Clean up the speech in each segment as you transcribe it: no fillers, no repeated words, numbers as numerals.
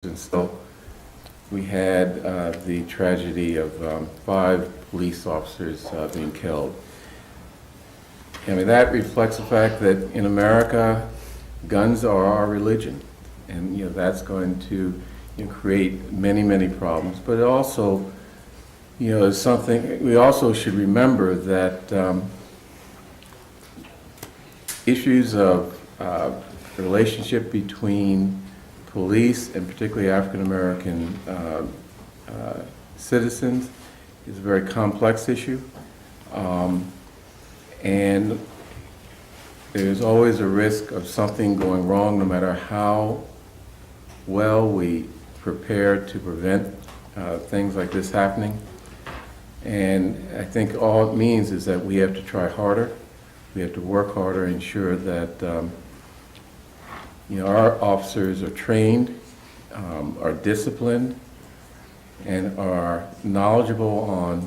And so we had the tragedy of 5 police officers being killed. I mean, that reflects the fact that in America, guns are our religion. And, that's going to create many, many problems. But it also, is something, we also should remember that issues of relationship between police, and particularly African-American citizens, is a very complex issue. And there's always a risk of something going wrong, no matter how well we prepare to prevent things like this happening. And I think all it means is that we have to try harder. We have to work harder, ensure that our officers are trained, are disciplined, and are knowledgeable on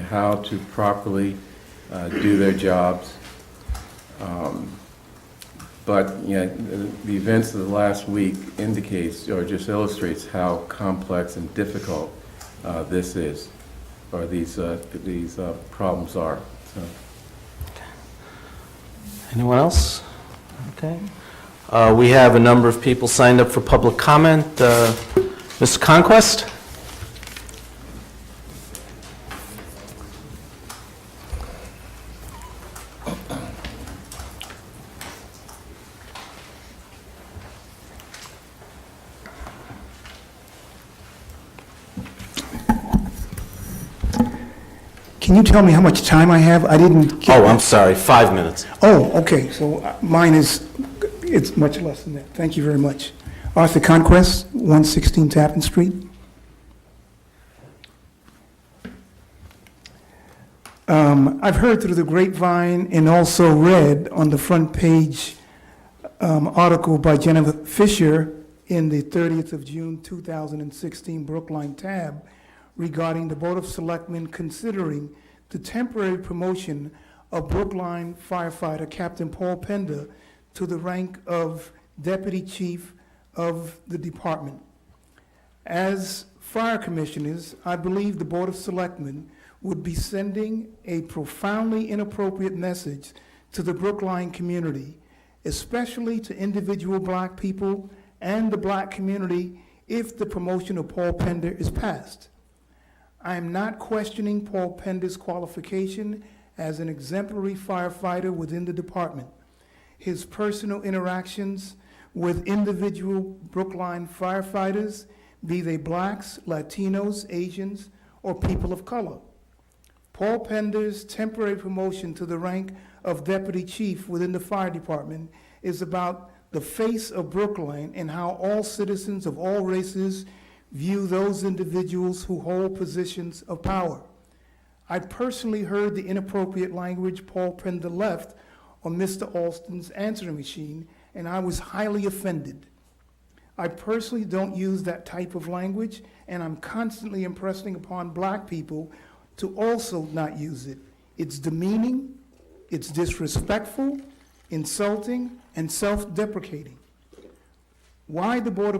how to properly do their jobs. But the events of the last week indicates or just illustrates how complex and difficult this is, or these problems are. So. Anyone else? Okay. We have a number of people signed up for public comment. Mr. Conquest? Can you tell me how much time I have? I didn't get... Oh, I'm sorry, 5 minutes. Oh, okay, so mine is, it's much less than that. Thank you very much. Arthur Conquest, 116 Tappan Street. I've heard through the grapevine and also read on the front page article by Jennifer Fisher in the 30th of June 2016 Brookline tab regarding the Board of Selectmen considering the temporary promotion of Brookline firefighter Captain Paul Pender to the rank of Deputy Chief of the department. As fire commissioners, I believe the Board of Selectmen would be sending a profoundly inappropriate message to the Brookline community, especially to individual black people and the black community if the promotion of Paul Pender is passed. I am not questioning Paul Pender's qualification as an exemplary firefighter within the department. His personal interactions with individual Brookline firefighters, be they blacks, Latinos, Asians, or people of color. Paul Pender's temporary promotion to the rank of deputy chief within the fire department is about the face of Brookline and how all citizens of all races view those individuals who hold positions of power. I personally heard the inappropriate language Paul Pender left on Mr. Alston's answering machine, and I was highly offended. I personally don't use that type of language, and I'm constantly impressing upon black people to also not use it. It's demeaning, it's disrespectful, insulting, and self-deprecating. Why the Board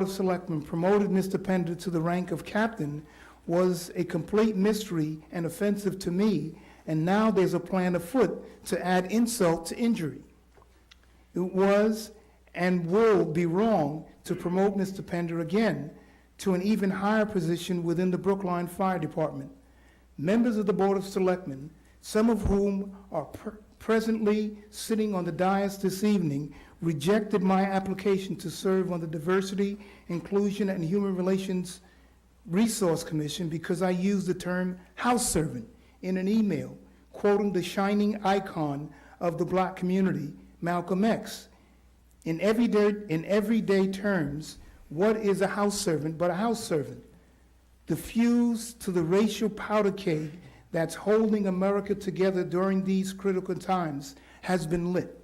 of Selectmen promoted Mr. Pender to the rank of captain was a complete mystery and offensive to me, and now there's a plan afoot to add insult to injury. It was and will be wrong to promote Mr. Pender again to an even higher position within the Brookline Fire Department. Members of the Board of Selectmen, some of whom are presently sitting on the dais this evening, rejected my application to serve on the Diversity, Inclusion, and Human Relations Resource Commission because I used the term house servant in an email, quoting the shining icon of the black community, Malcolm X. In everyday terms, what is a house servant but a house servant? The fuse to the racial powder keg that's holding America together during these critical times has been lit.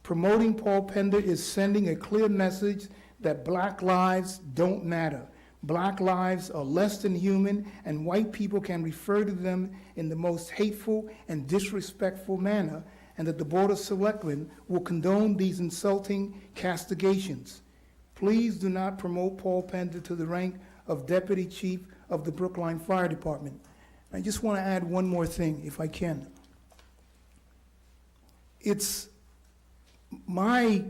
Promoting Paul Pender is sending a clear message that black lives don't matter. Black lives are less than human, and white people can refer to them in the most hateful and disrespectful manner, and that the Board of Selectmen will condone these insulting castigations. Please do not promote Paul Pender to the rank of Deputy Chief of the Brookline Fire Department. I just want to add one more thing, if I can. It's my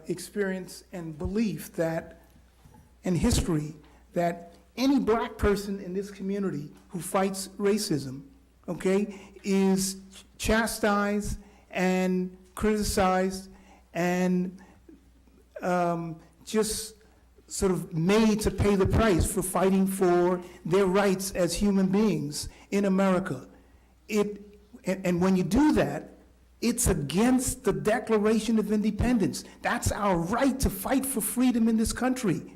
experience and belief that, and history, that any black person in this community who fights racism, okay, is chastised and criticized and just sort of made to pay the price for fighting for their rights as human beings in America. And when you do that, it's against the Declaration of Independence. That's our right to fight for freedom in this country.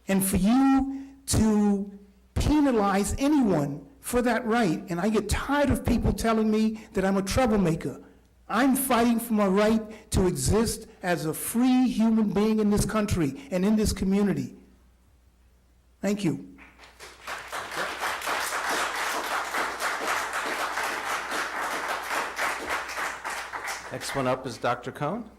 And for you to penalize anyone for that right, and I get tired of people telling me that I'm a troublemaker. I'm fighting for my right to exist as a free human being in this country and in this community. Thank you. Next one up is Dr. Cohn.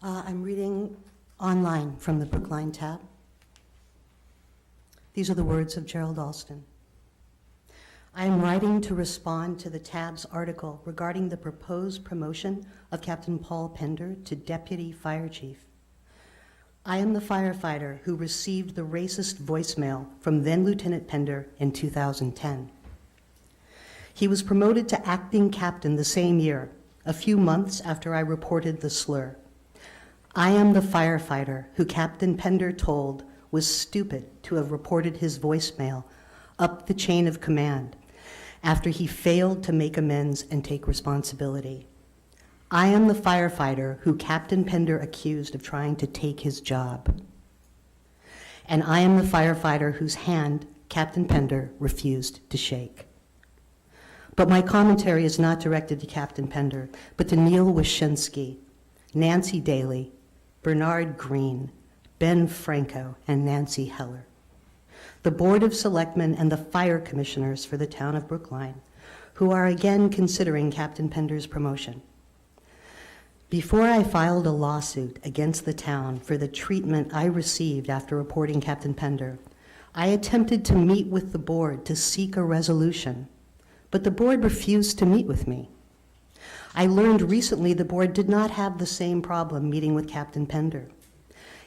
I'm reading online from the Brookline tab. These are the words of Gerald Alston. I am writing to respond to the tab's article regarding the proposed promotion of Captain Paul Pender to Deputy Fire Chief. I am the firefighter who received the racist voicemail from then Lieutenant Pender in 2010. He was promoted to acting captain the same year, a few months after I reported the slur. I am the firefighter who Captain Pender told was stupid to have reported his voicemail up the chain of command after he failed to make amends and take responsibility. I am the firefighter who Captain Pender accused of trying to take his job. And I am the firefighter whose hand Captain Pender refused to shake. But my commentary is not directed to Captain Pender, but to Neil Wyshynski, Nancy Daly, Bernard Green, Ben Franco, and Nancy Heller, the Board of Selectmen and the Fire Commissioners for the town of Brookline, who are again considering Captain Pender's promotion. Before I filed a lawsuit against the town for the treatment I received after reporting Captain Pender, I attempted to meet with the board to seek a resolution, but the board refused to meet with me. I learned recently the board did not have the same problem meeting with Captain Pender.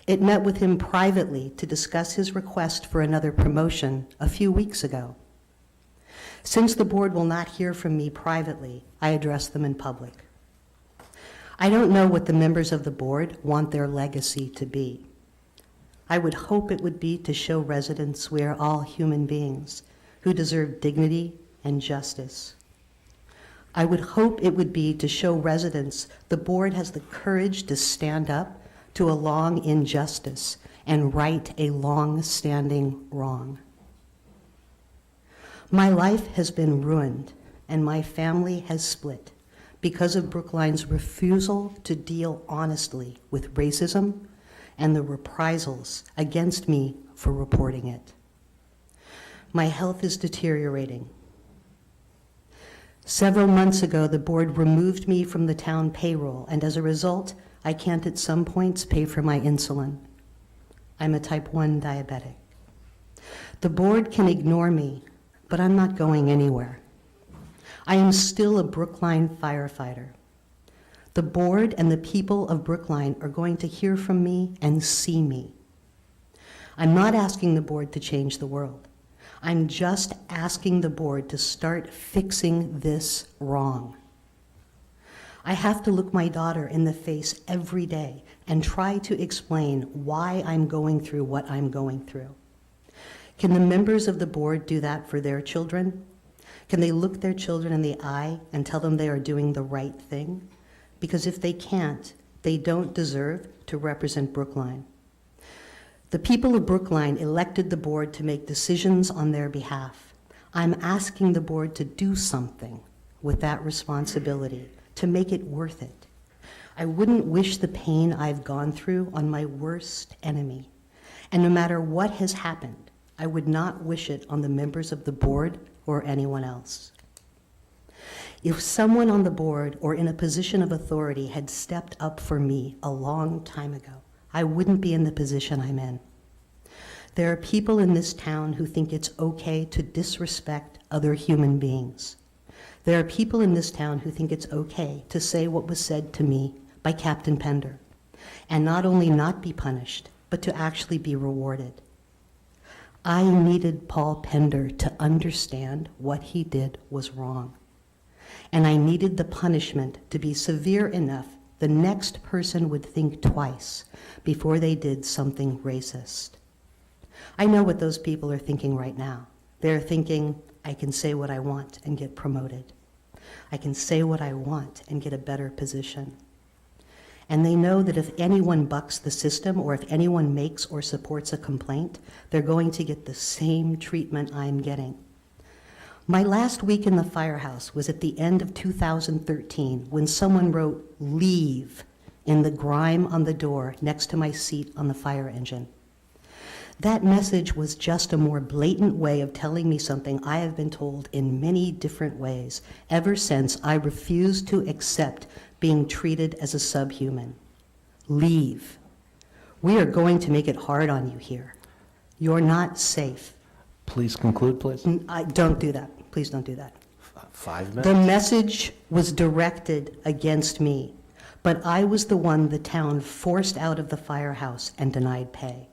It met with him privately to discuss his request for another promotion a few weeks ago. Since the board will not hear from me privately, I address them in public. I don't know what the members of the board want their legacy to be. I would hope it would be to show residents we are all human beings who deserve dignity and justice. I would hope it would be to show residents the board has the courage to stand up to a long injustice and right a long-standing wrong. My life has been ruined and my family has split because of Brookline's refusal to deal honestly with racism and the reprisals against me for reporting it. My health is deteriorating. Several months ago, the board removed me from the town payroll, and as a result, I can't at some points pay for my insulin. I'm a type 1 diabetic. The board can ignore me, but I'm not going anywhere. I am still a Brookline firefighter. The board and the people of Brookline are going to hear from me and see me. I'm not asking the board to change the world. I'm just asking the board to start fixing this wrong. I have to look my daughter in the face every day and try to explain why I'm going through what I'm going through. Can the members of the board do that for their children? Can they look their children in the eye and tell them they are doing the right thing? Because if they can't, they don't deserve to represent Brookline. The people of Brookline elected the board to make decisions on their behalf. I'm asking the board to do something with that responsibility, to make it worth it. I wouldn't wish the pain I've gone through on my worst enemy. And no matter what has happened, I would not wish it on the members of the board or anyone else. If someone on the board or in a position of authority had stepped up for me a long time ago, I wouldn't be in the position I'm in. There are people in this town who think it's okay to disrespect other human beings. There are people in this town who think it's okay to say what was said to me by Captain Pender, and not only not be punished, but to actually be rewarded. I needed Paul Pender to understand what he did was wrong. And I needed the punishment to be severe enough the next person would think twice before they did something racist. I know what those people are thinking right now. They're thinking, I can say what I want and get promoted. I can say what I want and get a better position. And they know that if anyone bucks the system or if anyone makes or supports a complaint, they're going to get the same treatment I'm getting. My last week in the firehouse was at the end of 2013 when someone wrote "leave" in the grime on the door next to my seat on the fire engine. That message was just a more blatant way of telling me something I have been told in many different ways ever since I refused to accept being treated as a subhuman. Leave. We are going to make it hard on you here. You're not safe. Please conclude, please. Don't do that. Please don't do that. 5 The minutes. message was directed against me, but I was the one the town forced out of the firehouse and denied pay.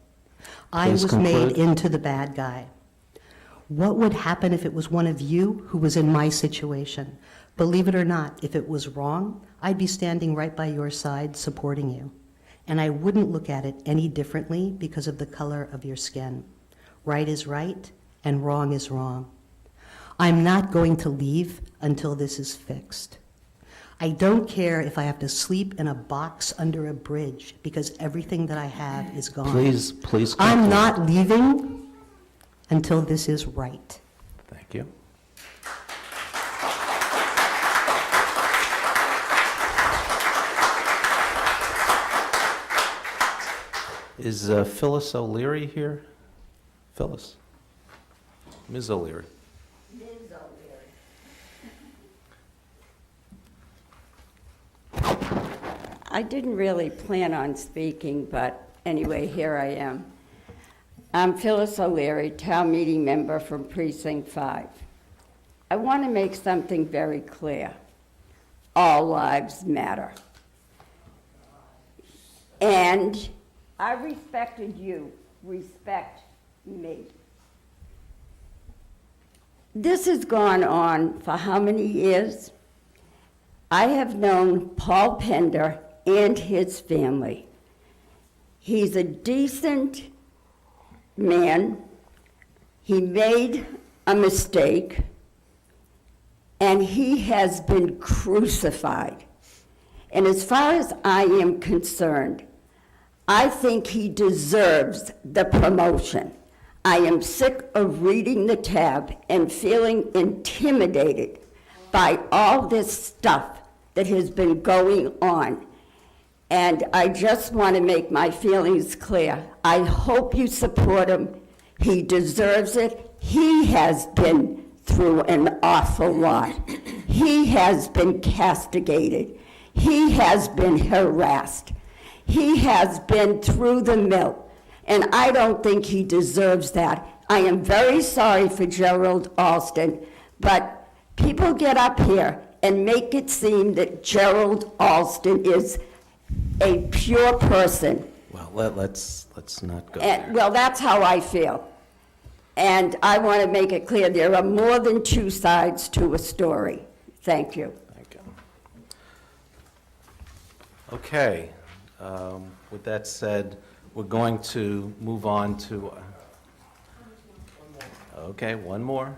I Please was made conclude. into the bad guy. What would happen if it was one of you who was in my situation? Believe it or not, if it was wrong, I'd be standing right by your side supporting you. And I wouldn't look at it any differently because of the color of your skin. Right is right and wrong is wrong. I'm not going to leave until this is fixed. I don't care if I have to sleep in a box under a bridge because everything that I have is gone. Please conclude. I'm not leaving until this is right. Thank you. Is Phyllis O'Leary here? Phyllis? Ms. O'Leary? I didn't really plan on speaking, but anyway, here I am. I'm Phyllis O'Leary, town meeting member from Precinct 5. I want to make something very clear. All lives matter. And I respected you. Respect me. This has gone on for how many years? I have known Paul Pender and his family. He's a decent man. He made a mistake, and he has been crucified. And as far as I am concerned, I think he deserves the promotion. I am sick of reading the tab and feeling intimidated by all this stuff that has been going on. And I just want to make my feelings clear. I hope you support him. He deserves it. He has been through an awful lot. He has been castigated. He has been harassed. He has been through the mill. And I don't think he deserves that. I am very sorry for Gerald Alston, but people get up here and make it seem that Gerald Alston is a pure person. Well, let's not go And, there. well, that's how I feel. And I want to make it clear, there are more than two sides to a story. Thank you. Thank you. Okay, with that said, we're going to move on to, okay, one more.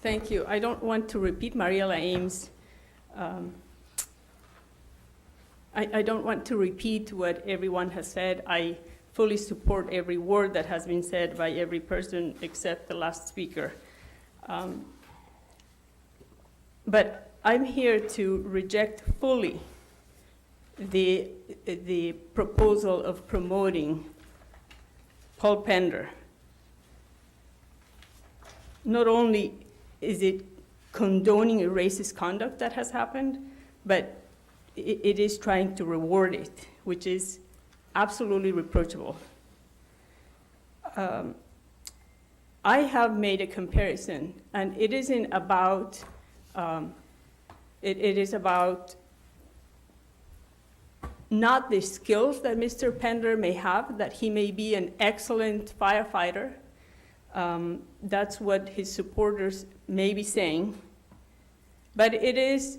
Thank you. I don't want to repeat Mariela Ames. I don't want to repeat what everyone has said. I fully support every word that has been said by every person except the last speaker. But I'm here to reject fully the proposal of promoting Paul Pender, not only is it condoning a racist conduct that has happened, but it is trying to reward it, which is absolutely reproachable. I have made a comparison, and it isn't about, it is about not the skills that Mr. Pender may have, that he may be an excellent firefighter. That's what his supporters may be saying. But it is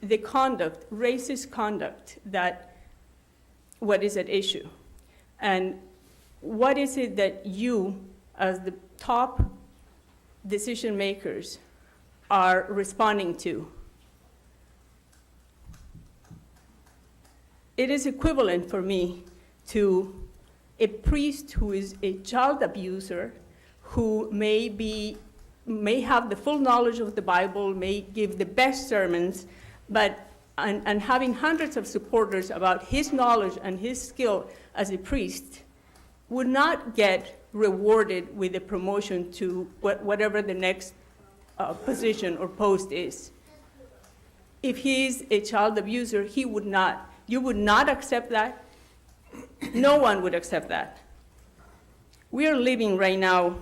the conduct, racist conduct, that what is at issue. And what is it that you, as the top decision makers, are responding to? It is equivalent for me to a priest who is a child abuser, who may have the full knowledge of the Bible, may give the best sermons, but and having hundreds of supporters about his knowledge and his skill as a priest, would not get rewarded with a promotion to whatever the next position or post is. If he's a child abuser, he would not. You would not accept that. No one would accept that. We are living right now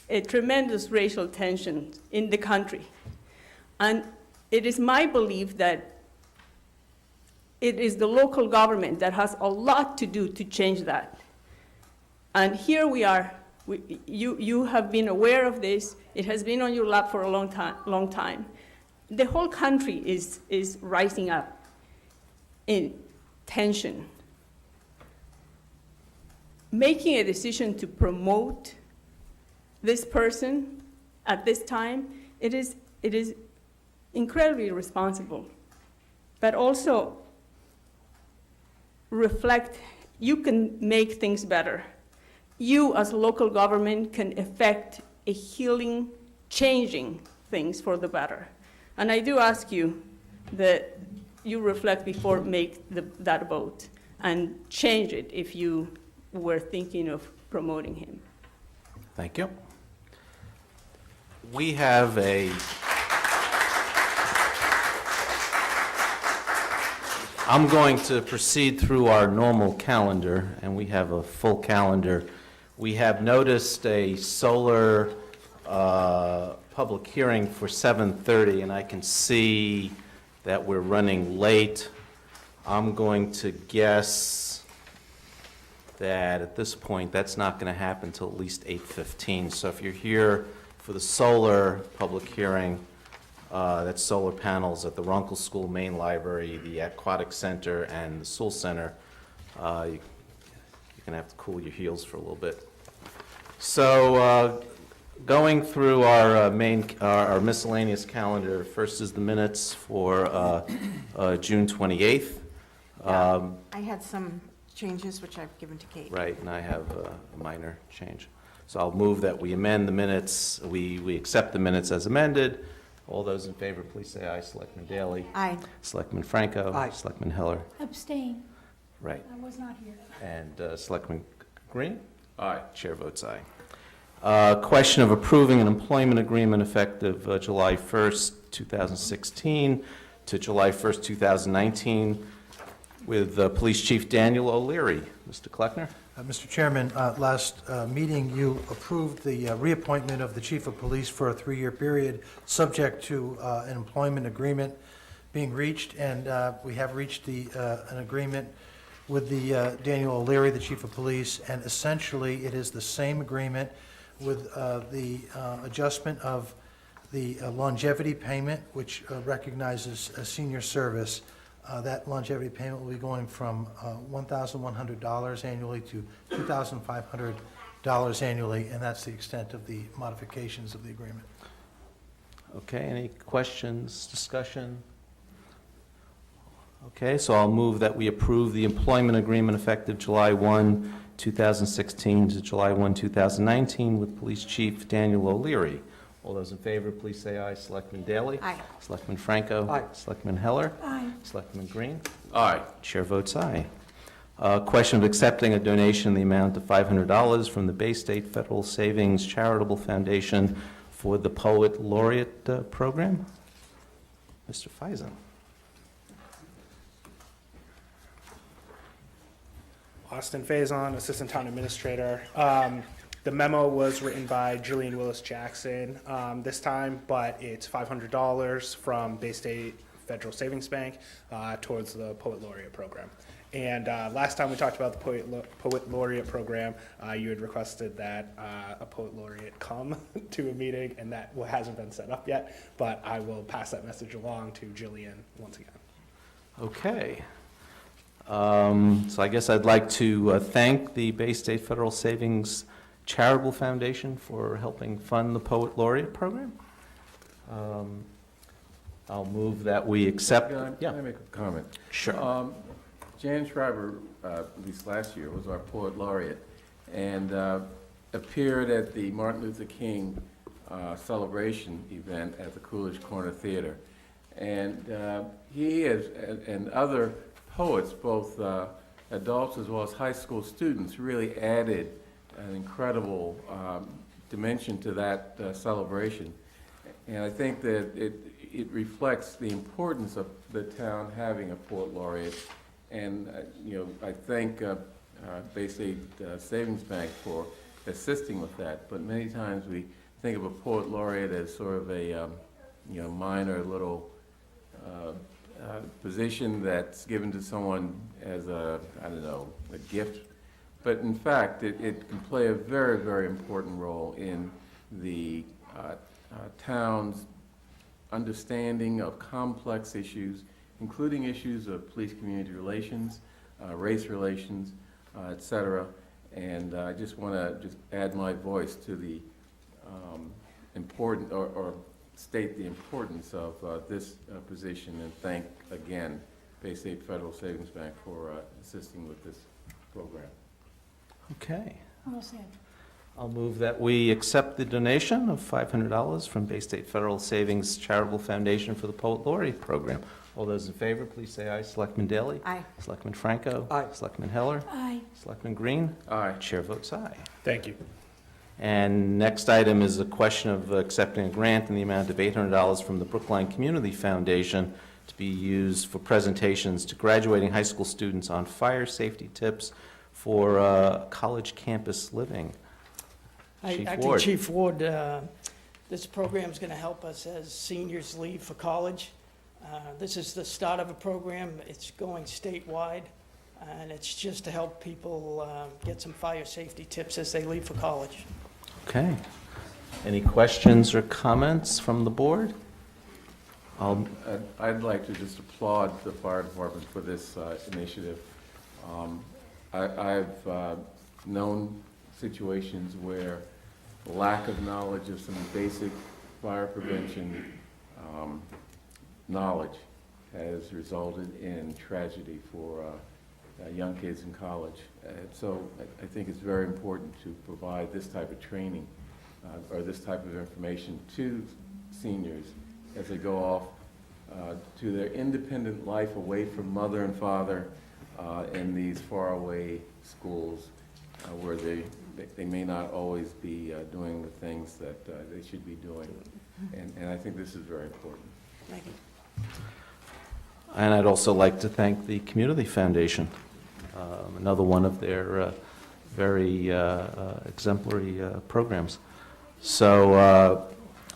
a tremendous racial tension in the country. And it is my belief that it is the local government that has a lot to do to change that. And here we are. You have been aware of this. It has been on your lap for a long time. The whole country is rising up in tension. Making a decision to promote this person at this time, it is incredibly irresponsible, but also reflect, you can make things better. You as local government can effect a healing, changing things for the better. And I do ask you that you reflect before make that vote and change it if you were thinking of promoting him. Thank you. We have I'm going to proceed through our normal calendar, and we have a full calendar. We have noticed a solar public hearing for 7:30, and I can see that we're running late. I'm going to guess that at this point, that's not going to happen until at least 8:15. So if you're here for the solar public hearing, that's solar panels at the Runkle School Main Library, the Aquatic Center, and the Sewell Center, you're going to have to cool your heels for a little bit. So going through our our miscellaneous calendar, first is the minutes for June 28th. I had some changes, which I've given to Kate. Right, and I have a minor change. So I'll move that we amend the minutes, we accept the minutes as amended. All those in favor, please say aye. Selectman Daley? Aye. Selectman Franco? Aye. Selectman Heller? Abstain. Right. I was not here. And Selectman Green? Aye. Chair votes aye. Question of approving an employment agreement effective July 1st, 2016 to July 1st, 2019 with Police Chief Daniel O'Leary. Mr. Kleckner? Mr. Chairman, last meeting, you approved the reappointment of the Chief of Police for a 3-year period, subject to an employment agreement being reached, and we have reached an agreement with the Daniel O'Leary, the Chief of Police, and essentially it is the same agreement with the adjustment of the longevity payment, which recognizes a senior service. That longevity payment will be going from $1,100 annually to $2,500 annually, and that's the extent of the modifications of the agreement. Okay, any questions, discussion? Okay, so I'll move that we approve the employment agreement effective July 1, 2016 to July 1, 2019 with Police Chief Daniel O'Leary. All those in favor, please say aye. Selectman Daley? Aye. Selectman Franco? Aye. Selectman Heller? Aye. Selectman Green? Aye. Chair votes aye. Question of accepting a donation in the amount of $500 from the Bay State Federal Savings Charitable Foundation for the Poet Laureate Program. Mr. Feisen. Austin Faison, Assistant Town Administrator. The memo was written by Jillian Willis Jackson this time, but it's $500 from Bay State Federal Savings Bank towards the Poet Laureate Program. And last time we talked about the Poet Laureate Program, you had requested that a Poet Laureate come to a meeting, and that hasn't been set up yet, but I will pass that message along to Jillian once again. Okay. So I guess I'd like to thank the Bay State Federal Savings Charitable Foundation for helping fund the Poet Laureate Program. I'll move that we accept. Can I make a comment? Sure. Jan Schreiber, at least last year, was our Poet Laureate, and appeared at the Martin Luther King celebration event at the Coolidge Corner Theater. And he and other poets, both adults as well as high school students, really added an incredible dimension to that celebration. And I think that it reflects the importance of the town having a Poet Laureate. And, I thank Bay State Savings Bank for assisting with that. But many times we think of a Poet Laureate as sort of a, minor little position that's given to someone as a gift. But in fact, it can play a very, very important role in the town's understanding of complex issues, including issues of police-community relations, race relations, et cetera. And I just want to add my voice to the important, or state the importance of this position, and thank again Bay State Federal Savings Bank for assisting with this program. Okay. I'll move that we accept the donation of $500 from Bay State Federal Savings Charitable Foundation for the Poet Laureate Program. All those in favor, please say aye. Selectman Daley? Aye. Selectman Franco? Aye. Selectman Heller? Aye. Selectman Green? Aye. Chair votes aye. Thank you. And next item is a question of accepting a grant in the amount of $800 from the Brookline Community Foundation to be used for presentations to graduating high school students on fire safety tips for college campus living. Chief Acting Ward. Chief Ward, this program is going to help us as seniors leave for college. This is the start of a program. It's going statewide, and it's just to help people get some fire safety tips as they leave for college. Okay. Any questions or comments from the board? I'd like to just applaud the fire department for this initiative. I've known situations where lack of knowledge of some basic fire prevention knowledge has resulted in tragedy for young kids in college. So I think it's very important to provide this type of training or this type of information to seniors as they go off to their independent life away from mother and father in these faraway schools where they may not always be doing the things that they should be doing. And I think this is very important. Thank you. And I'd also like to thank the Community Foundation, another one of their very exemplary programs. So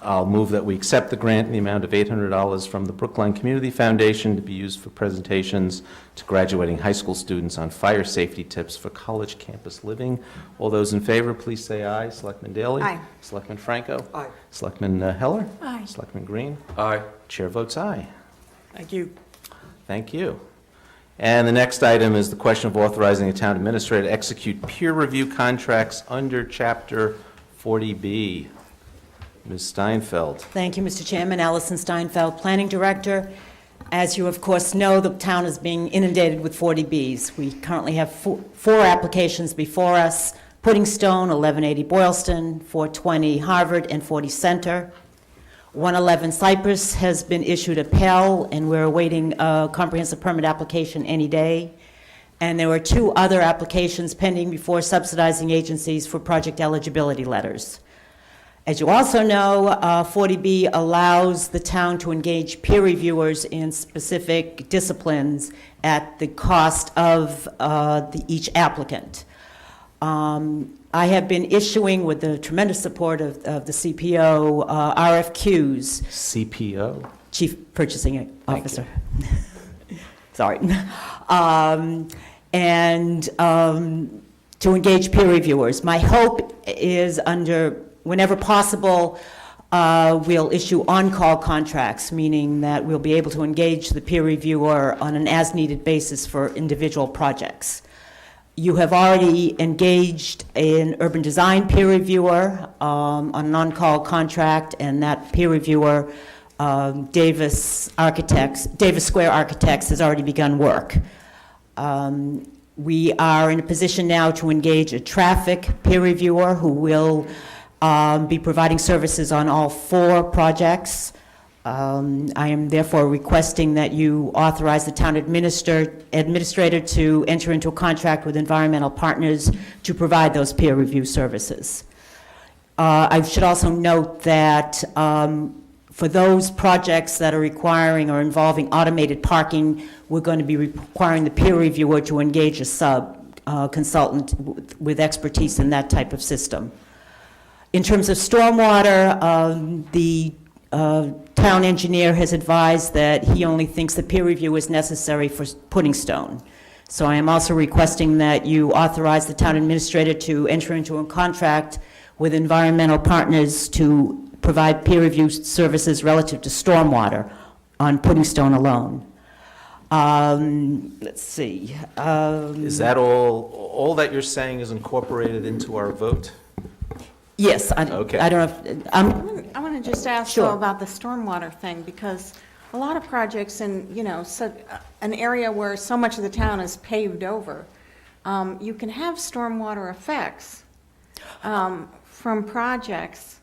I'll move that we accept the grant in the amount of $800 from the Brookline Community Foundation to be used for presentations to graduating high school students on fire safety tips for college campus living. All those in favor, please say aye. Selectman Daley? Aye. Selectman Franco? Aye. Selectman Heller? Aye. Selectman Green? Aye. Chair votes aye. Thank you. Thank you. And the next item is the question of authorizing a town administrator to execute peer review contracts under Chapter 40B. Ms. Steinfeld. Thank you, Mr. Chairman. Allison Steinfeld, Planning Director. As you, of course, know, the town is being inundated with 40Bs. We currently have four applications before us: Pudding Stone, 1180 Boylston, 420 Harvard, and 40 Center. 111 Cypress has been issued a PEL, and we're awaiting a comprehensive permit application any day. And there were 2 other applications pending before subsidizing agencies for project eligibility letters. As you also know, 40B allows the town to engage peer reviewers in specific disciplines at the cost of each applicant. I have been issuing, with the tremendous support of the CPO, RFQs, CPO? Chief Purchasing Officer. Sorry. To engage peer reviewers. My hope is whenever possible, we'll issue on-call contracts, meaning that we'll be able to engage the peer reviewer on an as-needed basis for individual projects. You have already engaged an urban design peer reviewer on an on-call contract, and that peer reviewer, Davis Square Architects, has already begun work. We are in a position now to engage a traffic peer reviewer who will be providing services on all 4 projects. I am therefore requesting that you authorize the town administrator to enter into a contract with environmental partners to provide those peer review services. I should also note that for those projects that are requiring or involving automated parking, we're going to be requiring the peer reviewer to engage a consultant with expertise in that type of system. In terms of stormwater, the town engineer has advised that he only thinks the peer review is necessary for pudding stone. So I am also requesting that you authorize the town administrator to enter into a contract with environmental partners to provide peer review services relative to stormwater on pudding stone alone. Let's see. Is that all that you're saying is incorporated into our vote? Yes, Okay. I don't know if, I want to just ask Sure. though about the stormwater thing, because a lot of projects in, an area where so much of the town is paved over, you can have stormwater effects from projects,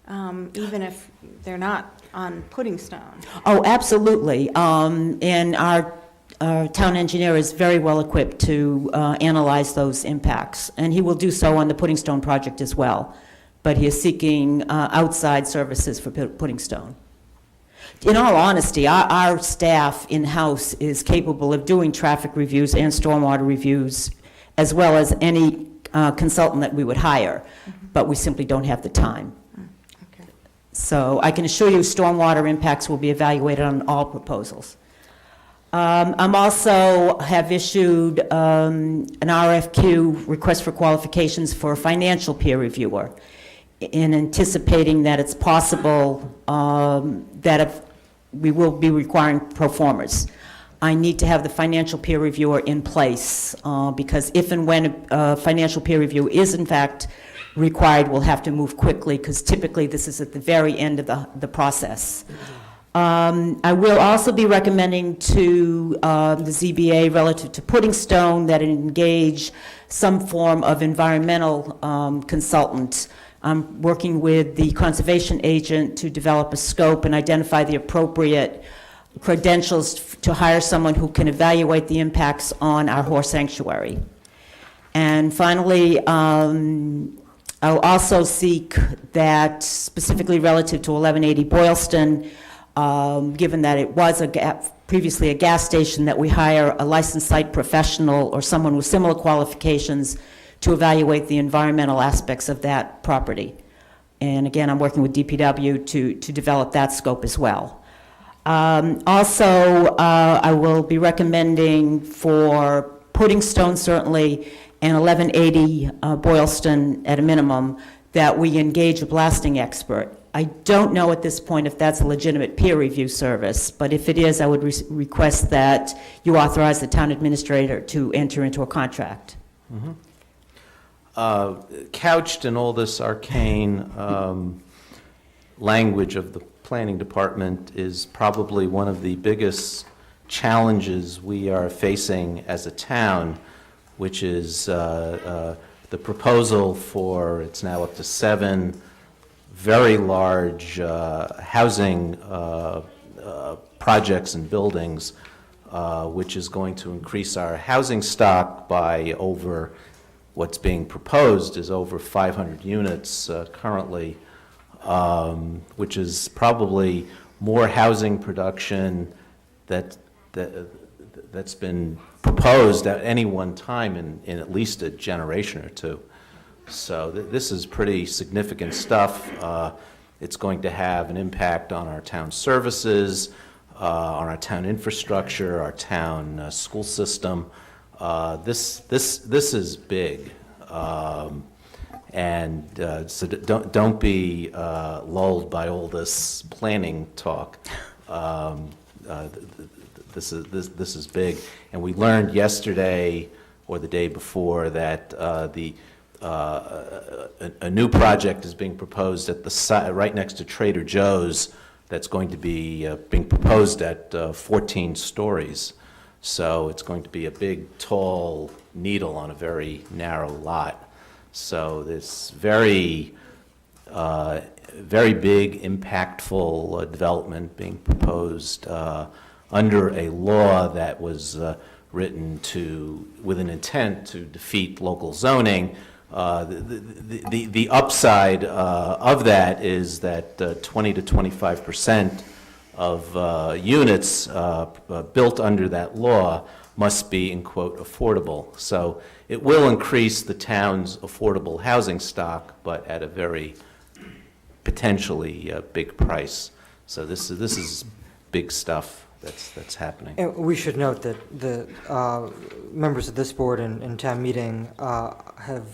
even if they're not on pudding stone. oh, absolutely. And our town engineer is very well equipped to analyze those impacts, and he will do so on the Pudding Stone project as well. But he is seeking outside services for Pudding Stone. In all honesty, our staff in-house is capable of doing traffic reviews and stormwater reviews, as well as any consultant that we would hire, but we simply don't have the time. Okay. So I can assure you stormwater impacts will be evaluated on all proposals. I'm also have issued an RFQ, request for qualifications, for a financial peer reviewer, in anticipating that it's possible that if we will be requiring pro formas. I need to have the financial peer reviewer in place because if and when a financial peer review is in fact required, we'll have to move quickly because typically this is at the very end of the process. I will also be recommending to the ZBA relative to Pudding Stone that it engage some form of environmental consultant. I'm working with the conservation agent to develop a scope and identify the appropriate credentials to hire someone who can evaluate the impacts on our horse sanctuary. And finally, I'll also seek that, specifically relative to 1180 Boylston, given that it was previously a gas station, that we hire a licensed site professional or someone with similar qualifications to evaluate the environmental aspects of that property. And again, I'm working with DPW to develop that scope as well. Also, I will be recommending for Pudding Stone certainly, and 1180 Boylston at a minimum, that we engage a blasting expert. I don't know at this point if that's a legitimate peer review service, but if it is, I would request that you authorize the town administrator to enter into a contract. Mm-hmm. Couched in all this arcane language of the planning department is probably one of the biggest challenges we are facing as a town, which is the proposal for, it's now up to 7 very large housing projects and buildings which is going to increase our housing stock by over, what's being proposed is over 500 units currently, which is probably more housing production that's been proposed at any one time in at least a generation or two. So this is pretty significant stuff. It's going to have an impact on our town services, on our town infrastructure, our town school system. This is big, so don't be lulled by all this planning talk. This is big, and we learned yesterday or the day before that a new project is being proposed at the site right next to Trader Joe's. That's going to be being proposed at 14 stories. So it's going to be a big, tall needle on a very narrow lot. So this very big, impactful development being proposed under a law that was written with an intent to defeat local zoning. The upside of that is that 20 to 25% of units built under that law must be, in quote, affordable. So it will increase the town's affordable housing stock, but at a very potentially big price. So this is big stuff that's happening. And we should note that the members of this board and town meeting have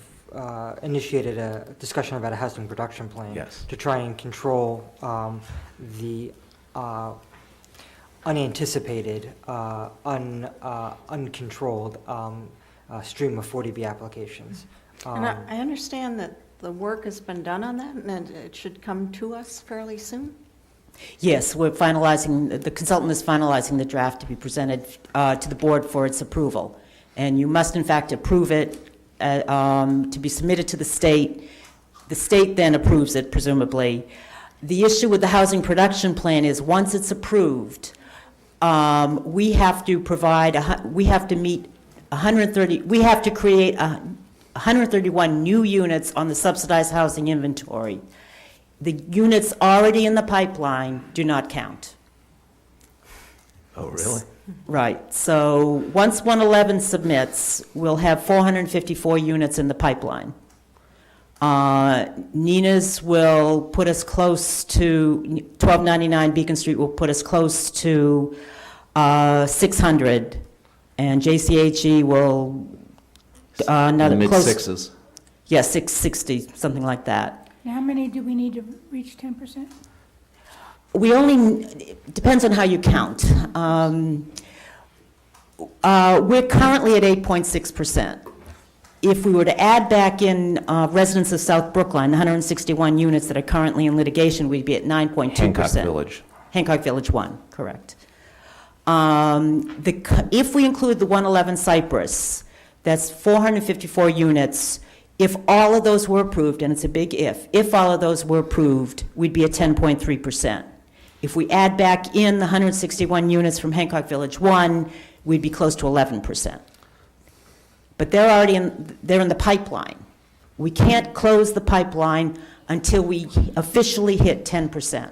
initiated a discussion about a housing production plan. Yes. To try and control the unanticipated, uncontrolled stream of 40B applications. And I understand that the work has been done on that, and it should come to us fairly soon? Yes, we're finalizing, the consultant is finalizing the draft to be presented to the board for its approval. And you must in fact approve it to be submitted to the state. The state then approves it, presumably. The issue with the housing production plan is once it's approved, we have to meet 130, we have to create 131 new units on the subsidized housing inventory. The units already in the pipeline do not count. Oh, really? Right. So once 111 submits, we'll have 454 units in the pipeline. Nina's will put us close to, 1299 Beacon Street will put us close to 600, and JCHE will another close. Mid-sixes. Yeah, 660, something like that. Now, how many do we need to reach 10%? We only, it depends on how you count. We're currently at 8.6%. If we were to add back in residents of South Brookline, the 161 units that are currently in litigation, we'd be at 9.2%. Hancock Village. Hancock Village 1, correct. If we include the 111 Cypress, that's 454 units. If all of those were approved, and it's a big if all of those were approved, we'd be at 10.3%. If we add back in the 161 units from Hancock Village 1, we'd be close to 11%. But they're already they're in the pipeline. We can't close the pipeline until we officially hit 10%.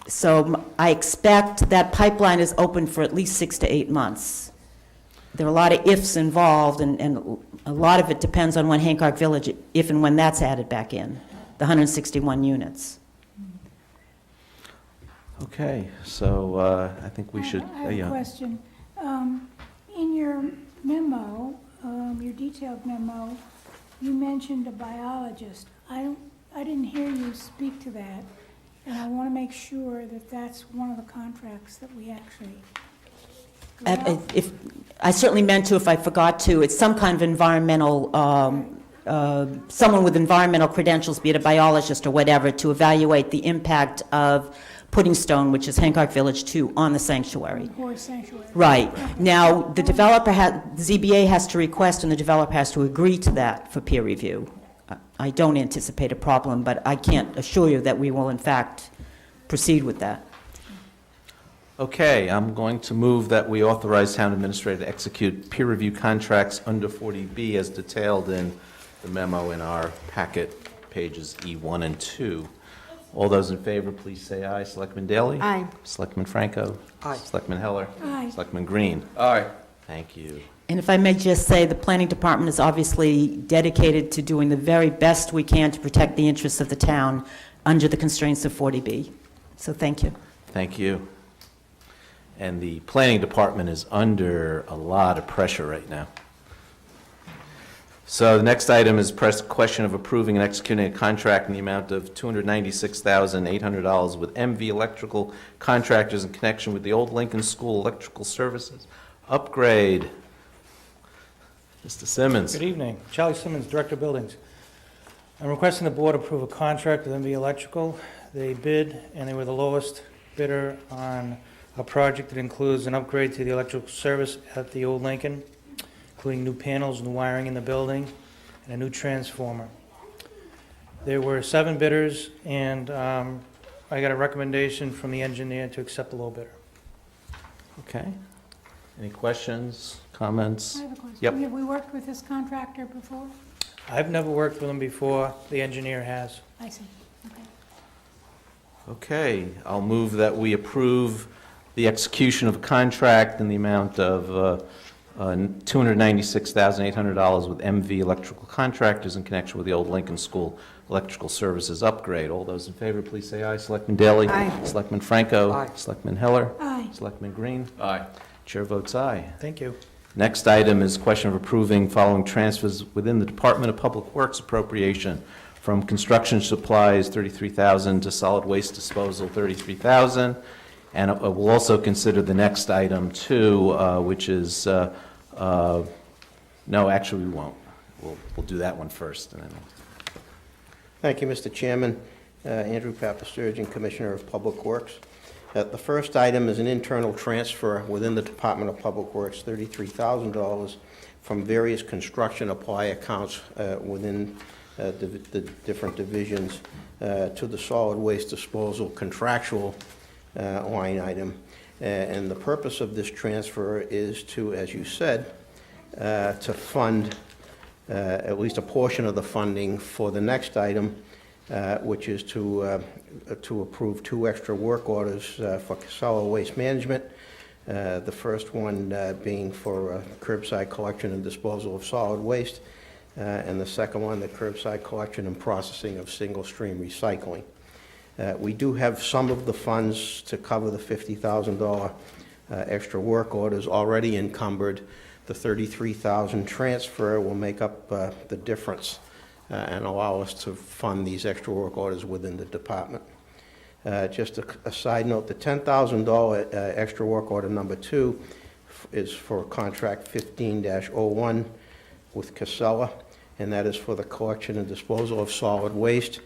So I expect that pipeline is open for at least 6 to 8 months. There are a lot of ifs involved, and a lot of it depends on when Hancock Village, if and when that's added back in, the 161 units. Okay, so I think we should. I have a question. In your memo, your detailed memo, you mentioned a biologist. I didn't hear you speak to that, and I want to make sure that that's one of the contracts that we actually. If I certainly meant to, if I forgot to, it's some kind of environmental, someone with environmental credentials, be it a biologist or whatever, to evaluate the impact of putting stone, which is Hancock Village 2, on the sanctuary. Core sanctuary. Right. Now, the developer the ZBA has to request, and the developer has to agree to that for peer review. I don't anticipate a problem, but I can't assure you that we will in fact proceed with that. Okay, I'm going to move that we authorize town administrator to execute peer review contracts under 40B as detailed in the memo in our packet, pages E1 and 2. All those in favor, please say aye. Selectman Daley? Aye. Selectman Franco? Aye. Selectman Heller? Aye. Selectman Green? Aye. Thank you. And if I may just say, the planning department is obviously dedicated to doing the very best we can to protect the interests of the town under the constraints of 40B. So thank you. Thank you. And the planning department is under a lot of pressure right now. So the next item is question of approving and executing a contract in the amount of $296,800 with MV Electrical Contractors in connection with the old Lincoln School Electrical Services upgrade. Mr. Simmons. Good evening. Charlie Simmons, Director of Buildings. I'm requesting the board approve a contract with MV Electrical. They bid, and they were the lowest bidder on a project that includes an upgrade to the electrical service at the old Lincoln, including new panels, new wiring in the building, and a new transformer. There were 7 bidders, and I got a recommendation from the engineer to accept the low bidder. Okay. Any questions, comments? I have a question. Yep. Have we worked with this contractor before? I've never worked with him before. The engineer has. I see. Okay. Okay, I'll move that we approve the execution of a contract in the amount of $296,800 with MV Electrical Contractors in connection with the old Lincoln School Electrical Services upgrade. All those in favor, please say aye. Selectman Daley? Aye. Selectman Franco? Aye. Selectman Heller? Aye. Selectman Green? Aye. Chair votes aye. Thank you. Next item is question of approving following transfers within the Department of Public Works appropriation from construction supplies, $33,000, to solid waste disposal, $33,000. And we'll also consider the next item, too, which is, no, actually, we won't. We'll do that one first. And then Thank you, Mr. Chairman. Andrew Papasturgeon, Commissioner of Public Works. The first item is an internal transfer within the Department of Public Works, $33,000 from various construction apply accounts within the different divisions to the solid waste disposal contractual line item. And the purpose of this transfer is to, as you said, to fund at least a portion of the funding for the next item, which is to approve 2 extra work orders for Casella Waste Management. The first one being for curbside collection and disposal of solid waste, and the second one, the curbside collection and processing of single-stream recycling. We do have some of the funds to cover the $50,000 extra work orders already encumbered. The $33,000 transfer will make up the difference and allow us to fund these extra work orders within the department. Just a side note, the $10,000 extra work order number 2 is for contract 15-01 with Casella, and that is for the collection and disposal of solid waste.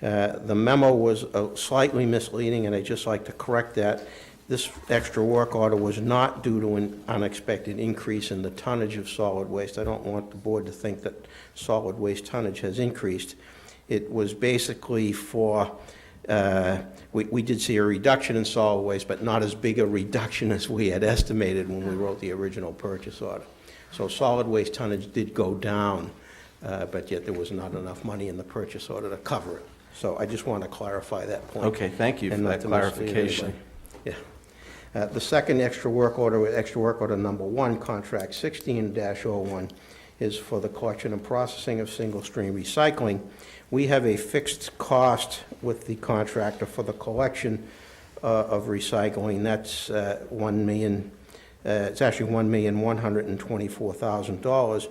The memo was slightly misleading, and I'd just like to correct that. This extra work order was not due to an unexpected increase in the tonnage of solid waste. I don't want the board to think that solid waste tonnage has increased. It was basically for, we did see a reduction in solid waste, but not as big a reduction as we had estimated when we wrote the original purchase order. So solid waste tonnage did go down, but yet there was not enough money in the purchase order to cover it. So I just want to clarify that point. Okay, thank you for that clarification. Yeah. The second extra work order number 1, contract 16-01, is for the collection and processing of single-stream recycling. We have a fixed cost with the contractor for the collection of recycling. That's it's actually $1,124,000.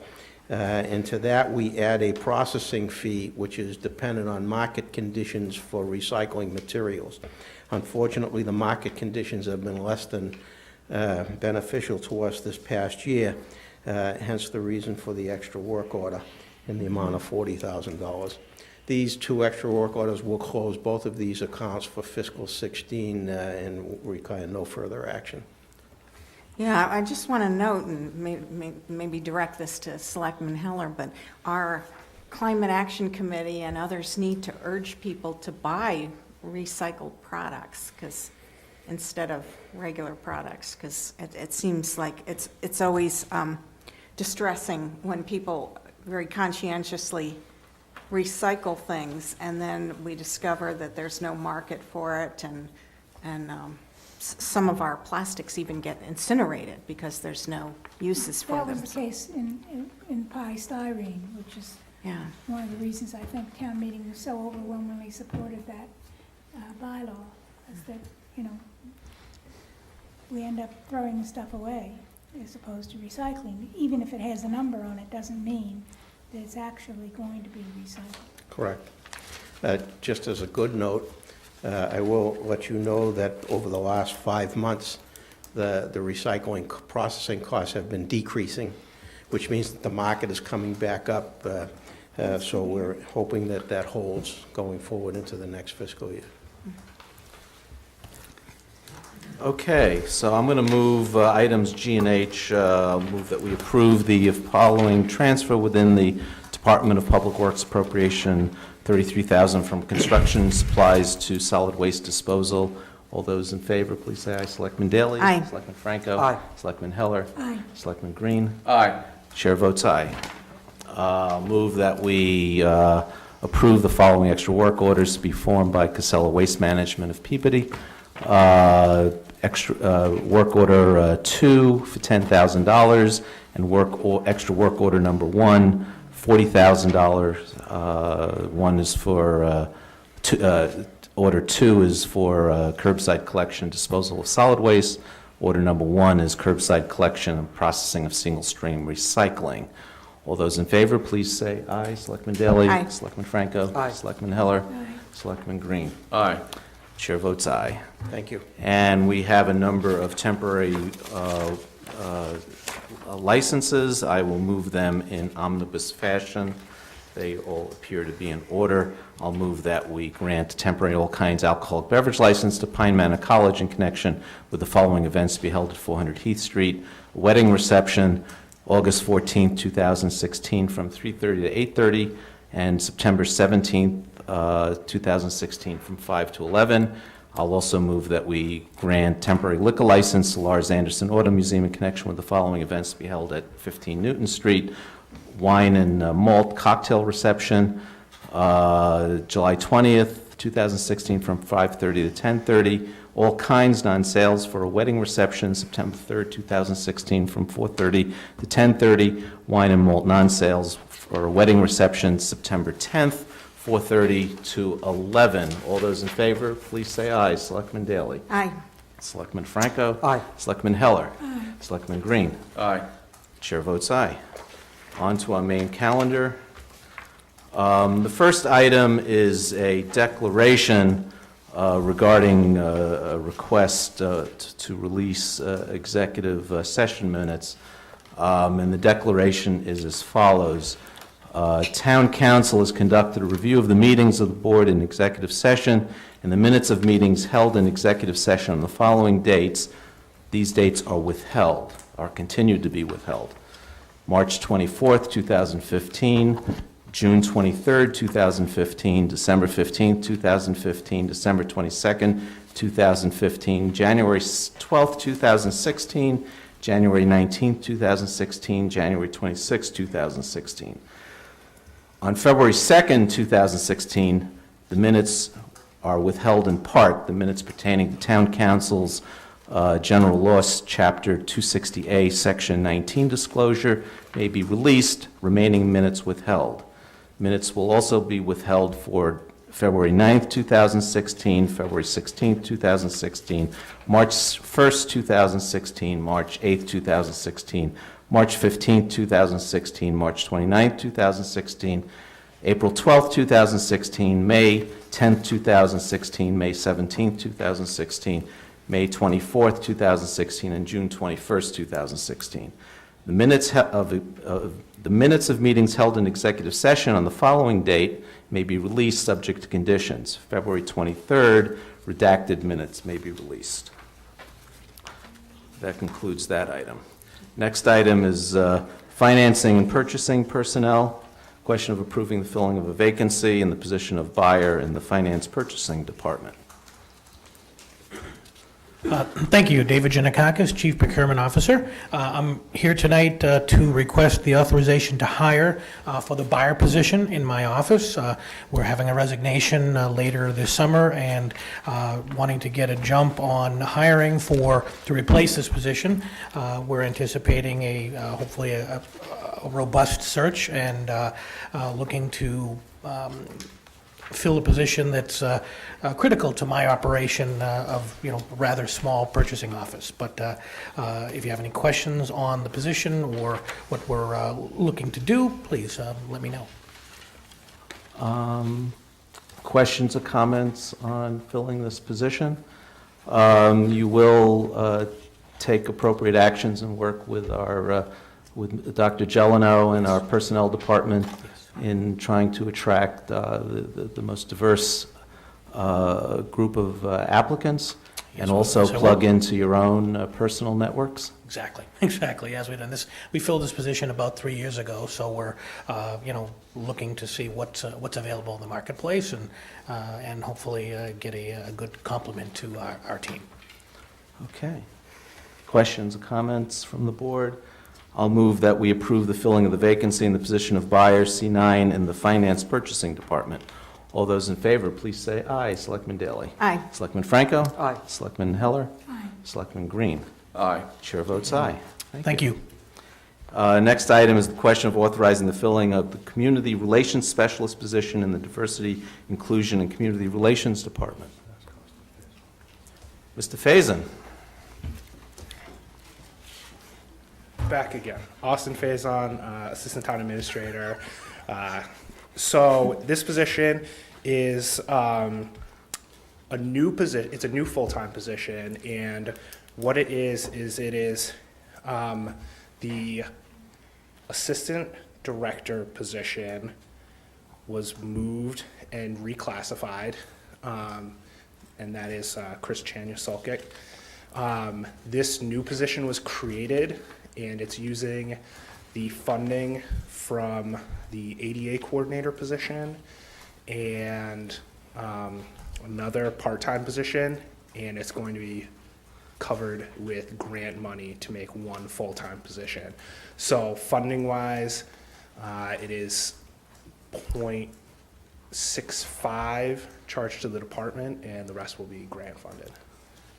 And to that, we add a processing fee, which is dependent on market conditions for recycling materials. Unfortunately, the market conditions have been less than beneficial to us this past year, hence the reason for the extra work order in the amount of $40,000. These 2 extra work orders will close both of these accounts for fiscal 16 and require no further action. Yeah, I just want to note, and maybe direct this to Selectman Heller, but our Climate Action Committee and others need to urge people to buy recycled products, because instead of regular products, because it seems like it's always distressing when people very conscientiously recycle things, and then we discover that there's no market for it, and some of our plastics even get incinerated because there's no uses for That them. was the case in polystyrene, which is Yeah. one of the reasons I think town meeting so overwhelmingly supported that bylaw, is that, we end up throwing stuff away as opposed to recycling. Even if it has a number on it, doesn't mean that it's actually going to be recycled. Correct. Just as a good note, I will let you know that over the last 5 months, the recycling processing costs have been decreasing, which means that the market is coming back up. So we're hoping that that holds going forward into the next fiscal year. Okay, so I'm going to move items G and H, move that we approve the following transfer within the Department of Public Works appropriation, $33,000 from construction supplies to solid waste disposal. All those in favor, please say aye. Selectman Daley? Aye. Selectman Franco? Aye. Selectman Heller? Aye. Selectman Green? Aye. Chair votes aye. Move that we approve the following extra work orders to be formed by Casella Waste Management of Peabody. Extra work order 2 for $10,000, and extra work order number 1, $40,000. One is for order 2 is for curbside collection disposal of solid waste. Order number 1 is curbside collection and processing of single stream recycling. All those in favor, please say aye. Selectman Daley? Aye. Selectman Franco? Aye. Selectman Heller? Aye. Selectman Green? Aye. Chair votes aye. Thank you. And we have a number of temporary licenses. I will move them in omnibus fashion. They all appear to be in order. I'll move that we grant temporary all kinds alcoholic beverage license to Pine Manor College in connection with the following events to be held at 400 Heath Street. A wedding reception, August 14th, 2016, from 3:30 to 8:30, and September 17th, 2016, from 5 to 11. I'll also move that we grant temporary liquor license to Lars Anderson Auto Museum in connection with the following events to be held at 15 Newton Street. Wine and malt cocktail reception, July 20th, 2016, from 5:30 to 10:30. All kinds non-sales for a wedding reception, September 3rd, 2016, from 4:30 to 10:30. Wine and malt non-sales for a wedding reception, September 10th, 4:30 to 11. All those in favor, please say aye. Selectman Daley? Aye. Selectman Franco? Aye. Selectman Heller? Aye. Selectman Green? Aye. Chair votes aye. On to our main calendar. The first item is a declaration regarding a request to release executive session minutes. And the declaration is as follows. Town Council has conducted a review of the meetings of the board in executive session and the minutes of meetings held in executive session on the following dates. These dates are withheld, are continued to be withheld. March 24th, 2015, June 23rd, 2015, December 15th, 2015, December 22nd, 2015, January 12th, 2016, January 19th, 2016, January 26th, 2016. On February 2nd, 2016, the minutes are withheld in part. The minutes pertaining to Town Council's General Laws, Chapter 260A, Section 19 disclosure may be released, remaining minutes withheld. Minutes will also be withheld for February 9th, 2016, February 16th, 2016, March 1st, 2016, March 8th, 2016, March 15th, 2016, March 29th, 2016, April 12th, 2016, May 10th, 2016, May 17th, 2016, May 24th, 2016, and June 21st, 2016. The minutes of meetings held in executive session on the following date may be released subject to conditions. February 23rd, redacted minutes may be released. That concludes that item. Next item is financing and purchasing personnel. Question of approving the filling of a vacancy in the position of buyer in the finance purchasing department. Thank you, David Janakakis, Chief Procurement Officer. I'm here tonight to request the authorization to hire for the buyer position in my office. We're having a resignation later this summer and wanting to get a jump on hiring to replace this position. We're anticipating hopefully a robust search and looking to fill a position that's critical to my operation of, a rather small purchasing office. But if you have any questions on the position or what we're looking to do, please let me know. Questions or comments on filling this position? You will take appropriate actions and work with with Dr. Gelano and our personnel department in trying to attract the most diverse group of applicants, and also plug into your own personal networks? Exactly. As we've done this, we filled this position about 3 years ago, so we're, looking to see what's available in the marketplace and hopefully get a good complement to our team. Okay. Questions or comments from the board? I'll move that we approve the filling of the vacancy in the position of buyer C9 in the Finance Purchasing Department. All those in favor, please say aye. Selectman Daley? Aye. Selectman Franco? Aye. Selectman Heller? Aye. Selectman Green? Aye. Chair votes aye. Thank you. Next item is the question of authorizing the filling of the Community Relations Specialist position in the Diversity, Inclusion, and Community Relations Department. Mr. Faison? Back again. Austin Faison, Assistant Town Administrator. So this position is a new position. It's a new full-time position, and what it is the Assistant Director position was moved and reclassified, and that is Chris Chanya-Sulkic. This new position was created, and it's using the funding from the ADA coordinator position and another part-time position, and it's going to be covered with grant money to make one full-time position. So funding-wise, it is 0.65 charged to the department, and the rest will be grant funded.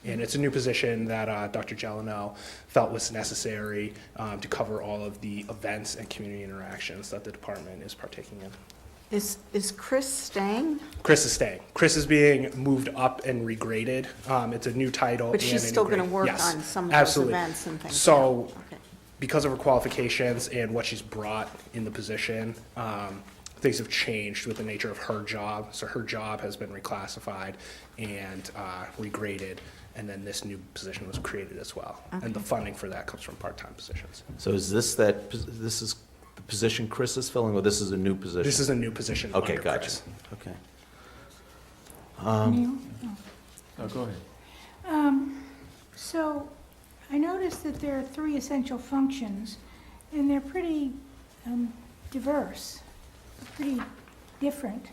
And it's a new position that Dr. Gelano felt was necessary to cover all of the events and community interactions that the department is partaking in. Is Chris staying? Chris is staying. Chris is being moved up and regraded. It's a new title. But she's still going to work Yes, on some of absolutely. those events and things? So Yeah. Okay. because of her qualifications and what she's brought in the position, things have changed with the nature of her job. So her job has been reclassified and regraded, and then this new position was created as well. Okay. And the funding for that comes from part-time positions. So is this the position Chris is filling, or this is a new position? This is a new position Okay, under gotcha. Chris. Okay. Neil? Oh, go ahead. So I noticed that there are 3 essential functions, and they're pretty diverse, pretty different.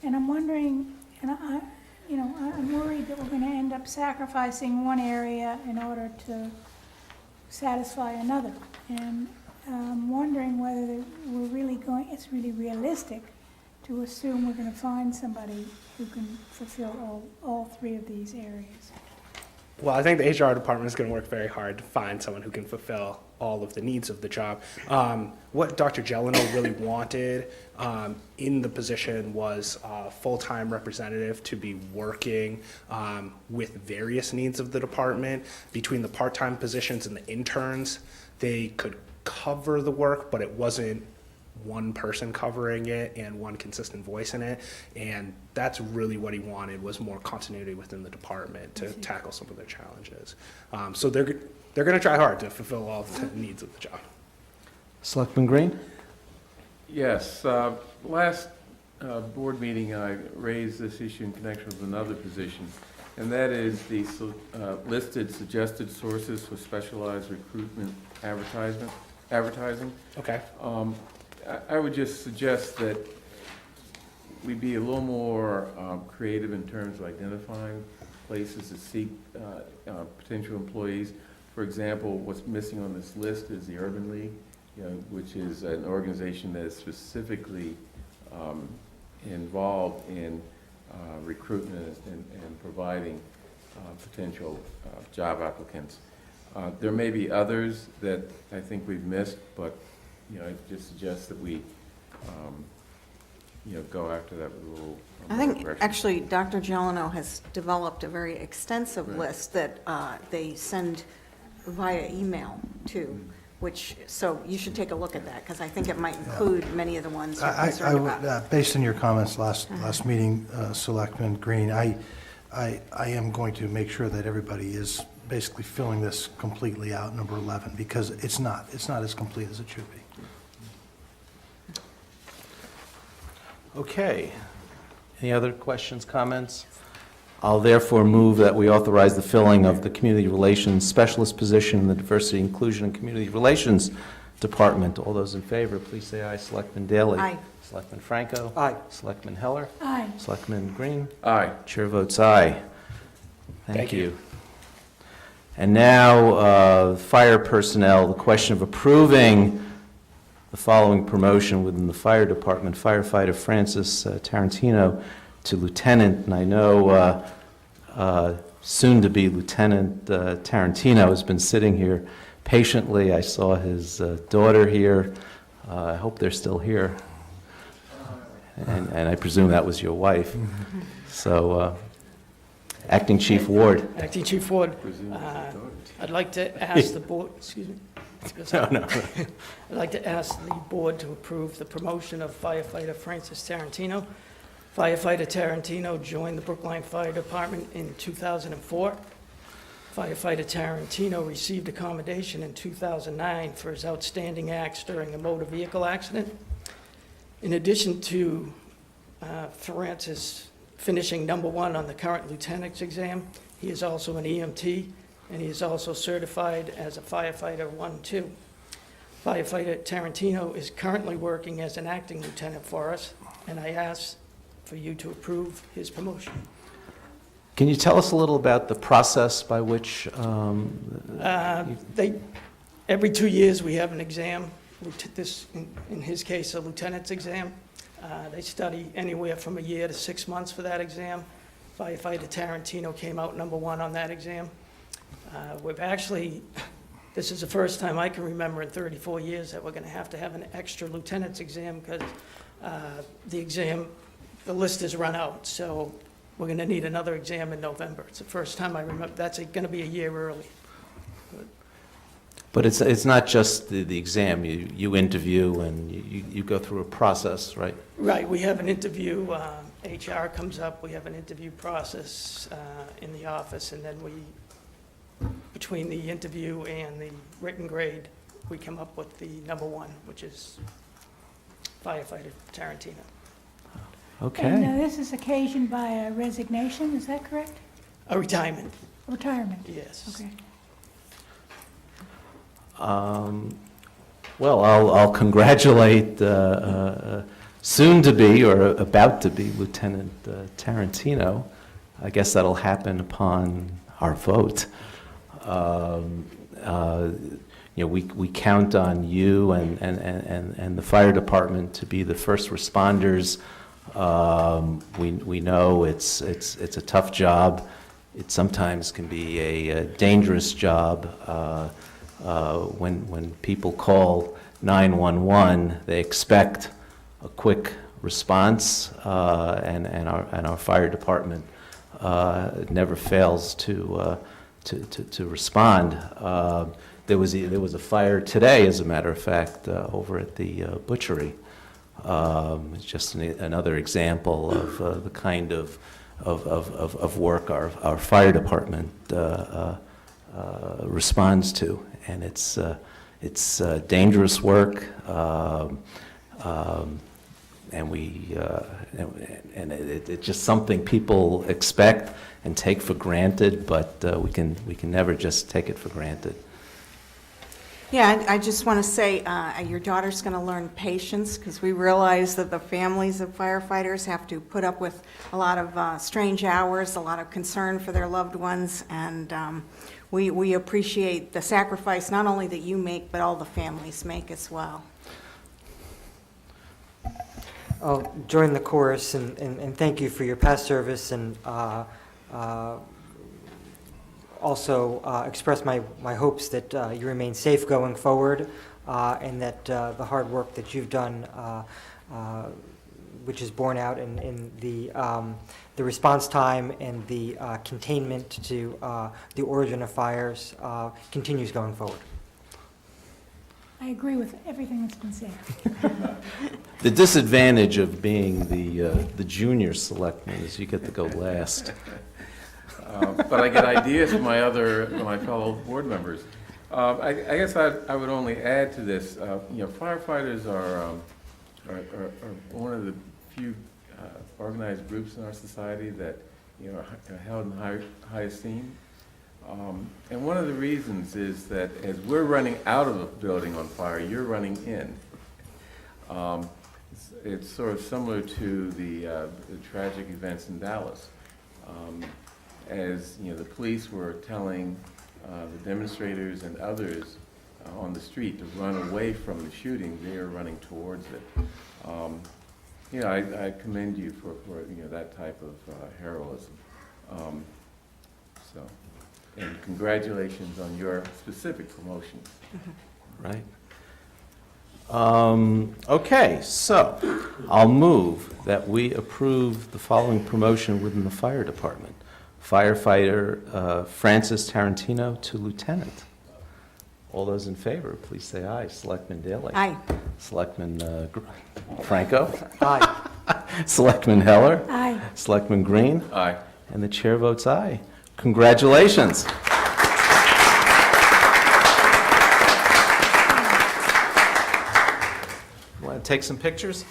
And I'm wondering, and I'm worried that we're going to end up sacrificing one area in order to satisfy another. And I'm wondering whether it's really realistic to assume we're going to find somebody who can fulfill all 3 of these areas. Well, I think the HR department is going to work very hard to find someone who can fulfill all of the needs of the job. What Dr. Gelano really wanted in the position was a full-time representative to be working with various needs of the department. Between the part-time positions and the interns, they could cover the work, but it wasn't one person covering it and one consistent voice in it, and that's really what he wanted, was more continuity within the department to tackle some of their challenges. So they're going to try hard to fulfill all the needs of the job. Selectman Green? Yes, last board meeting, I raised this issue in connection with another position, and that is the listed suggested sources for specialized recruitment advertising. Okay. I would just suggest that we be a little more creative in terms of identifying places to seek potential employees. For example, what's missing on this list is the Urban League, which is an organization that is specifically involved in recruitment and providing potential job applicants. There may be others that I think we've missed, but I just suggest that we go after that with a little I more think, aggression. actually, Dr. Gelano has developed a very extensive Right. list that they send via email to, which, so you should take a look at that, because I think it might include many of the ones you're I concerned would, about. based on your comments last meeting, Selectman Green, I am going to make sure that everybody is basically filling this completely out, number 11, because it's not as complete as it should be. Okay. Any other questions, comments? I'll therefore move that we authorize the filling of the Community Relations Specialist position in the Diversity, Inclusion, and Community Relations Department. All those in favor, please say aye. Selectman Daley? Aye. Selectman Franco? Aye. Selectman Heller? Aye. Selectman Green? Aye. Chair votes aye. Thank you. And now, fire personnel, the question of approving the following promotion within the fire department: firefighter Francis Tarantino to lieutenant. And I know soon-to-be Lieutenant Tarantino has been sitting here patiently. I saw his daughter here. I hope they're still here. And I presume that was your wife. So, Acting Chief Ward. Acting Chief Ward, I'd like to ask the board, excuse me. No. I'd like to ask the board to approve the promotion of firefighter Francis Tarantino. Firefighter Tarantino joined the Brookline Fire Department in 2004. Firefighter Tarantino received a commendation in 2009 for his outstanding acts during a motor vehicle accident. In addition to Francis finishing #1 on the current lieutenant's exam, he is also an EMT, and he is also certified as a firefighter 1-2. Firefighter Tarantino is currently working as an acting lieutenant for us, and I ask for you to approve his promotion. Can you tell us a little about the process by which Every 2 years, we have an exam. In his case, a lieutenant's exam. They study anywhere from a year to 6 months for that exam. Firefighter Tarantino came out #1 on that exam. This is the first time I can remember in 34 years that we're going to have an extra lieutenant's exam, because the list is run out, so we're going to need another exam in November. It's the first time I remember. That's going to be a year early. But it's not just the exam. You interview and you go through a process, right? Right, we have an interview, HR comes up, we have an interview process in the office, and then between the interview and the written grade, we come up with the #1, which is firefighter Tarantino. Okay. And this is occasioned by a resignation, is that correct? A retirement, Retirement? yes. Okay. Well, I'll congratulate soon-to-be or about-to-be Lieutenant Tarantino. I guess that'll happen upon our vote. We count on you and the fire department to be the first responders. We know it's a tough job. It sometimes can be a dangerous job. When people call 911, they expect a quick response, and our fire department never fails to respond. There was a fire today, as a matter of fact, over at the butchery. It's just another example of the kind of work our fire department responds to, and it's dangerous work, and it's just something people expect and take for granted, but we can never just take it for granted. Yeah, I just want to say, your daughter's going to learn patience, because we realize that the families of firefighters have to put up with a lot of strange hours, a lot of concern for their loved ones, and we appreciate the sacrifice not only that you make, but all the families make as well. I'll join the chorus and thank you for your past service, and also express my hopes that you remain safe going forward, and that the hard work that you've done, which is borne out in the response time and the containment to the origin of fires, continues going forward. I agree with everything that's been said. The disadvantage of being the junior selectman is you get to go last. But I get ideas from my fellow board members. I guess I would only add to this, firefighters are one of the few organized groups in our society that, are held in high esteem. And one of the reasons is that as we're running out of a building on fire, you're running in. It's sort of similar to the tragic events in Dallas. As the police were telling the demonstrators and others on the street to run away from the shooting, they are running towards it. I commend you for that type of heroism. And congratulations on your specific promotion. Right. Okay, so I'll move that we approve the following promotion within the fire department. Firefighter Francis Tarantino to lieutenant. All those in favor, please say aye. Selectman Daley? Aye. Selectman Franco? Aye. Selectman Heller? Aye. Selectman Green? Aye. And the chair votes aye. Congratulations. Want to take some pictures?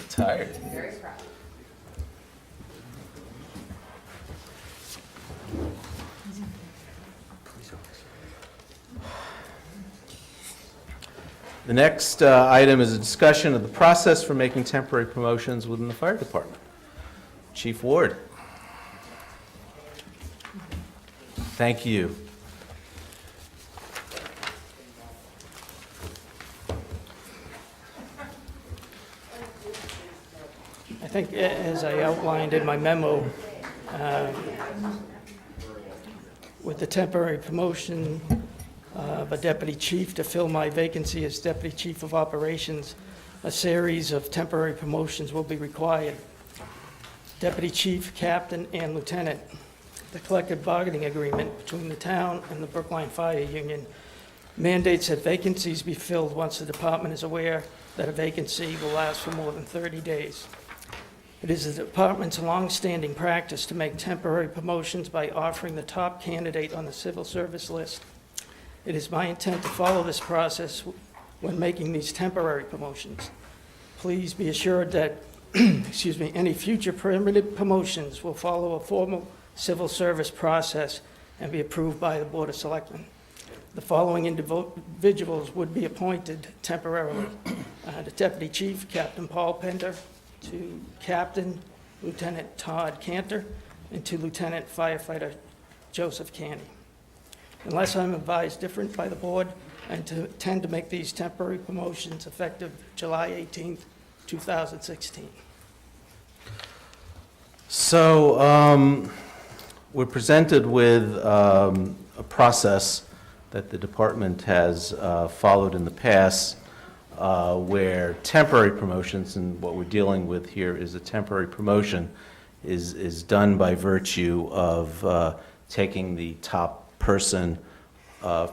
Tired. Very proud. The next item is a discussion of the process for making temporary promotions within the fire department. Chief Ward. Thank you. think as I outlined in my memo, with the temporary promotion of a deputy chief to fill my vacancy as deputy chief of operations, a series of temporary promotions will be required. Deputy chief, captain, and lieutenant. The collective bargaining agreement between the town and the Brookline Fire Union mandates that vacancies be filled once the department is aware that a vacancy will last for more than 30 days. It is the department's long-standing practice to make temporary promotions by offering the top candidate on the civil service list. It is my intent to follow this process when making these temporary promotions. Please be assured that excuse me, any future permitted promotions will follow a formal civil service process and be approved by the Board of Selectmen. The following individuals would be appointed temporarily. The Deputy Chief, Captain Paul Pender, to Captain Lieutenant Todd Cantor, and to Lieutenant Firefighter Joseph Canny. Unless I'm advised different by the board, I intend to make these temporary promotions effective July 18th, 2016. So we're presented with a process that the department has followed in the past where temporary promotions, and what we're dealing with here is a temporary promotion, is done by virtue of taking the top person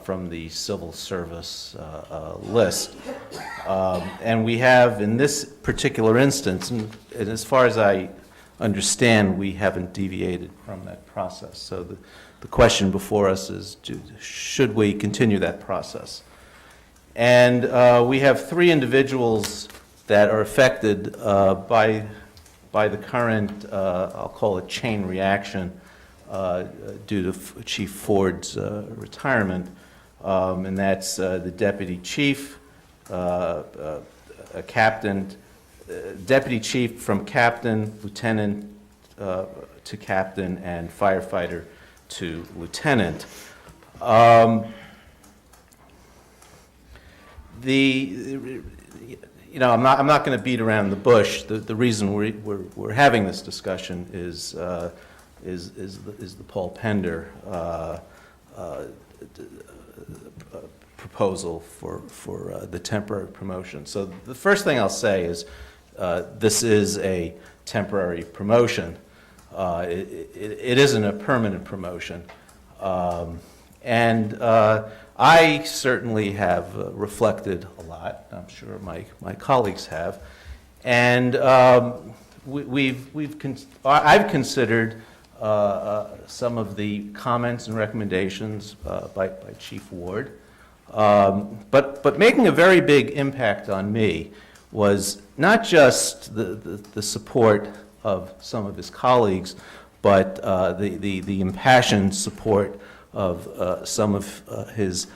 from the civil service list. And we have, in this particular instance, and as far as I understand, we haven't deviated from that process. So the question before us is, should we continue that process? And we have 3 individuals that are affected by the current, I'll call it chain reaction, due to Chief Ford's retirement, and that's the deputy chief, a captain, deputy chief from captain, lieutenant to captain, and firefighter to lieutenant. I'm not going to beat around the bush. The reason we're having this discussion is the Paul Pender proposal for the temporary promotion. So the first thing I'll say is this is a temporary promotion. It isn't a permanent promotion. And I certainly have reflected a lot. I'm sure my colleagues have. And I've considered some of the comments and recommendations by Chief Ward. But making a very big impact on me was not just the support of some of his colleagues, but the impassioned support of some of his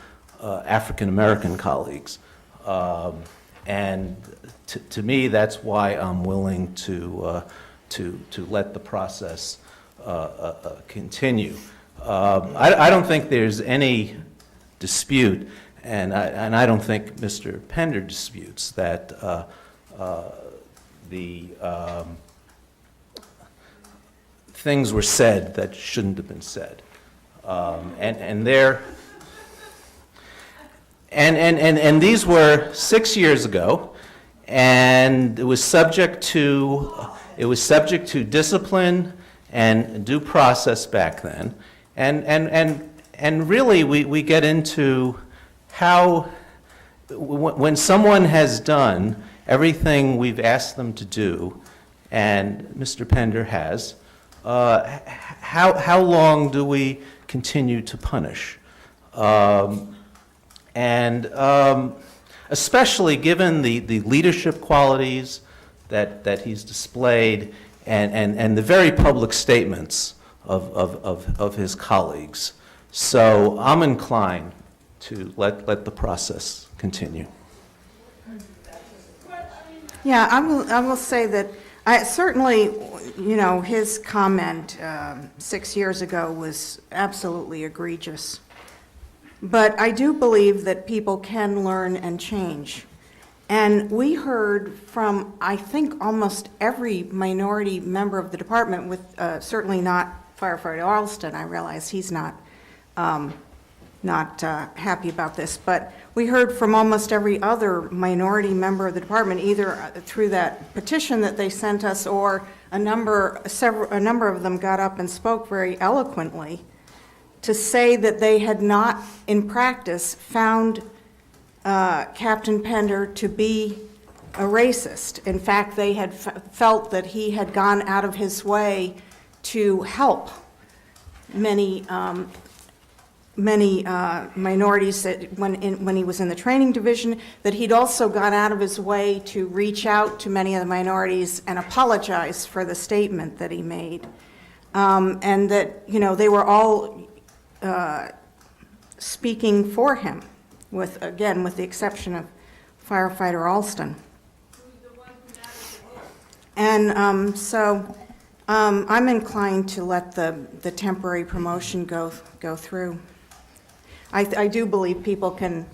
African American colleagues. And to me, that's why I'm willing to let the process continue. I don't think there's any dispute, and I don't think Mr. Pender disputes that the things were said that shouldn't have been said, and these were 6 years ago, and it was subject to discipline and due process back then, and really we get into how when someone has done everything we've asked them to do, and Mr. Pender has, how long do we continue to punish? Especially given the leadership qualities that he's displayed and the very public statements of his colleagues. So I'm inclined to let the process continue. Yeah, I will say that certainly, his comment 6 years ago was absolutely egregious. But I do believe that people can learn and change. And we heard from, I think, almost every minority member of the department, with certainly not firefighter Arlston. I realize he's not happy about this, but we heard from almost every other minority member of the department, either through that petition that they sent us, or a number of them got up and spoke very eloquently to say that they had not, in practice, found Captain Pender to be a racist. In fact, they had felt that he had gone out of his way to help many minorities that when he was in the training division, that he'd also gone out of his way to reach out to many of the minorities and apologize for the statement that he made. And that, they were all speaking for him, with the exception of firefighter Alston. And so I'm inclined to let the temporary promotion go through. I do believe people can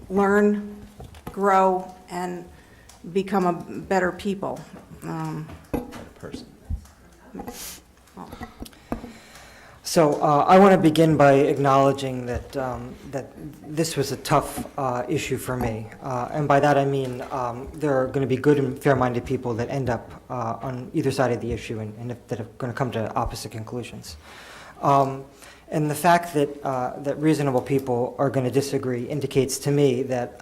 learn, grow, and become a better people. Person. So I want to begin by acknowledging that that this was a tough issue for me, and by that I mean there are going to be good and fair-minded people that end up on either side of the issue, and that are going to come to opposite conclusions. And the fact that reasonable people are going to disagree indicates to me that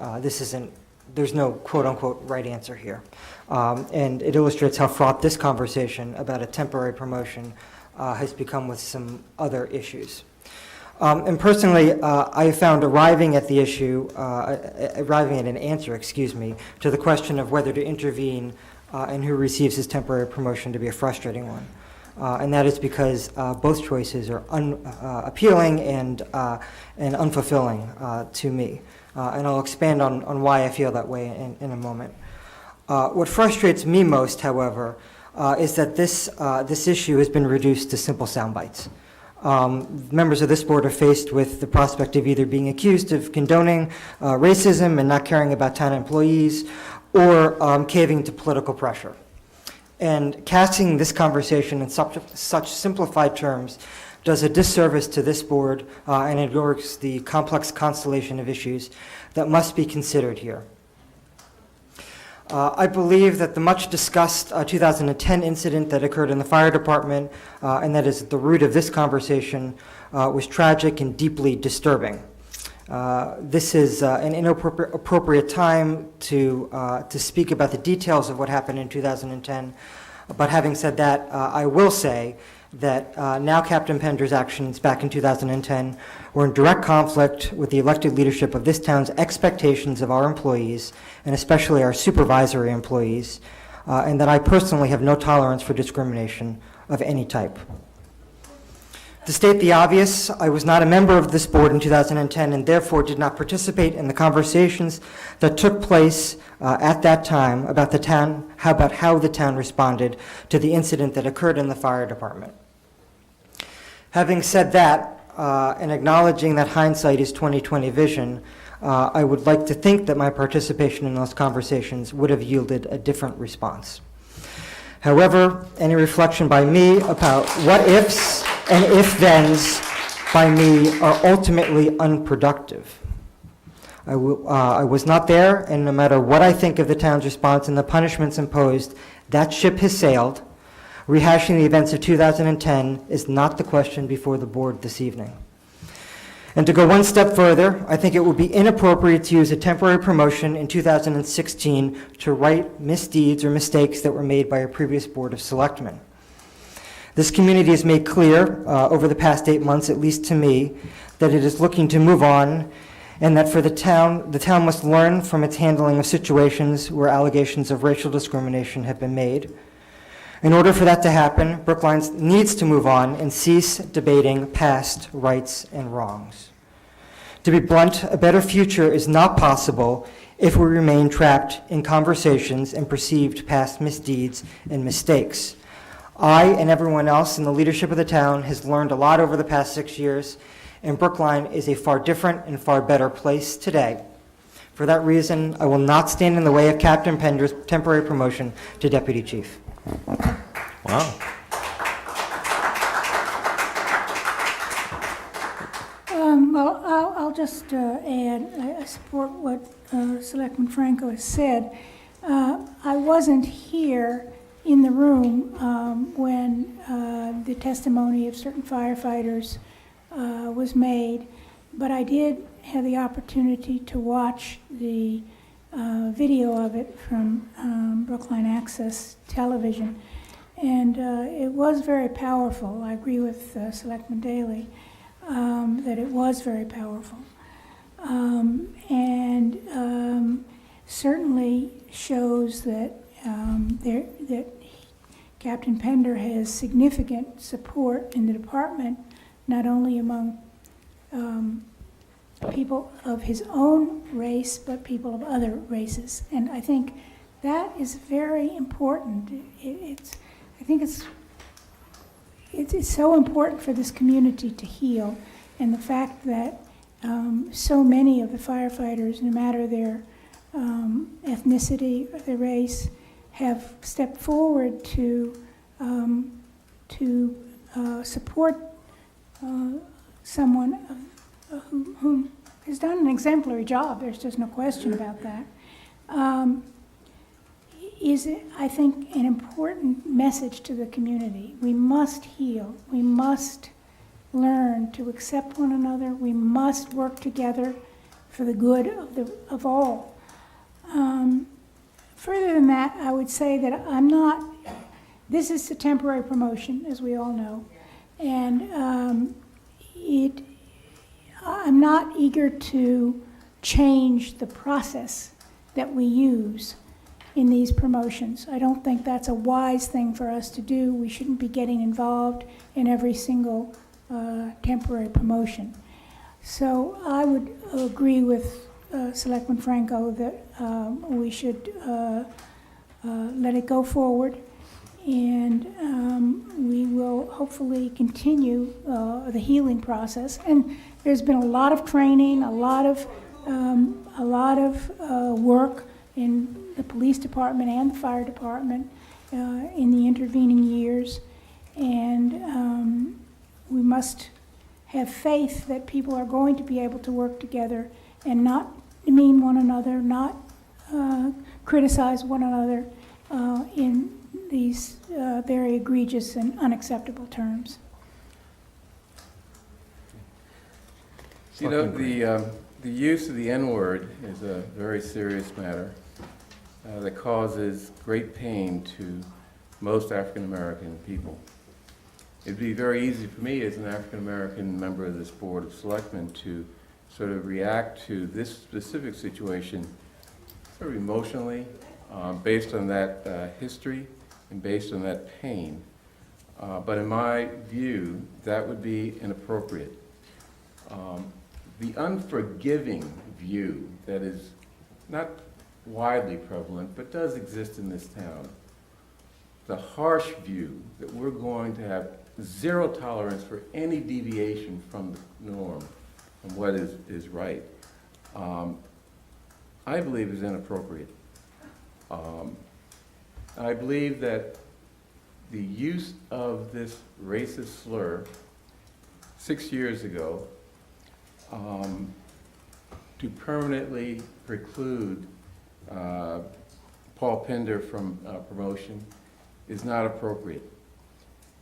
there's no quote-unquote right answer here, and it illustrates how fraught this conversation about a temporary promotion has become with some other issues. And personally, I found arriving at an answer, to the question of whether to intervene and who receives his temporary promotion to be a frustrating one. And that is because both choices are appealing and unfulfilling to me. And I'll expand on why I feel that way in a moment. What frustrates me most, however, is that this issue has been reduced to simple sound bites. Members of this board are faced with the prospect of either being accused of condoning racism and not caring about town employees, or caving to political pressure. And casting this conversation in such simplified terms does a disservice to this board and ignores the complex constellation of issues that must be considered here. I believe that the much-discussed 2010 incident that occurred in the fire department, and that is at the root of this conversation, was tragic and deeply disturbing. This is an inappropriate time to speak about the details of what happened in 2010, but having said that, I will say that now Captain Pender's actions back in 2010 were in direct conflict with the elected leadership of this town's expectations of our employees, and especially our supervisory employees, and that I personally have no tolerance for discrimination of any type. To state the obvious, I was not a member of this board in 2010 and therefore did not participate in the conversations that took place at that time about how the town responded to the incident that occurred in the fire department. Having said that, and acknowledging that hindsight is 20/20 vision, I would like to think that my participation in those conversations would have yielded a different response. However, any reflection by me about what ifs and if-thens by me are ultimately unproductive. I was not there, and no matter what I think of the town's response and the punishments imposed, that ship has sailed. Rehashing the events of 2010 is not the question before the board this evening. And to go one step further, I think it would be inappropriate to use a temporary promotion in 2016 to right misdeeds or mistakes that were made by a previous Board of Selectmen. This community has made clear over the past 8 months, at least to me, that it is looking to move on, and that for the town must learn from its handling of situations where allegations of racial discrimination have been made. In order for that to happen, Brookline needs to move on and cease debating past rights and wrongs. To be blunt, a better future is not possible if we remain trapped in conversations and perceived past misdeeds and mistakes. I and everyone else in the leadership of the town has learned a lot over the past 6 years, and Brookline is a far different and far better place today For that reason, I will not stand in the way of Captain Pender's temporary promotion to Deputy Chief. Wow. Well, I'll just add, I support what Selectman Franco has said. I wasn't here in the room when the testimony of certain firefighters was made, but I did have the opportunity to watch the video of it from Brookline Access Television, and it was very powerful. I agree with Selectman Daley that it was very powerful, and certainly shows that that Captain Pender has significant support in the department, not only among people of his own race, but people of other races. And I think that is very important. I think it's so important for this community to heal, and the fact that so many of the firefighters, no matter their ethnicity or their race, have stepped forward to support someone who has done an exemplary job. There's just no question about that. Is, I think, an important message to the community. We must heal. We must learn to accept one another. We must work together for the good of all. Further than that, I would say that this is a temporary promotion, as we all know, and I'm not eager to change the process that we use in these promotions. I don't think that's a wise thing for us to do. We shouldn't be getting involved in every single temporary promotion. So I would agree with Selectman Franco that we should let it go forward, and we will hopefully continue the healing process. And there's been a lot of training, a lot of work in the police department and the fire department in the intervening years, and we must have faith that people are going to be able to work together and not demean one another, not criticize one another in these very egregious and unacceptable terms. You know, the use of the N-word is a very serious matter that causes great pain to most African-American people. It'd be very easy for me as an African-American member of this Board of Selectmen to sort of react to this specific situation sort of emotionally, based on that history and based on that pain. But in my view, that would be inappropriate. The unforgiving view that is not widely prevalent, but does exist in this town, the harsh view that we're going to have zero tolerance for any deviation from the norm and what is right, I believe is inappropriate. I believe that the use of this racist slur 6 years ago to permanently preclude Paul Pender from promotion is not appropriate.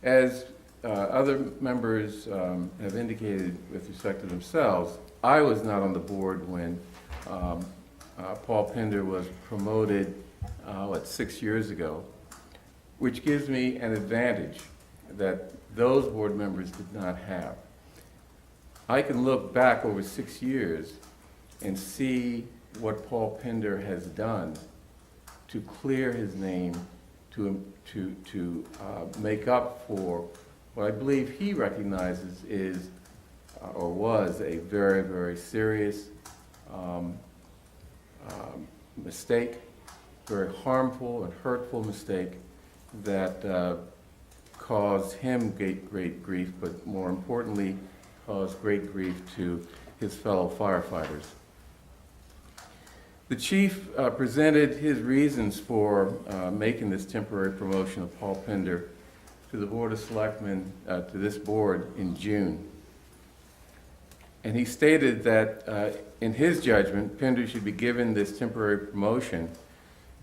As other members have indicated with respect to themselves, I was not on the board when Paul Pender was promoted, 6 years ago, which gives me an advantage that those board members did not have. I can look back over 6 years and see what Paul Pender has done to clear his name, to make up for what I believe he recognizes is or was a very, very serious mistake, very harmful and hurtful mistake that caused him great grief, but more importantly, caused great grief to his fellow firefighters. The chief presented his reasons for making this temporary promotion of Paul Pender to the Board of Selectmen, to this board in June. And he stated that, in his judgment, Pender should be given this temporary promotion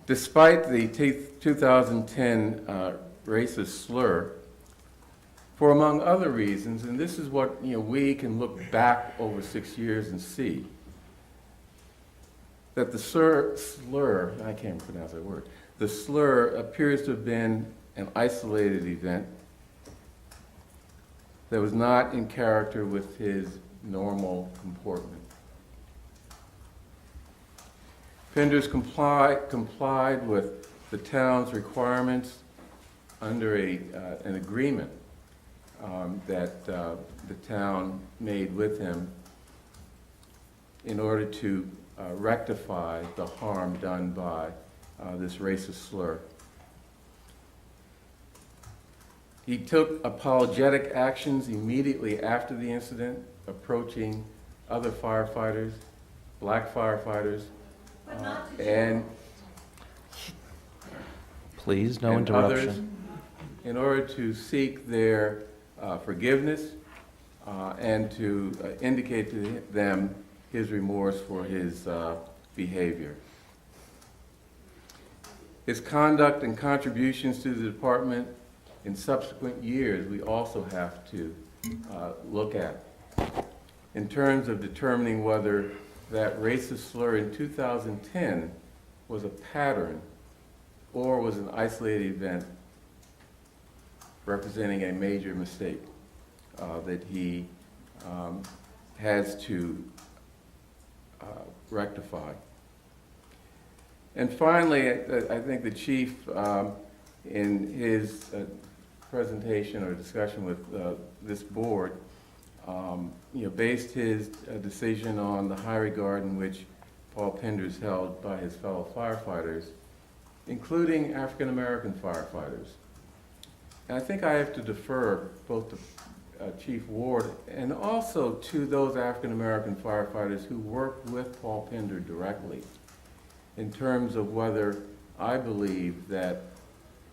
despite the 2010 racist slur, for among other reasons, and this is what we can look back over 6 years and see, that the slur, I can't pronounce that word, the slur appears to have been an isolated event that was not in character with his normal comportment. Penders complied with the town's requirements under an agreement that the town made with him in order to rectify the harm done by this racist slur. He took apologetic actions immediately after the incident, approaching other firefighters, black firefighters, and Please, no and others, interruption. in order to seek their forgiveness and to indicate to them his remorse for his behavior. His conduct and contributions to the department in subsequent years we also have to look at in terms of determining whether that racist slur in 2010 was a pattern or was an isolated event representing a major mistake that he has to rectify. And finally, I think the chief, in his presentation or discussion with this board, based his decision on the high regard in which Paul Pender is held by his fellow firefighters, including African-American firefighters. And I think I have to defer both to Chief Ward and also to those African-American firefighters who worked with Paul Pender directly in terms of whether I believe that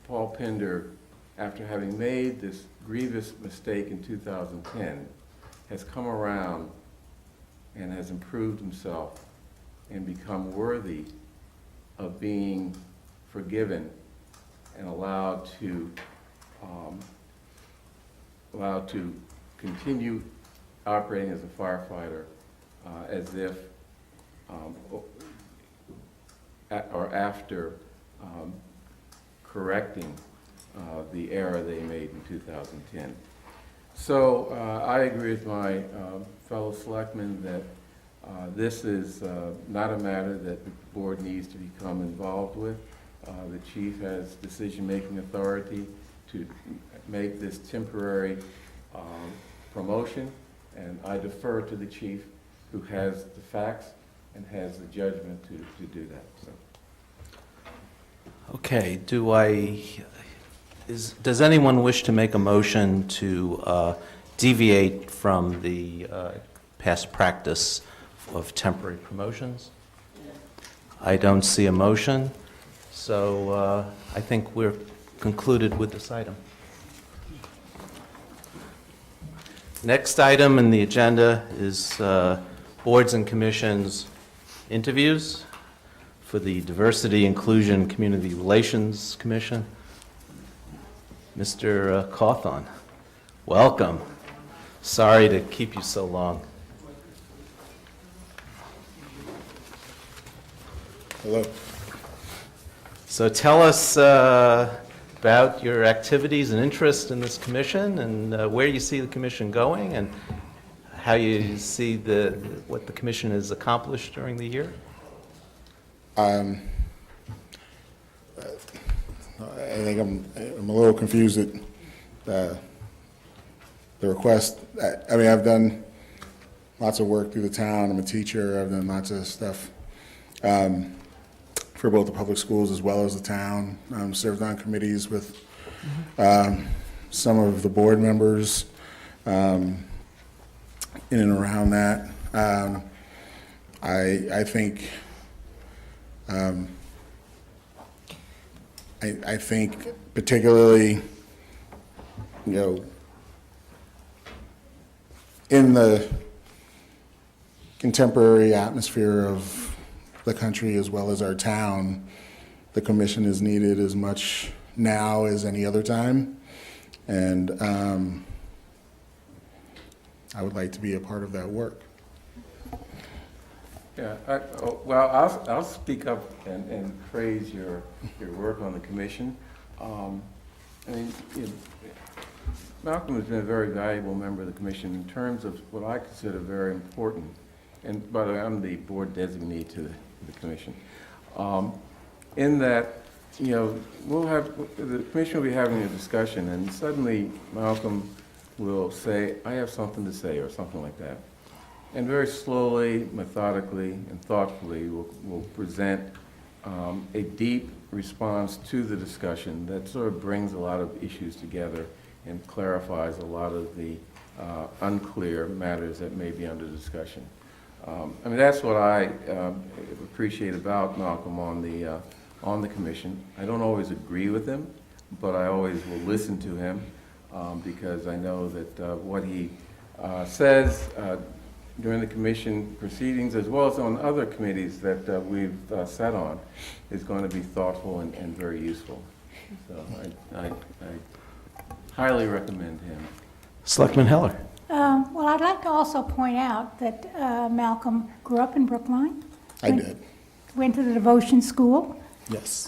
Paul Pender, after having made this grievous mistake in 2010, has come around and has improved himself and become worthy of being forgiven and allowed to continue operating as a firefighter as if or after correcting the error they made in 2010. So I agree with my fellow selectmen that this is not a matter that the board needs to become involved with. The chief has decision-making authority to make this temporary promotion, and I defer to the chief who has the facts and has the judgment to do that. So. Okay, does anyone wish to make a motion to deviate from the past practice of temporary promotions? I don't see a motion, so I think we're concluded with this item. Next item in the agenda is boards and commissions interviews for the Diversity, Inclusion, and Community Relations Commission. Mr. Cawthon, welcome. Sorry to keep you so long. Hello. So tell us about your activities and interest in this commission and where you see the commission going and how you see what the commission has accomplished during the year. I think I'm a little confused at the request. I mean, I've done lots of work through the town. I'm a teacher. I've done lots of stuff for both the public schools as well as the town. Served on committees with some of the board members in and around that. I think I think particularly, in the contemporary atmosphere of the country as well as our town, the commission is needed as much now as any other time. And I would like to be a part of that work. Yeah, well, I'll speak up and praise your work on the commission. Malcolm has been a very valuable member of the commission in terms of what I consider very important. And by the way, I'm the board designee to the commission. In that, the commission will be having a discussion, and suddenly Malcolm will say, "I have something to say," or something like that. And very slowly, methodically, and thoughtfully, we'll present a deep response to the discussion that sort of brings a lot of issues together and clarifies a lot of the unclear matters that may be under discussion. That's what I appreciate about Malcolm on the commission. I don't always agree with him, but I always will listen to him because I know that what he says during the commission proceedings, as well as on other committees that we've sat on, is going to be thoughtful and very useful. So I highly recommend him. Selectman Heller. Well, I'd like to also point out that Malcolm grew up in Brookline. I did. Went to the devotion school. Yes.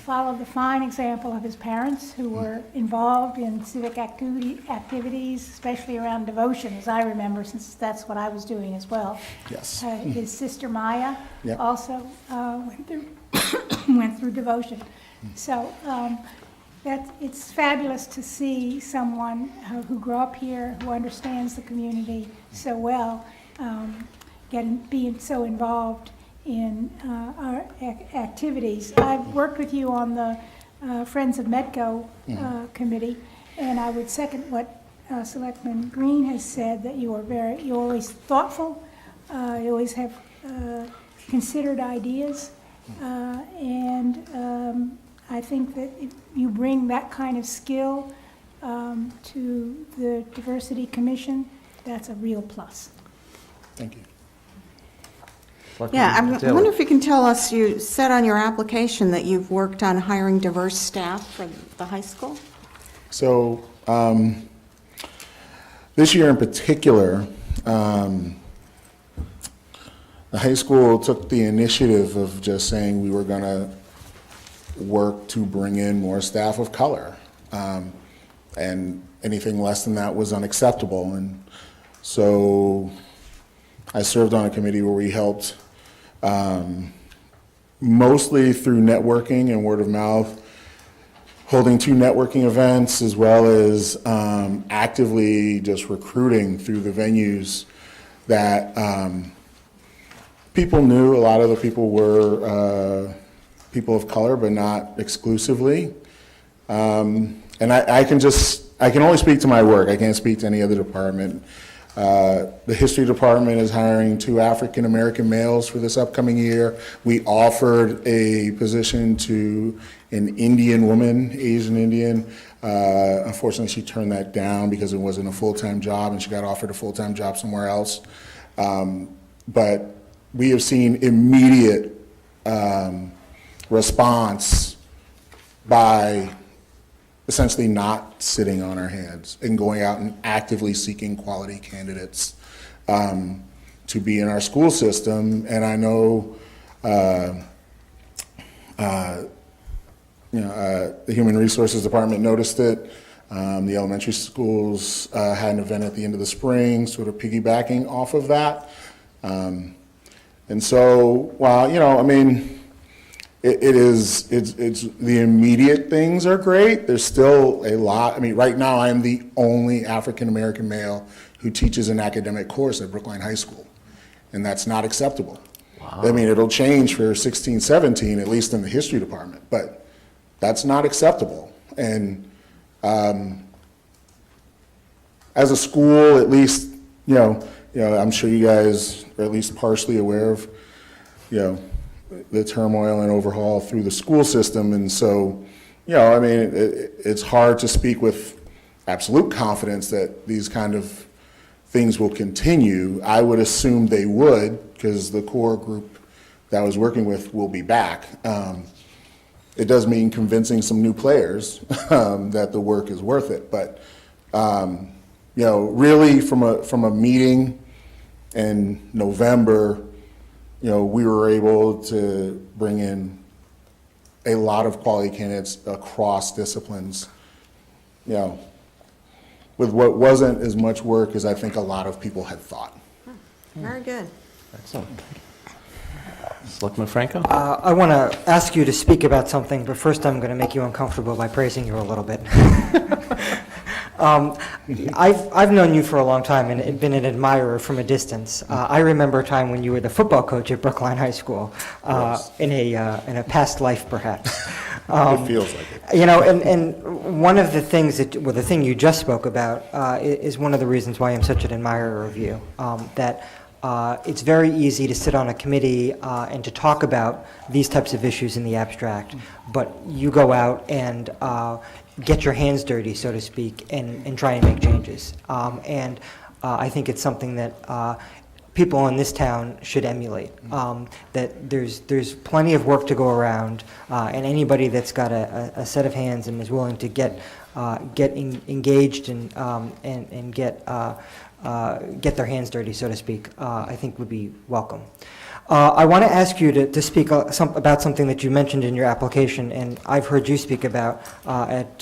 Followed the fine example of his parents, who were involved in civic activities, especially around devotion, as I remember, since that's what I was doing as well. Yes. His sister Maya Yep. also went through devotion. So it's fabulous to see someone who grew up here, who understands the community so well, being so involved in our activities. I've worked with you on the Friends of Metco committee, and I would second what Selectman Green has said, that you're always thoughtful, you always have considered ideas, and I think that if you bring that kind of skill to the Diversity Commission, that's a real plus. Thank you. Yeah, I wonder if you can tell us, you said on your application that you've worked on hiring diverse staff for the high school? So this year in particular, the high school took the initiative of just saying we were going to work to bring in more staff of color, and anything less than that was unacceptable. And so I served on a committee where we helped mostly through networking and word of mouth, holding 2 networking events, as well as actively just recruiting through the venues that people knew. A lot of the people were people of color, but not exclusively. And I can only speak to my work. I can't speak to any other department. The history department is hiring 2 African-American males for this upcoming year. We offered a position to an Indian woman, Asian Indian. Unfortunately, she turned that down because it wasn't a full-time job, and she got offered a full-time job somewhere else. But we have seen immediate response by essentially not sitting on our hands and going out and actively seeking quality candidates to be in our school system. And I know, the Human Resources Department noticed it. The elementary schools had an event at the end of the spring, sort of piggybacking off of that. And so, while, it's the immediate things are great. There's still a lot. Right now I am the only African-American male who teaches an academic course at Brookline High School, and that's not acceptable. Wow. It'll change for 16, 17, at least in the history department, but that's not acceptable. And as a school, at least, I'm sure you guys are at least partially aware of, the turmoil and overhaul through the school system. And so, I mean, it's hard to speak with absolute confidence that these kind of things will continue. I would assume they would, because the core group that I was working with will be back. It does mean convincing some new players that the work is worth it. But, really from a meeting in November, we were able to bring in a lot of quality candidates across disciplines, with what wasn't as much work as I think a lot of people had thought. Very good. Excellent. Selectman Franco? I want to ask you to speak about something, but first I'm going to make you uncomfortable by praising you a little bit. I've known you for a long time and been an admirer from a distance. I remember a time when you were the football coach at Brookline High School, in a past life, perhaps. It feels like it. And one of the things the thing you just spoke about is one of the reasons why I'm such an admirer of you. That it's very easy to sit on a committee and to talk about these types of issues in the abstract, but you go out and get your hands dirty, so to speak, and try and make changes. I think it's something that people in this town should emulate. That there's plenty of work to go around, and anybody that's got a set of hands and is willing to get engaged and get their hands dirty, so to speak, I think would be welcome. I want to ask you to speak about something that you mentioned in your application, and I've heard you speak about at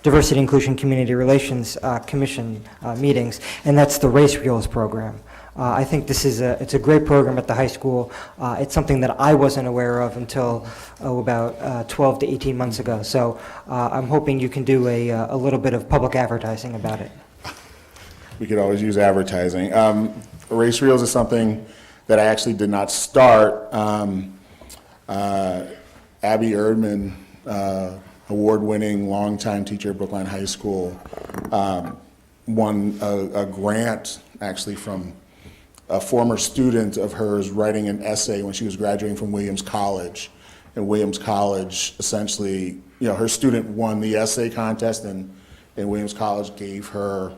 Diversity, Inclusion, Community Relations Commission meetings, and that's the Race Reels program. I think it's a great program at the high school. It's something that I wasn't aware of until about 12 to 18 months ago. So I'm hoping you can do a little bit of public advertising about it. We could always use advertising. Race Reels is something that I actually did not start. Abby Erdman, award-winning, longtime teacher at Brookline High School, won a grant actually from a former student of hers writing an essay when she was graduating from Williams College. And Williams College essentially, her student won the essay contest, and Williams College gave her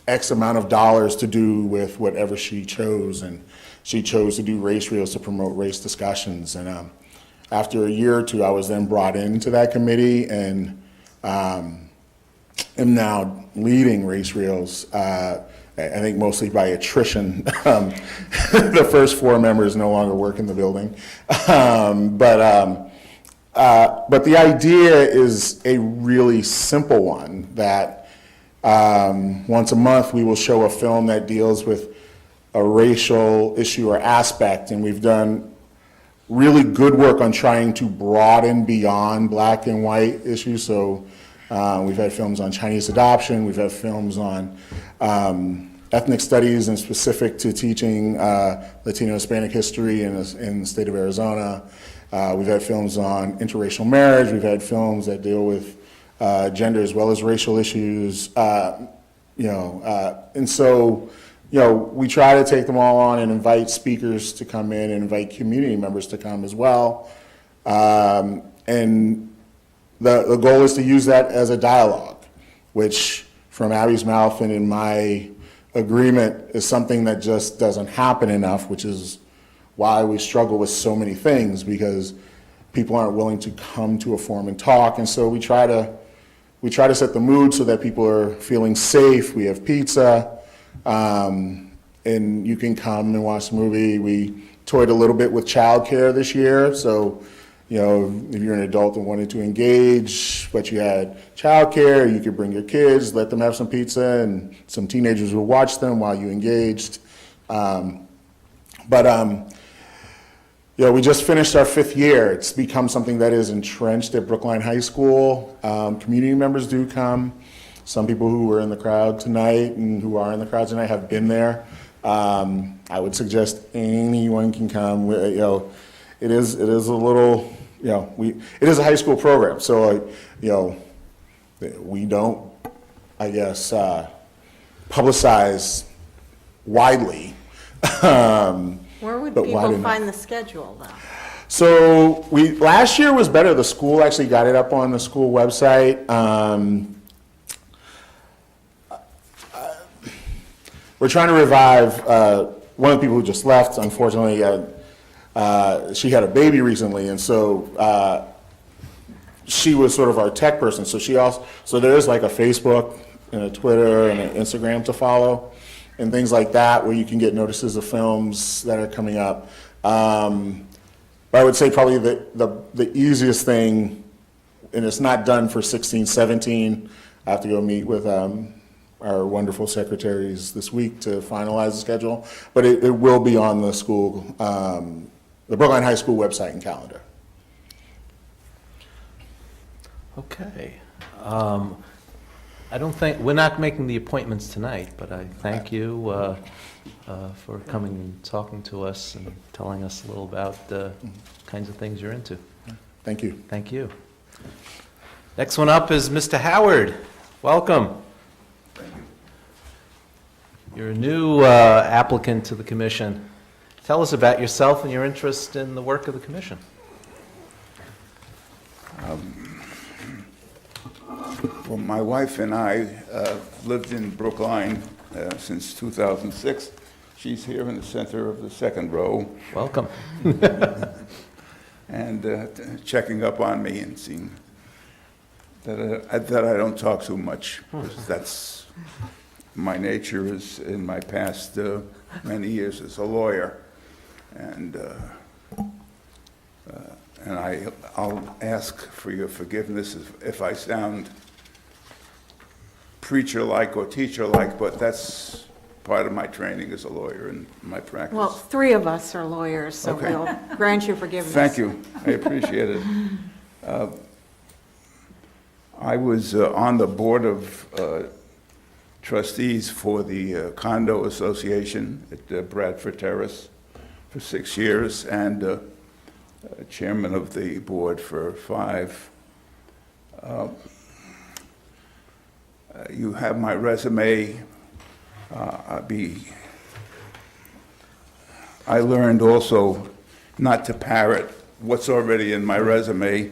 X amount of dollars to do with whatever she chose, and she chose to do Race Reels to promote race discussions. And after a year or two, I was then brought into that committee and am now leading Race Reels. I think mostly by attrition. The first 4 members no longer work in the building, but the idea is a really simple one that. Once a month, we will show a film that deals with a racial issue or aspect, and we've done really good work on trying to broaden beyond black and white issues. So we've had films on Chinese adoption, we've had films on ethnic studies and specific to teaching Latino Hispanic history in the state of Arizona. We've had films on interracial marriage, we've had films that deal with gender as well as racial issues, and so, we try to take them all on and invite speakers to come in and invite community members to come as well. And the goal is to use that as a dialogue, which from Abby's mouth and in my agreement is something that just doesn't happen enough, which is why we struggle with so many things, because people aren't willing to come to a forum and talk. And so we try to set the mood so that people are feeling safe. We have pizza, and you can come and watch the movie. We toyed a little bit with childcare this year, so if you're an adult and wanted to engage, but you had childcare, you could bring your kids, let them have some pizza, and some teenagers will watch them while you engaged. We just finished our 5th year. It's become something that is entrenched at Brookline High School. Community members do come. Some people who were in the crowd tonight and who are in the crowd tonight have been there. I would suggest anyone can come. It is a little, it is a high school program, so we don't, I guess, publicize widely. Where would But why people didn't I? find the schedule, though? So last year was better. The school actually got it up on the school website. We're trying to revive, one of the people who just left, unfortunately, she had a baby recently, and so she was sort of our tech person. So there is like a Facebook and a Twitter and an Instagram to follow and things like that where you can get notices of films that are coming up. But I would say probably the easiest thing, and it's not done for 16, 17, I have to go meet with our wonderful secretaries this week to finalize the schedule, but it will be on the school, the Brookline High School website and calendar. Okay. I don't think, we're not making the appointments tonight, but I thank you for coming and talking to us and telling us a little about the kinds of things you're into. Thank you. Thank you. Next one up is Mr. Howard. Welcome. You're a new applicant to the commission. Tell us about yourself and your interest in the work of the commission. Well, my wife and I lived in Brookline since 2006. She's here in the center of the second row. Welcome. And checking up on me and seeing that I don't talk too much, because that's my nature is in my past many years as a lawyer. And I'll ask for your forgiveness if I sound preacher-like or teacher-like, but that's part of my training as a lawyer and my practice. Well, three of us are lawyers, so Okay. we'll grant you forgiveness. Thank you. I appreciate it. I was on the board of trustees for the condo association at Bradford Terrace for 6 years, and chairman of the board for 5. You have my resume. I learned also not to parrot what's already in my resume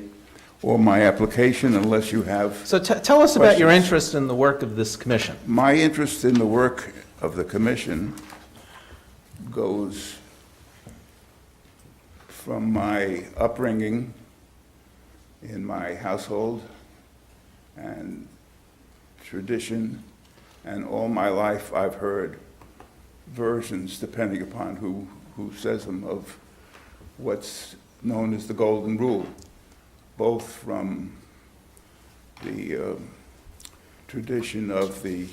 or my application unless you have. So tell us about your questions. interest in the work of this commission. My interest in the work of the commission goes from my upbringing in my household and tradition, and all my life I've heard versions, depending upon who says them, of what's known as the Golden Rule, both from the tradition of the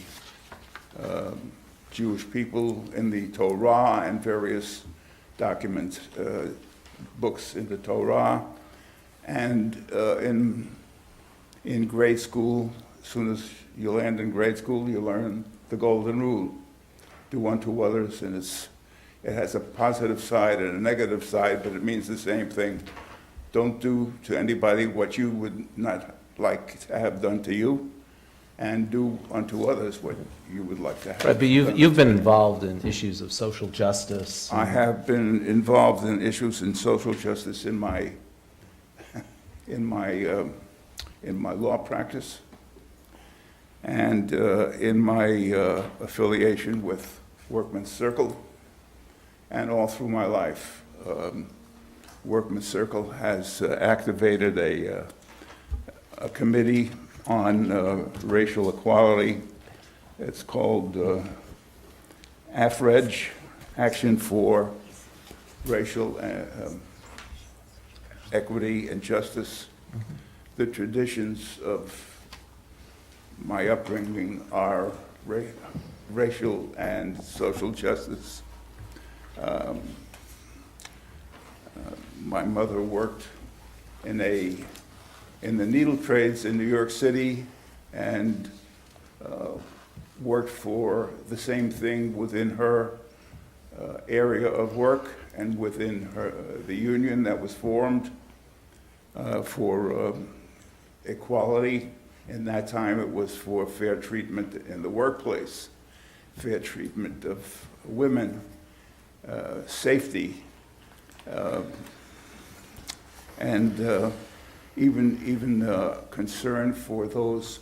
Jewish people in the Torah and various documents, books in the Torah, and in grade school. As soon as you land in grade school, you learn the Golden Rule: do unto others, and it has a positive side and a negative side, but it means the same thing. Don't do to anybody what you would not like to have done to you, and do unto others what you would like to have. Right, but you've been involved in issues of social justice. I have been involved in issues in social justice in my law practice, and in my affiliation with Workmen's Circle, and all through my life. Workmen's Circle has activated a committee on racial equality. It's called AFREG, Action for Racial Equity and Justice. The traditions of my upbringing are racial and social justice. My mother worked in the needle trades in New York City, and worked for the same thing within her area of work and within the union that was formed for equality. In that time, it was for fair treatment in the workplace, fair treatment of women, safety and even concern for those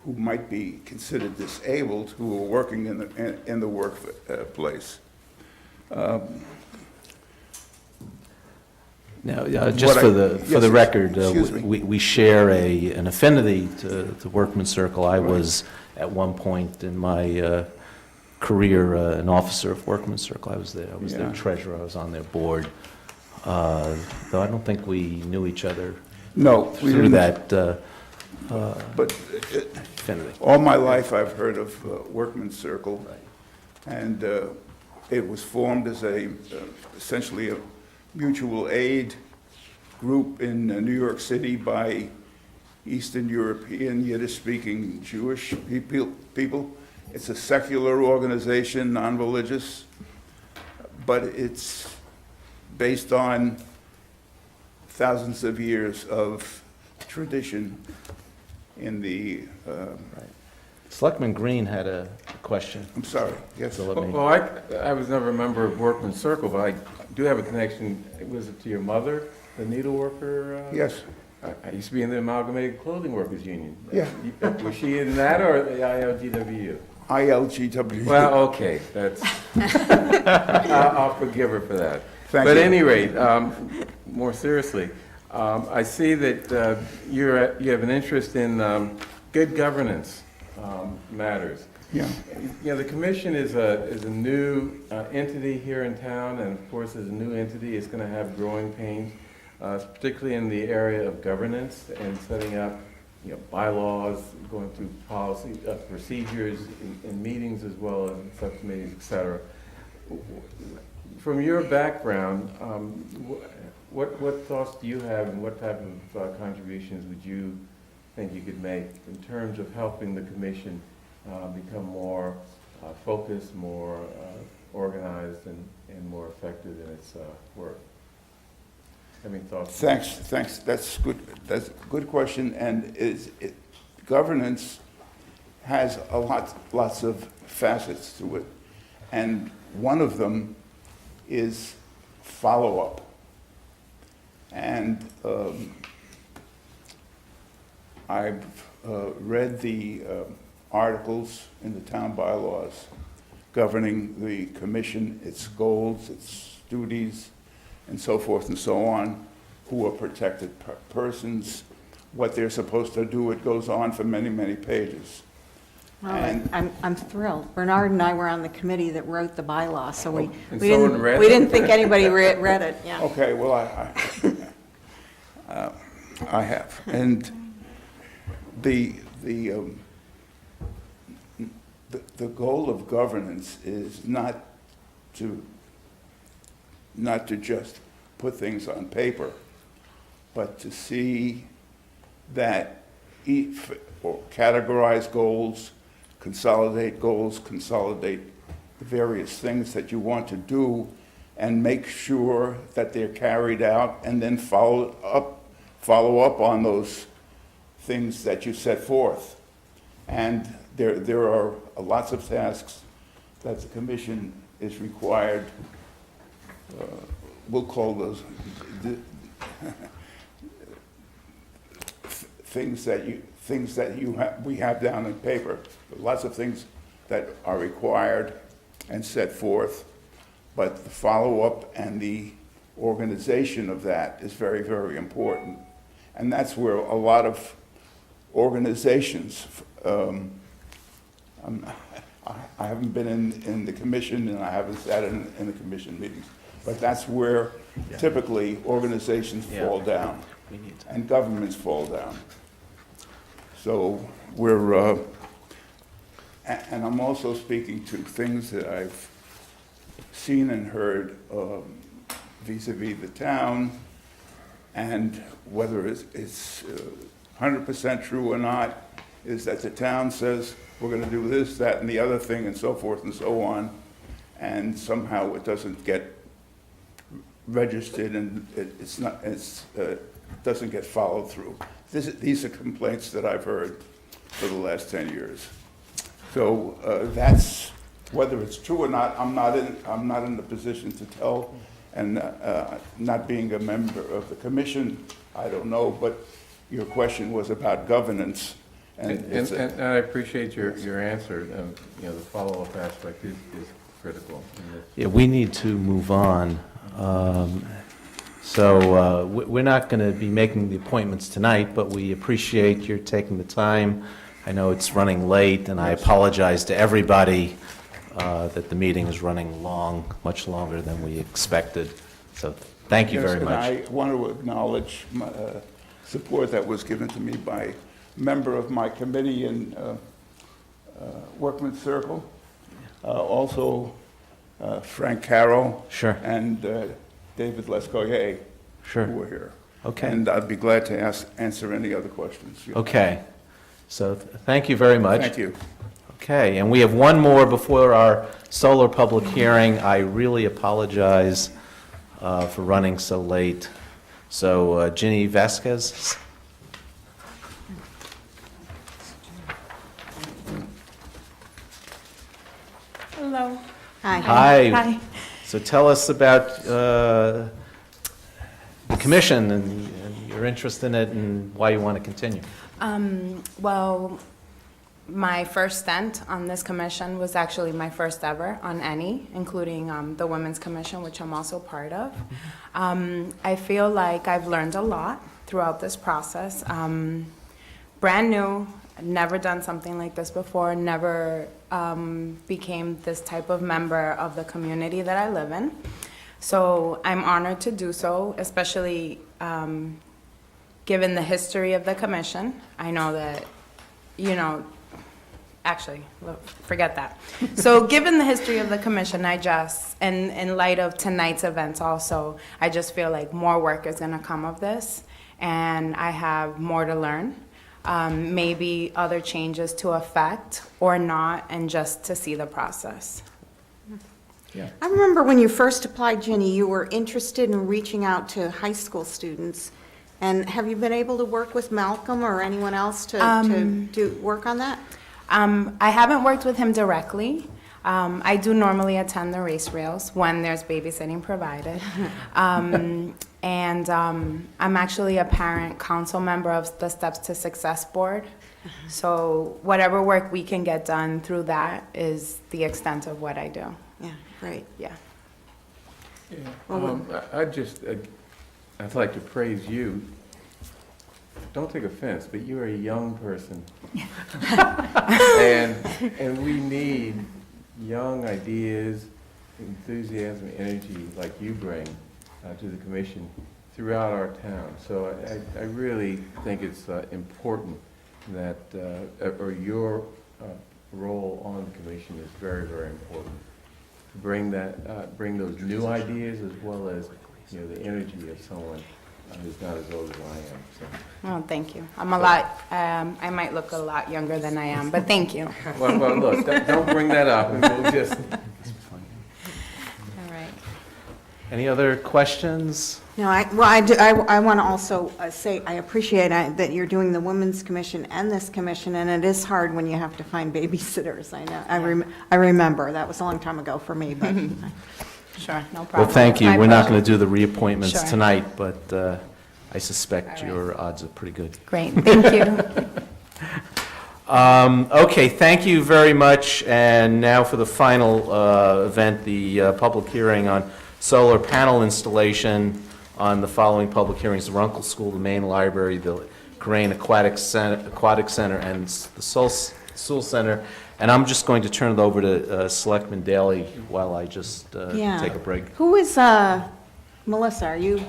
who might be considered disabled who are working in the workplace. Now, just for the record, we share an affinity to Workman's Circle. I was, at one point in my career, an officer of Workman's Circle. I was their treasurer, I was on their board. Though I don't think we knew each other through that but affinity. All my life I've heard of Workman's Circle, and it was formed as essentially a mutual aid group in New York City by Eastern European Yiddish-speaking Jewish people. It's a secular organization, non-religious, but it's based on thousands of years of tradition in the... Selectman Green had a question. I'm sorry, yes. So let me- Well, I was never a member of Workman's Circle, but I do have a connection. Was it to your mother, the needleworker? Yes. I used to be in the Amalgamated Clothing Workers Union. Yeah. Was she in that or the ILGWU? ILGW. Well, okay, that's, I'll forgive her for that. Thank But you. at any rate, more seriously, I see that you have an interest in good governance matters. Yeah. You know, the commission is a new entity here in town, and of course, as a new entity, it's going to have growing pains, particularly in the area of governance and setting up, bylaws, going through policy, procedures in meetings as well as in subcommittees, et cetera. From your background, what thoughts do you have, and what type of contributions would you think you could make in terms of helping the commission become more focused, more organized, and more effective in its work? Any thoughts? Thanks. That's good. That's a good question. And governance has lots of facets to it, and one of them is follow-up. And I've read the articles in the town bylaws governing the commission, its goals, its duties, and so forth and so on, who are protected persons, what they're supposed to do. It goes on for many, many pages. Well, And- I'm thrilled. Bernard and I were on the committee that wrote the bylaw, so we and we someone didn't read we it? didn't think anybody read it. Yeah. Okay, well, I have. And the goal of governance is not to just put things on paper, but to see that or categorize goals, consolidate the various things that you want to do, and make sure that they're carried out, and then follow up on those things that you set forth. And there are lots of tasks that the commission is required, we'll call those things that we have down on paper. Lots of things that are required and set forth, but the follow-up and the organization of that is very, very important. And that's where a lot of organizations, I haven't been in the commission, and I haven't sat in the commission meetings, but that's where typically organizations fall down and governments fall down. So we're, and I'm also speaking to things that I've seen and heard vis-a-vis the town, and whether it's 100% true or not, is that the town says, we're going to do this, that, and the other thing, and so forth and so on, and somehow it doesn't get registered, and it doesn't get followed through. These are complaints that I've heard for the last 10 years. So that's, whether it's true or not, I'm not in the position to tell And not being a member of the commission, I don't know, but your question was about governance. And I appreciate your answer. You know, the follow-up aspect is critical. Yeah, we need to move on. So we're not going to be making the appointments tonight, but we appreciate your taking the time. I know it's running late, and I apologize to everybody that the meeting is running long, much longer than we expected. So thank you very much. I want to acknowledge my, support that was given to me by a member of my committee in Workman's Circle, also Frank Carroll. Sure. And David Lescoyer. Sure. Who were here. Okay. And I'd be glad to answer any other questions. Okay. So thank you very much. Thank you. Okay, and we have one more before our solar public hearing. I really apologize for running so late. So Ginny Vasquez. Hello. Hi. Hi. So tell us about the commission and your interest in it and why you want to continue. Well, my first stint on this commission was actually my first ever on any, including the Women's Commission, which I'm also part of. I feel like I've learned a lot throughout this process. Brand new, never done something like this before, never became this type of member of the community that I live in. So I'm honored to do so, especially given the history of the commission. I know that, you know, actually, forget that. So given the history of the commission, I just, and in light of tonight's events also, I just feel like more work is gonna come of this, and I have more to learn. Maybe other changes to affect or not, and just to see the process. Yeah. I remember when you first applied, Ginny, you were interested in reaching out to high school students. And have you been able to work with Malcolm or anyone else to do work on that? I haven't worked with him directly. I do normally attend the race rails when there's babysitting provided. And I'm actually a parent council member of the Steps to Success Board. So whatever work we can get done through that is the extent of what I do. Yeah, great. Yeah. I'd like to praise you. Don't take offense, but you're a young person. and we need young ideas, enthusiasm, energy like you bring to the commission throughout our town. So I really think it's important that, or your role on the commission is very, very important. To bring that, bring those new ideas as well as, you know, the energy of someone who's not as old as I am. So. Well, thank you. I'm a lot, I might look a lot younger than I am, but thank you. Well, look, don't bring that up, and we'll just. All right. Any other questions? No, I want to also say I appreciate that you're doing the Women's Commission and this commission, and it is hard when you have to find babysitters. I know. I remember. That was a long time ago for me, but. Sure, no problem. Well, thank you. My We're not pleasure. going to do the reappointments Sure. tonight, but I suspect All right. your odds are pretty good. Great, thank you. Okay, thank you very much. And now for the final event, the public hearing on solar panel installation on the following public hearings: the Runkle School, the Main Library, the Crane Aquatic Center, and the Soul Center. And I'm just going to turn it over to Selectman Daley while I just take a break. Who is Melissa? Are you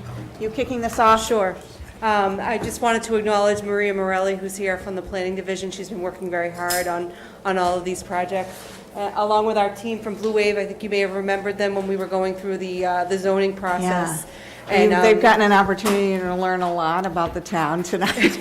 kicking this off? Sure. I just wanted to acknowledge Maria Morelli, who's here from the Planning Division. She's been working very hard on all of these projects, along with our team from Blue Wave. I think you may have remembered them when we were going through the zoning process. And they've gotten an opportunity to learn a lot about the town tonight.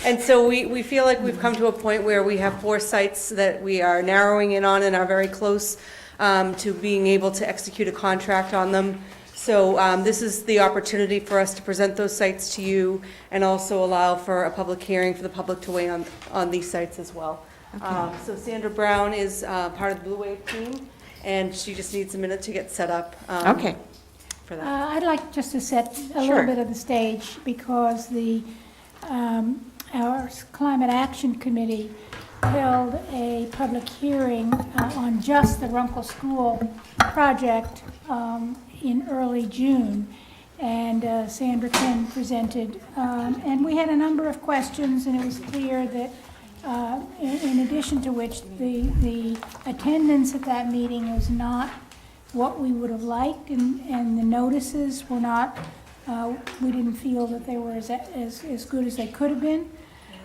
And so we feel like we've come to a point where we have 4 sites that we are narrowing in on and are very close to being able to execute a contract on them. So this is the opportunity for us to present those sites to you and also allow for a public hearing for the public to weigh on these sites as well. Okay. So Sandra Brown is part of the Blue Wave team, and she just needs a minute to get set up. Okay. for that. I'd like just to set a Sure. little bit of the stage, because our Climate Action Committee held a public hearing on just the Runkle School project in early June, and Sandra Kim presented. And we had a number of questions, and it was clear that in addition to which the attendance at that meeting was not what we would have liked, and the notices were not, we didn't feel that they were as good as they could have been.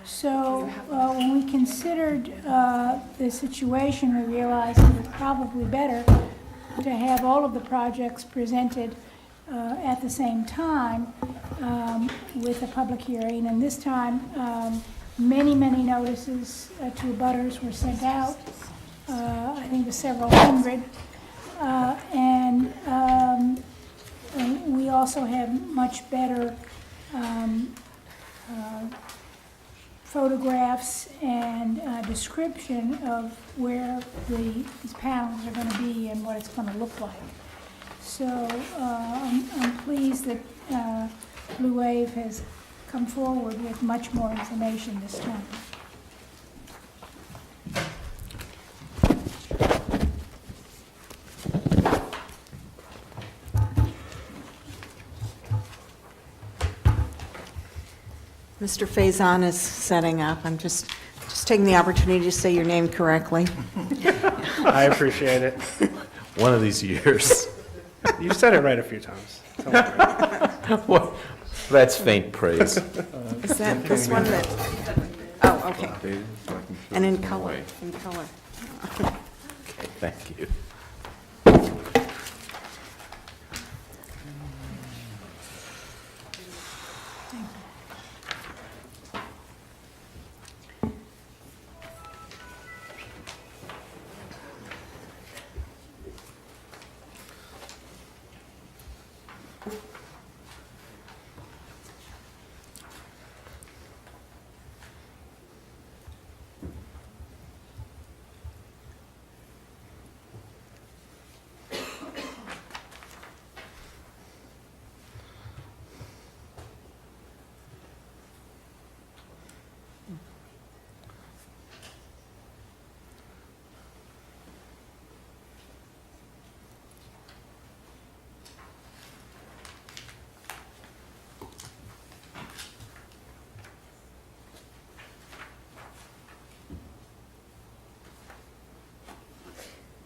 So when we considered the situation, we realized it was probably better to have all of the projects presented at the same time with a public hearing. And this time, many notices to abutters were sent out. I think it was several hundred. And we also have much better photographs and description of where these panels are going to be and what it's going to look like. So I'm pleased that Blue Wave has come forward with much more information this time. Mr. Faison is setting up. I'm just taking the opportunity to say your name correctly. I appreciate it. One of these years. You've said it right a few times. Don't worry. Well, that's faint praise. Is that this one that, oh, okay. And in color, in color. Okay, thank you.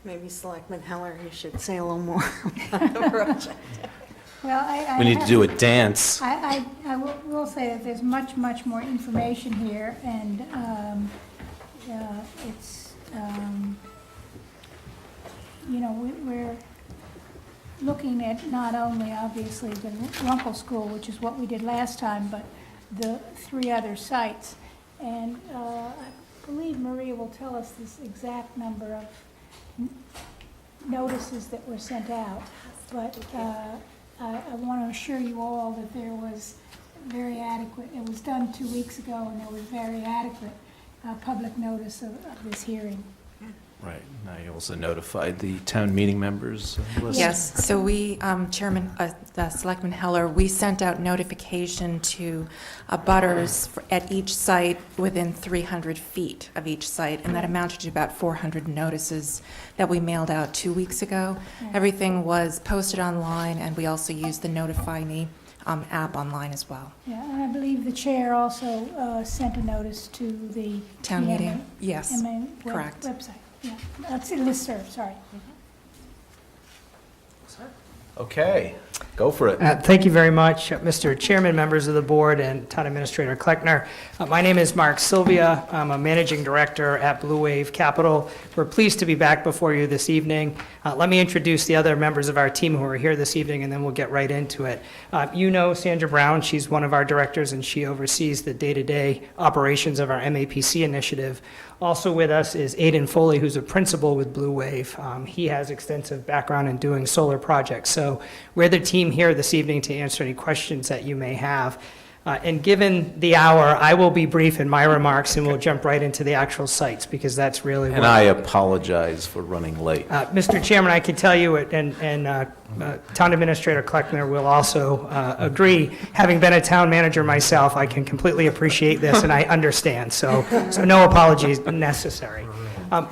Maybe Selectman Heller, you should say a little more about the project. Well, We need to do a dance. I will say that there's much more information here, and it's, we're looking at not only, obviously, the Runkle School, which is what we did last time, but the 3 other sites. And I believe Maria will tell us this exact number of notices that were sent out, but I want to assure you all that there was very adequate, it was done 2 weeks ago, and there was very adequate public notice of this hearing. Right, and I also notified the town meeting members list. Yes, so we, Chairman, the Selectman Heller, we sent out notification to abutters at each site within 300 feet of each site, and that amounted to about 400 notices that we mailed out 2 weeks ago. Everything was posted online, and we also used the Notify Me app online as well. Yeah, and I believe the chair also sent a notice to the Town TMA meeting, yes, correct. website. Yeah, that's a listserv, sorry. Okay, go for it. Thank you very much, Mr. Chairman, members of the board, and Town Administrator Kleckner. My name is Mark Sylvia. I'm a Managing Director at Blue Wave Capital. We're pleased to be back before you this evening. Let me introduce the other members of our team who are here this evening, and then we'll get right into it. You know Sandra Brown. She's one of our directors, and she oversees the day-to-day operations of our MAPC initiative. Also with us is Aidan Foley, who's a principal with Blue Wave. He has extensive background in doing solar projects. So we're the team here this evening to answer any questions that you may have. And given the hour, I will be brief in my remarks, and we'll jump right into the actual sites, because that's really what... And I apologize for running late. Mr. Chairman, I can tell you, and Town Administrator Kleckner will also agree, having been a town manager myself, I can completely appreciate this, and I understand, so no apologies necessary.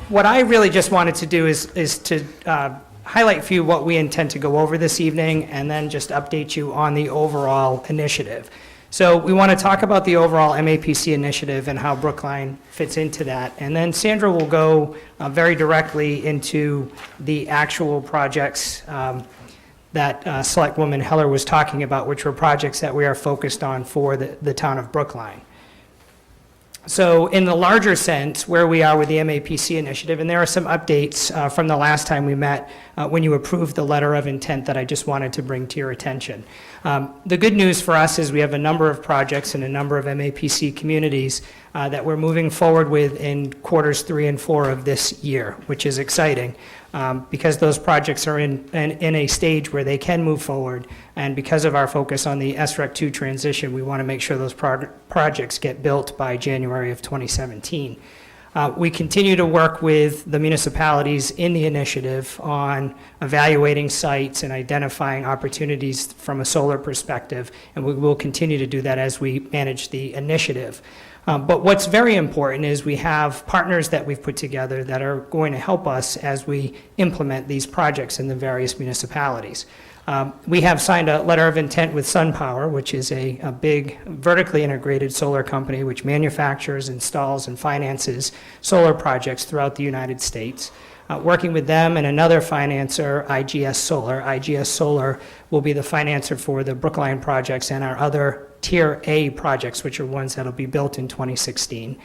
What I really just wanted to do is to highlight for you what we intend to go over this evening, and then just update you on the overall initiative. So we want to talk about the overall MAPC initiative and how Brookline fits into that. And then Sandra will go very directly into the actual projects that Selectwoman Heller was talking about, which were projects that we are focused on for the town of Brookline. So in the larger sense, where we are with the MAPC initiative, and there are some updates from the last time we met when you approved the letter of intent that I just wanted to bring to your attention. The good news for us is we have a number of projects in a number of MAPC communities that we're moving forward with in quarters 3 and 4 of this year, which is exciting because those projects are in a stage where they can move forward, and because of our focus on the SREC 2 transition, we want to make sure those projects get built by January of 2017. We continue to work with the municipalities in the initiative on evaluating sites and identifying opportunities from a solar perspective, and we will continue to do that as we manage the initiative. But what's very important is we have partners that we've put together that are going to help us as we implement these projects in the various municipalities. We have signed a letter of intent with SunPower, which is a big vertically integrated solar company which manufactures, installs, and finances solar projects throughout the United States. Working with them and another financer, IGS Solar. IGS Solar will be the financer for the Brookline projects and our other Tier A projects, which are ones that will be built in 2016.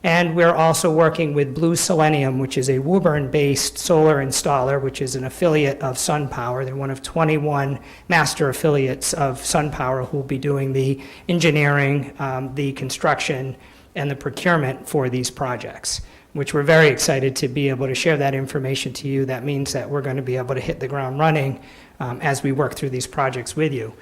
And we're also working with Blue Selenium, which is a Woburn-based solar installer, which is an affiliate of SunPower. They're one of 21 master affiliates of SunPower who will be doing the engineering, the construction, and the procurement for these projects, which we're very excited to be able to share that information to you. That means that we're going to be able to hit the ground running as we work through these projects with you.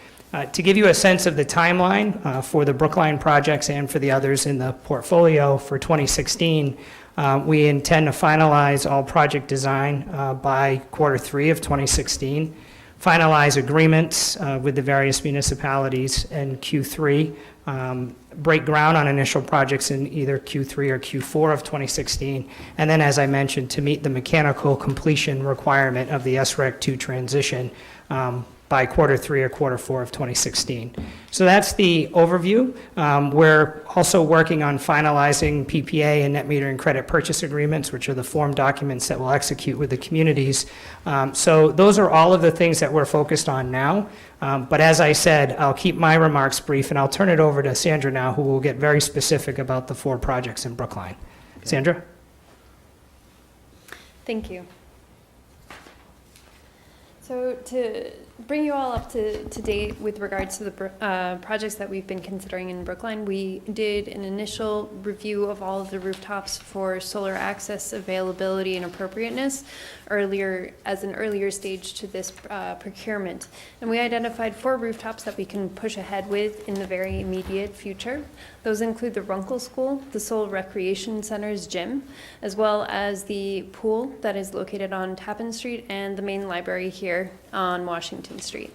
To give you a sense of the timeline for the Brookline projects and for the others in the portfolio for 2016, we intend to finalize all project design by quarter 3 of 2016, finalize agreements with the various municipalities in Q3, break ground on initial projects in either Q3 or Q4 of 2016, and then, as I mentioned, to meet the mechanical completion requirement of the SREC 2 transition by quarter 3 or quarter 4 of 2016. So that's the overview. We're also working on finalizing PPA and net metering credit purchase agreements, which are the form documents that we'll execute with the communities. So those are all of the things that we're focused on now. But as I said, I'll keep my remarks brief, and I'll turn it over to Sandra now, who will get very specific about the 4 projects in Brookline. Sandra? Thank you. So to bring you all up to date with regards to the projects that we've been considering in Brookline, we did an initial review of all of the rooftops for solar access, availability, and appropriateness as an earlier stage to this procurement. And we identified 4 rooftops that we can push ahead with in the very immediate future. Those include the Runkle School, the Soul Recreation Center's gym, as well as the pool that is located on Tappan Street and the main library here on Washington Street.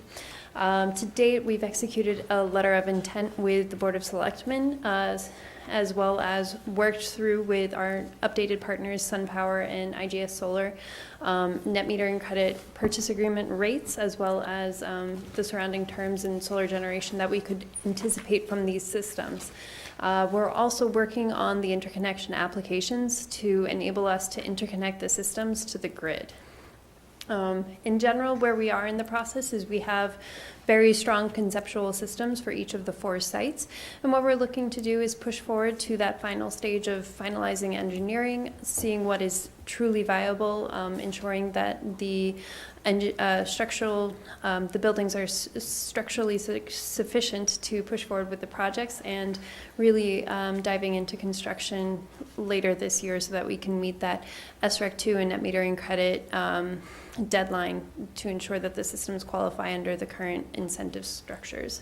To date, we've executed a letter of intent with the Board of Selectmen, as well as worked through with our updated partners, SunPower and IGS Solar, net metering credit purchase agreement rates, as well as the surrounding terms and solar generation that we could anticipate from these systems. We're also working on the interconnection applications to enable us to interconnect the systems to the grid. In general, where we are in the process is we have very strong conceptual systems for each of the 4 sites. And what we're looking to do is push forward to that final stage of finalizing engineering, seeing what is truly viable, ensuring that the buildings are structurally sufficient to push forward with the projects, and really diving into construction later this year so that we can meet that SREC 2 and net metering credit deadline to ensure that the systems qualify under the current incentive structures.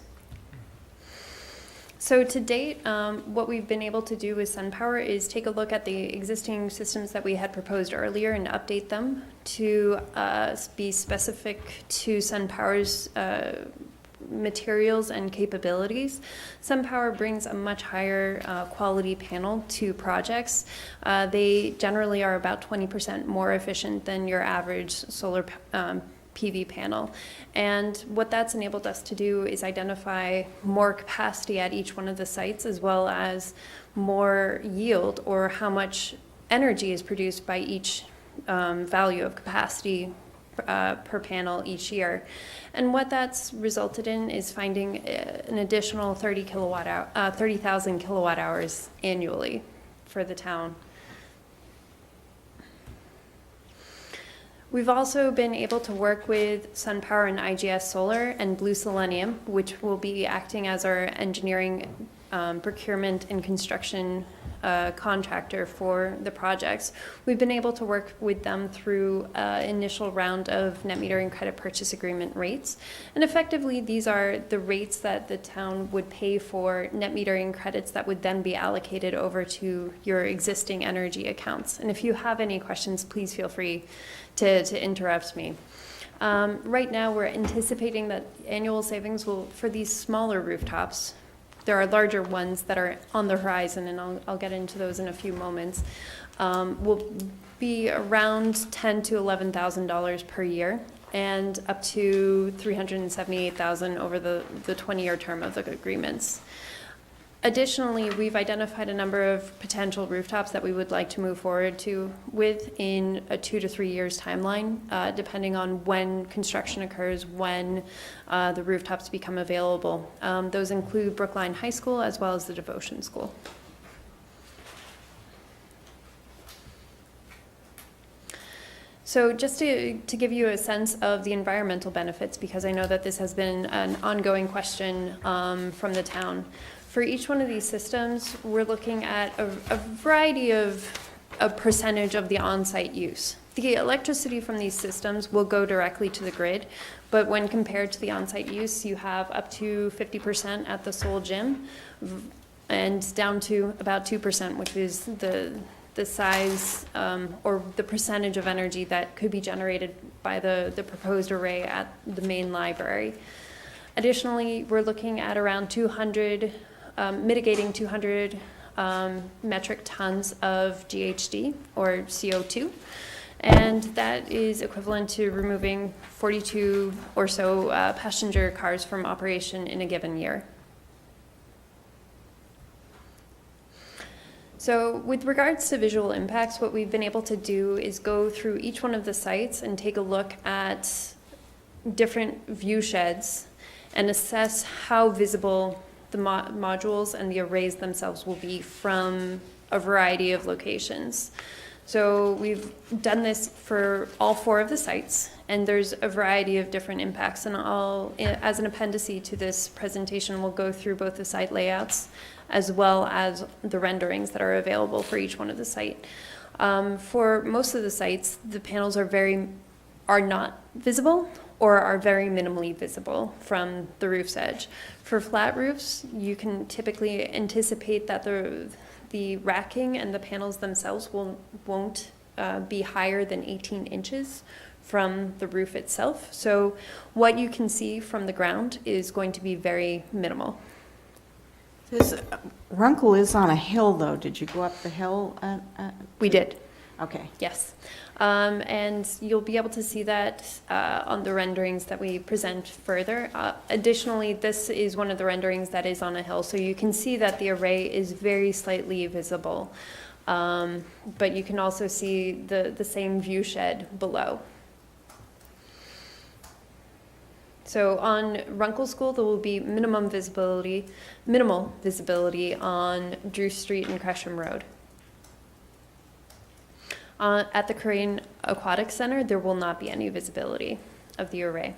So to date, what we've been able to do with SunPower is take a look at the existing systems that we had proposed earlier and update them to be specific to SunPower's materials and capabilities. SunPower brings a much higher quality panel to projects. They generally are about 20% more efficient than your average solar PV panel. And what that's enabled us to do is identify more capacity at each one of the sites, as well as more yield, or how much energy is produced by each value of capacity per panel each year. And what that's resulted in is finding an additional 30,000 kilowatt hours annually for the town. We've also been able to work with SunPower and IGS Solar and Blue Selenium, which will be acting as our engineering, procurement, and construction contractor for the projects. We've been able to work with them through initial round of net metering credit purchase agreement rates. And effectively, these are the rates that the town would pay for net metering credits that would then be allocated over to your existing energy accounts. And if you have any questions, please feel free to interrupt me. Right now, we're anticipating that annual savings will, for these smaller rooftops, there are larger ones that are on the horizon, and I'll get into those in a few moments, will be around $10,000 to $11,000 per year, and up to $378,000 over the 20-year term of the agreements. Additionally, we've identified a number of potential rooftops that we would like to move forward with in a 2 to 3 years timeline, depending on when construction occurs, when the rooftops become available. Those include Brookline High School as well as the Devotion School. So just to give you a sense of the environmental benefits, because I know that this has been an ongoing question from the town. For each one of these systems, we're looking at a variety of a percentage of the on-site use. The electricity from these systems will go directly to the grid, but when compared to the on-site use, you have up to 50% at the Soul Gym, and down to about 2%, which is the size or the percentage of energy that could be generated by the proposed array at the main library. Additionally, we're looking at around mitigating 200 metric tons of GHG, or CO2, and that is equivalent to removing 42 or so passenger cars from operation in a given year. So with regards to visual impacts, what we've been able to do is go through each one of the sites and take a look at different view sheds and assess how visible the modules and the arrays themselves will be from a variety of locations. So we've done this for all 4 of the sites, and there's a variety of different impacts. And as an appendice to this presentation, we'll go through both the site layouts as well as the renderings that are available for each one of the site. For most of the sites, the panels are not visible or are very minimally visible from the roof's edge. For flat roofs, you can typically anticipate that the racking and the panels themselves won't be higher than 18 inches from the roof itself. So what you can see from the ground is going to be very minimal. Runkle is on a hill, though. Did you go up the hill? We did. Okay. Yes. And you'll be able to see that on the renderings that we present further. Additionally, this is one of the renderings that is on a hill, so you can see that the array is very slightly visible. But you can also see the same view shed below. So on Runkle School, there will be minimal visibility on Drew Street and Gresham Road. At the Korean Aquatic Center, there will not be any visibility of the array.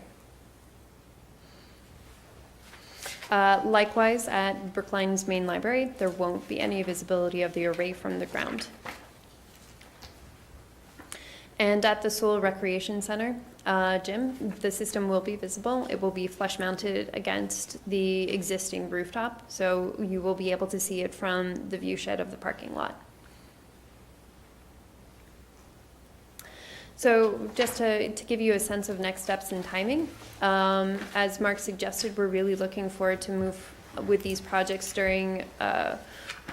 Likewise, at Brookline's main library, there won't be any visibility of the array from the ground. And at the Sewell Recreation Center, Jim, the system will be visible. It will be flush mounted against the existing rooftop, so you will be able to see it from the view shed of the parking lot. So just to give you a sense of next steps and timing, as Mark suggested, we're really looking forward to move with these projects during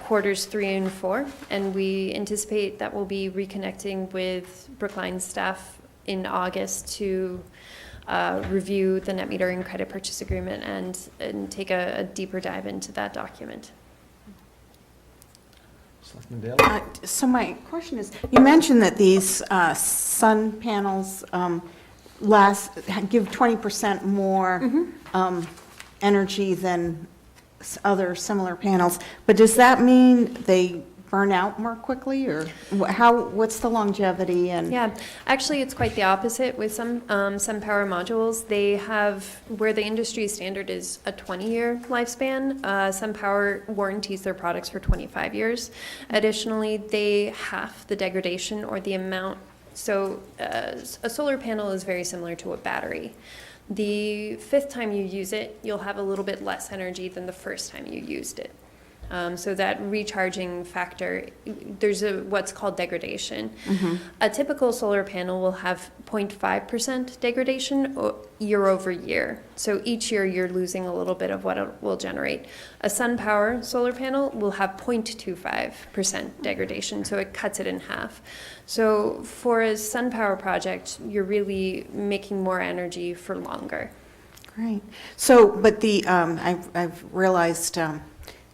quarters 3 and 4, and we anticipate that we'll be reconnecting with Brookline staff in August to review the net metering credit purchase agreement and take a deeper dive into that document. So my question is, you mentioned that these sun panels give 20% more energy than other similar panels, but does that mean they burn out more quickly, or what's the longevity? And yeah, actually it's quite the opposite with some power modules. They have, where the industry standard is a 20-year lifespan, SunPower warranties their products for 25 years. Additionally, they half the degradation or the amount. So a solar panel is very similar to a battery. The 5th time you use it, you'll have a little bit less energy than the first time you used it. So that recharging factor, there's what's called degradation. A typical solar panel will have 0.5% degradation year over year. So each year you're losing a little bit of what it will generate. A SunPower solar panel will have 0.25% degradation, so it cuts it in half. So for a SunPower project, you're really making more energy for longer. Great. So, but the I've realized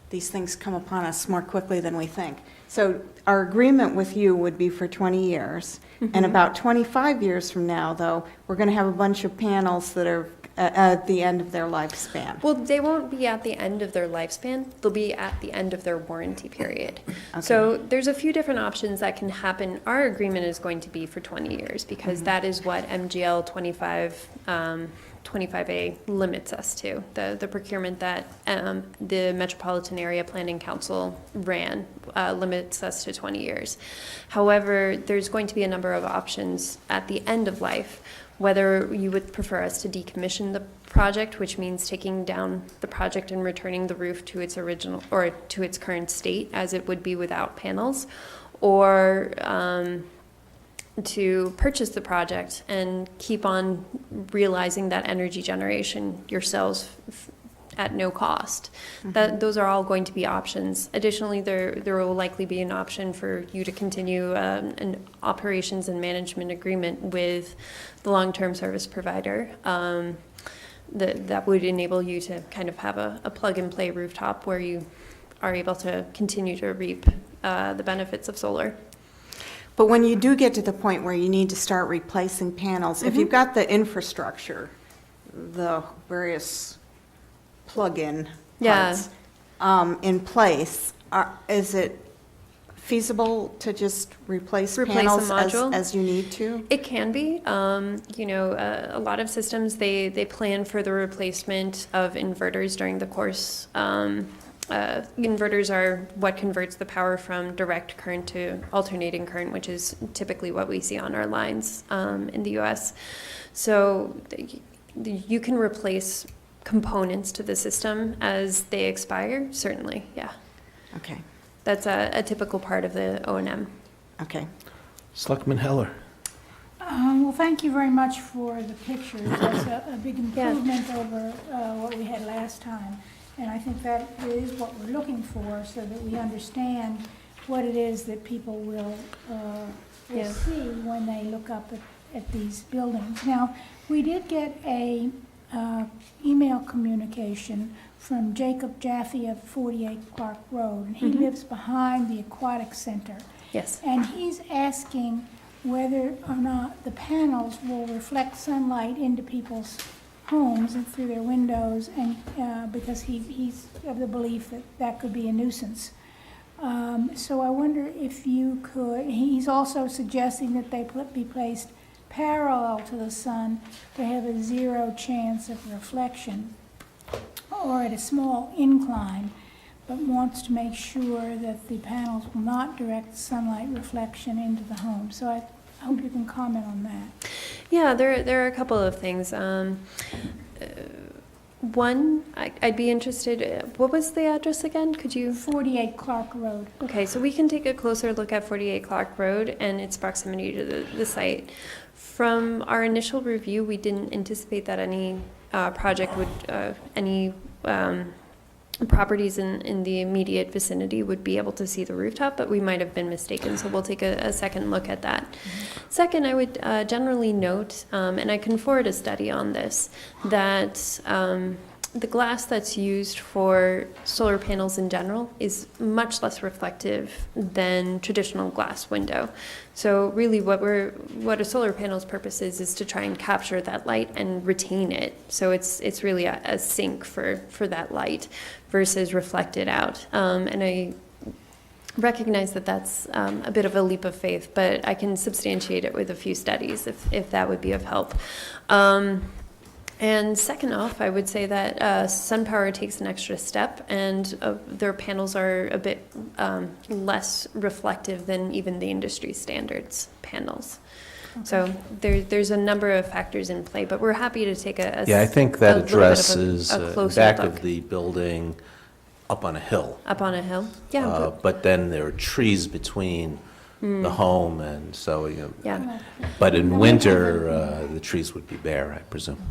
these things come upon us more quickly than we think. So our agreement with you would be for 20 years. And about 25 years from now, though, we're going to have a bunch of panels that are at the end of their lifespan. Well, they won't be at the end of their lifespan. They'll be at the end of their warranty period. Okay. So there's a few different options that can happen. Our agreement is going to be for 20 years because that is what MGL 25A limits us to. The procurement that the Metropolitan Area Planning Council ran limits us to 20 years. However, there's going to be a number of options at the end of life, whether you would prefer us to decommission the project, which means taking down the project and returning the roof to its original or to its current state as it would be without panels, or to purchase the project and keep on realizing that energy generation yourselves at no cost. Those are all going to be options. Additionally, there will likely be an option for you to continue an operations and management agreement with the long-term service provider. That would enable you to kind of have a plug-and-play rooftop where you are able to continue to reap the benefits of solar. But when you do get to the point where you need to start replacing panels, if you've got the infrastructure, the various plug-in parts in place, is it feasible to just replace panels a module as you need to? It can be. You know, a lot of systems, they plan for the replacement of inverters during the course. Inverters are what converts the power from direct current to alternating current, which is typically what we see on our lines in the U.S. So you can replace components to the system as they expire, certainly, yeah. Okay. That's a typical part of the O&M. Okay. Selectman Heller. Well, thank you very much for the pictures. That's a big improvement over what we had last time. And I think that is what we're looking for, so that we understand what it is that people will see when they look up at these buildings. Now, we did get a email communication from Jacob Jaffe of 48 Clark Road, and he lives behind the Aquatic Center. Yes. And he's asking whether or not the panels will reflect sunlight into people's homes and through their windows, and because he's of the belief that that could be a nuisance. So I wonder if you could, he's also suggesting that they be placed parallel to the sun to have a 0 chance of reflection, or at a small incline, but wants to make sure that the panels will not direct sunlight reflection into the home. So I I hope you can comment on that. Yeah, there are a couple of things. One, I'd be interested, what was the address again? Could you? 48 Clark Road. Okay, so we can take a closer look at 48 Clark Road and its proximity to the site. From our initial review, we didn't anticipate that any project would, any properties in the immediate vicinity would be able to see the rooftop, but we might have been mistaken, so we'll take a second look at that. Second, I would generally note, and I can forward a study on this, that the glass that's used for solar panels in general is much less reflective than traditional glass window. So really what a solar panel's purpose is to try and capture that light and retain it. So it's really a sink for that light versus reflected out. And I recognize that that's a bit of a leap of faith, but I can substantiate it with a few studies if that would be of help. And second off, I would say that SunPower takes an extra step, and their panels are a bit less reflective than even the industry standards panels. Okay. So there's a number of factors in play, but we're happy to take a Yeah, I think that addresses a closer back look. of the building up on a hill. Up on a hill, yeah. But then there are trees between the home, and so, you know. Yeah. But in winter, the trees would be bare, I presume.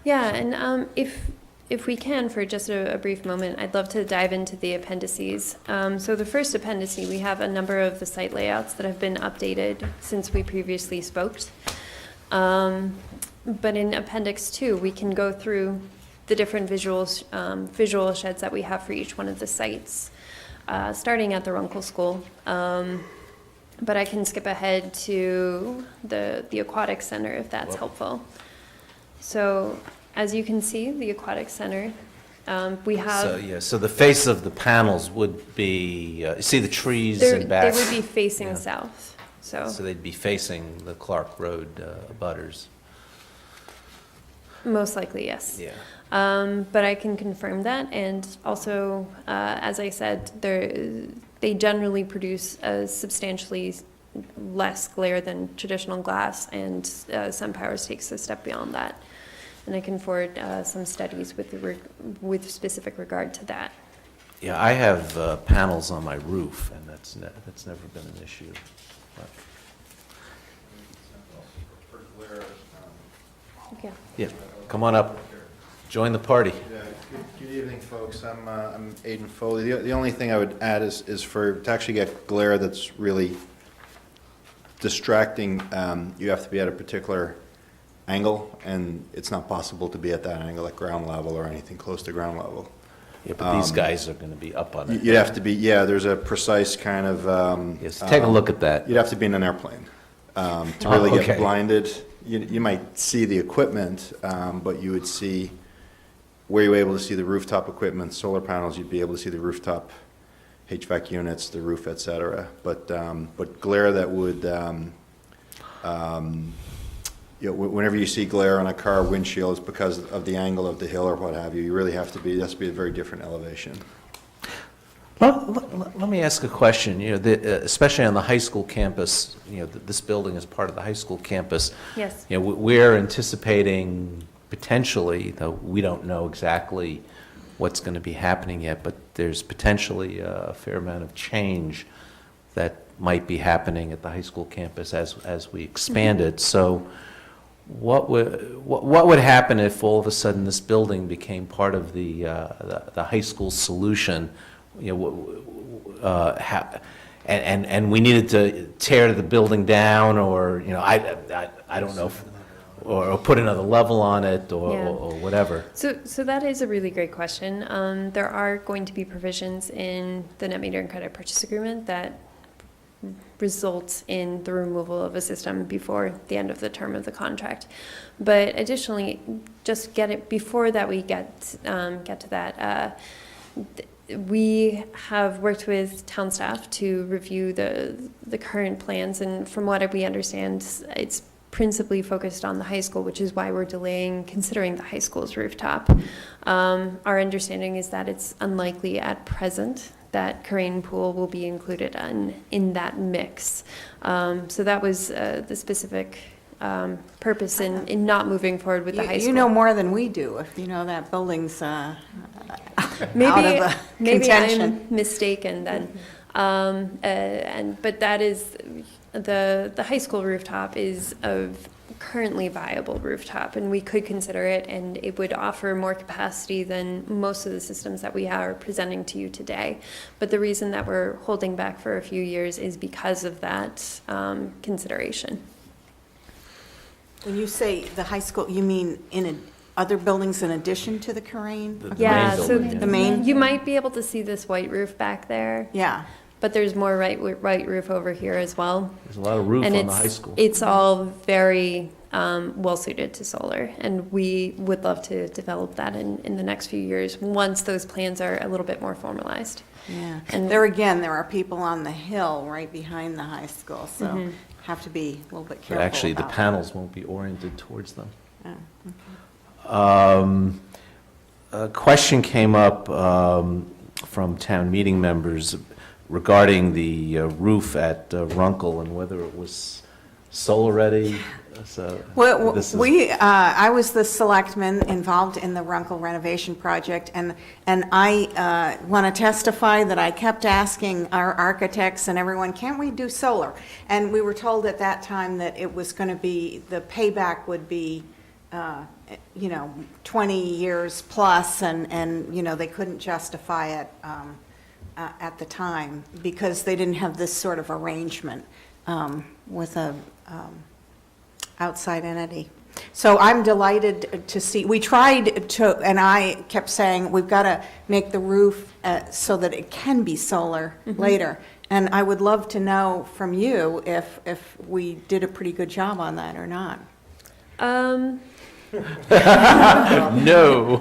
Yeah, and if we can, for just a brief moment, I'd love to dive into the appendices. So the first appendix, we have a number of the site layouts that have been updated since we previously spoke. But in Appendix 2, we can go through the different visual sheds that we have for each one of the sites, starting at the Runkle School. But I can skip ahead to the Aquatic Center if that's helpful. So as you can see, the Aquatic Center, we have... So the face of the panels would be, see the trees in back? They would be facing south, so... So they'd be facing the Clark Road butters? Most likely, yes. Yeah. But I can confirm that, and also, as I said, they generally produce a substantially less glare than traditional glass, and SunPower takes a step beyond that. And I can forward some studies with specific regard to that. Yeah, I have panels on my roof, and that's never been an issue. Okay. Yeah, come on up. Join the party. Yeah, good evening, folks. I'm Aidan Foley. The only thing I would add is to actually get glare that's really distracting, you have to be at a particular angle, and it's not possible to be at that angle at ground level or anything close to ground level. Yeah, but these guys are going to be up on it. You'd have to be, yeah, there's a precise kind of... Yes, take a look at that. You'd have to be in an airplane to really get blinded. You might see the equipment, but you would see, where you were able to see the rooftop equipment, solar panels, you'd be able to see the rooftop HVAC units, the roof, et cetera. But glare that would, whenever you see glare on a car windshield, it's because of the angle of the hill or what have you. You really have to be, it has to be a very different elevation. Let me ask a question. You know, especially on the high school campus, you know, this building is part of the high school campus. Yes. You know, we're anticipating potentially, though we don't know exactly what's going to be happening yet, but there's potentially a fair amount of change that might be happening at the high school campus as we expand it. So what would happen if all of a sudden this building became part of the high school solution? You know, and we needed to tear the building down, or you know, I don't know, or put another level on it, or whatever. So that is a really great question. There are going to be provisions in the net meter and credit purchase agreement that results in the removal of a system before the end of the term of the contract. But additionally, just before that we get to that. We have worked with town staff to review the current plans, and from what we understand, it's principally focused on the high school, which is why we're delaying considering the high school's rooftop. Our understanding is that it's unlikely at present that Corain pool will be included in that mix. So that was the specific purpose in not moving forward with the high school. You know more than we do, if you know that building's out Maybe of the maybe contention. I'm mistaken then. But that is the high school rooftop is a currently viable rooftop, and we could consider it, and it would offer more capacity than most of the systems that we are presenting to you today. But the reason that we're holding back for a few years is because of that consideration. When you say the high school, you mean other buildings in addition to the Corain? Yeah, so The main? you might be able to see this white roof back there. Yeah. But there's more white roof over here as well. There's a lot of roof And on the high school. It's all very well suited to solar, and we would love to develop that in the next few years once those plans are a little bit more formalized. Yeah. And There again, there are people on the hill right behind the high school, so Mhm. have to be a little bit But careful actually, the about panels won't be oriented towards them. that. A question came up from town meeting members regarding the roof at Runkle and whether it was solar ready. So Well, this is- I was the selectman involved in the Runkle renovation project, and I want to testify that I kept asking our architects and everyone, can't we do solar? And we were told at that time that it was going to be, the payback would be, 20 years plus, and they couldn't justify it at the time because they didn't have this sort of arrangement with a outside entity. So I'm delighted to see, we tried to, and I kept saying, we've got to make the roof so that it can be solar later. And I would love to know from you if we did a pretty good job on that or not. No.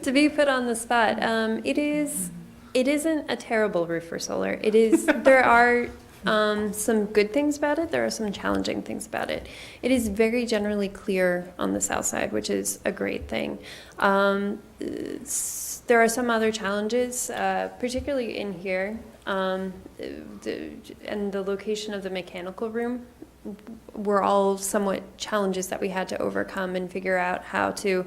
To be put on the spot, it isn't a terrible roof for solar. It is. There are some good things about it. There are some challenging things about it. It is very generally clear on the south side, which is a great thing. There are some other challenges, particularly in here, and the location of the mechanical room were all somewhat challenges that we had to overcome and figure out how to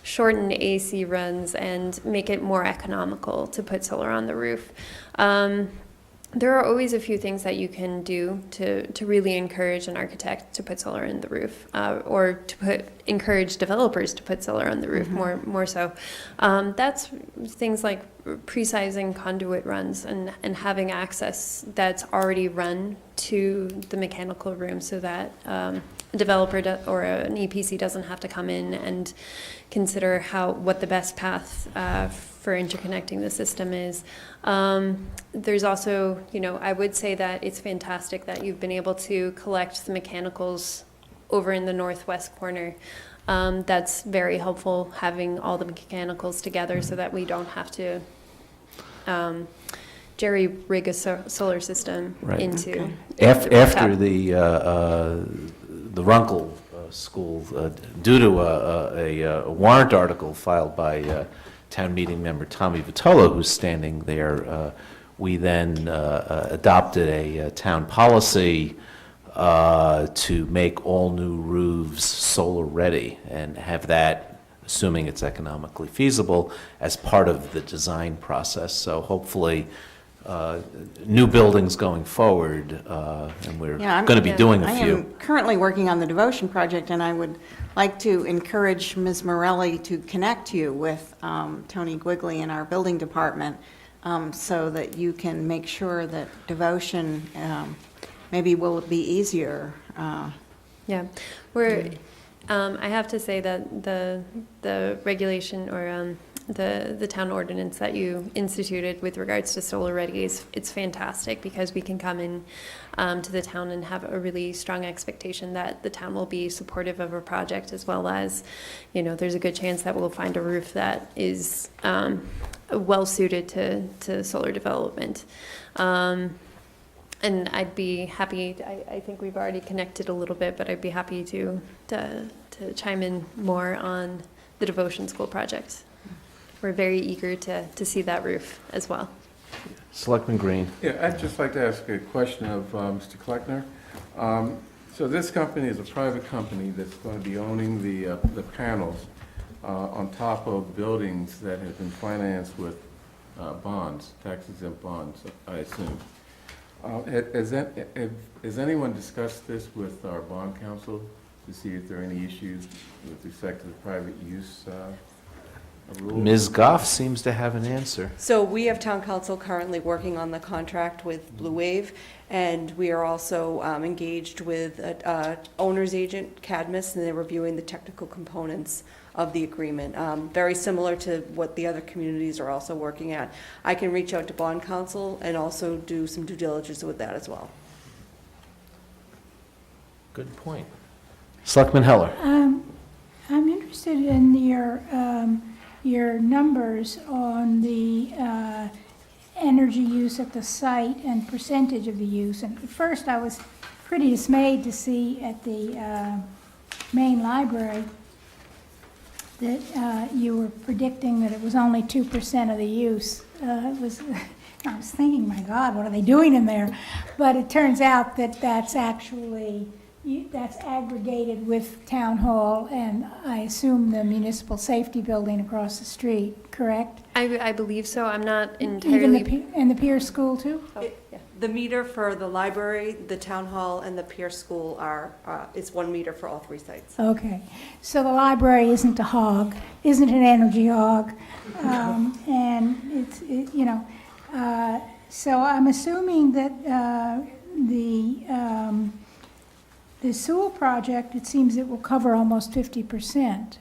shorten AC runs and make it more economical to put solar on the roof. There are always a few things that you can do to really encourage an architect to put solar in the roof, or to encourage developers to put solar on the roof, more so. That's things like pre-sizing conduit runs and having access that's already run to the mechanical room so that a developer or an EPC doesn't have to come in and consider what the best path for interconnecting the system is. There's also, I would say that it's fantastic that you've been able to collect the mechanicals over in the northwest corner. That's very helpful, having all the mechanicals together so that we don't have to jerry rig a solar system into. After the Runkle school, due to a warrant article filed by town meeting member Tommy Vitola, who's standing there, we then adopted a town policy to make all new roofs solar ready and have that, assuming it's economically feasible, as part of the design process. So hopefully new buildings going forward, and we're going to be doing a few. I am currently working on the Devotion project, and I would like to encourage Ms. Morelli to connect you with Tony Quigley in our building department, so that you can make sure that Devotion maybe will be easier. Yeah, I have to say that the regulation or the town ordinance that you instituted with regards to solar ready it's fantastic, because we can come in to the town and have a really strong expectation that the town will be supportive of a project, as well as, there's a good chance that we'll find a roof that is well suited to solar development. And I'd be happy, I think we've already connected a little bit, but I'd be happy to chime in more on the Devotion School project. We're very eager to see that roof as well. Selectman Green. Yeah, I'd just like to ask a question of Mr. Kleckner. So this company is a private company that's going to be owning the panels on top of buildings that have been financed with bonds, tax-exempt bonds, I assume. Has anyone discussed this with our bond counsel to see if there are any issues with respect to the private use rule? Ms. Goff seems to have an answer. So we have town council currently working on the contract with Blue Wave, and we are also engaged with owner's agent, Cadmus, and they're reviewing the technical components of the agreement, very similar to what the other communities are also working at. I can reach out to bond counsel and also do some due diligence with that as well. Good point. Selectman Heller. I'm interested in your numbers on the energy use at the site and percentage of the use. And at first, I was pretty dismayed to see at the main library that you were predicting that it was only 2% of the use. I was thinking, my God, what are they doing in there? But it turns out that that's actually, that's aggregated with Town Hall and I assume the municipal safety building across the street, correct? I believe so. I'm not Even entirely. and the Pierce School too? The meter for the library, the town hall, and the Pierce School are, it's 1 meter for all 3 sites. Okay, so the library isn't a hog, isn't an energy hog, and so I'm assuming that the Sewell project, it seems it will cover almost 50%.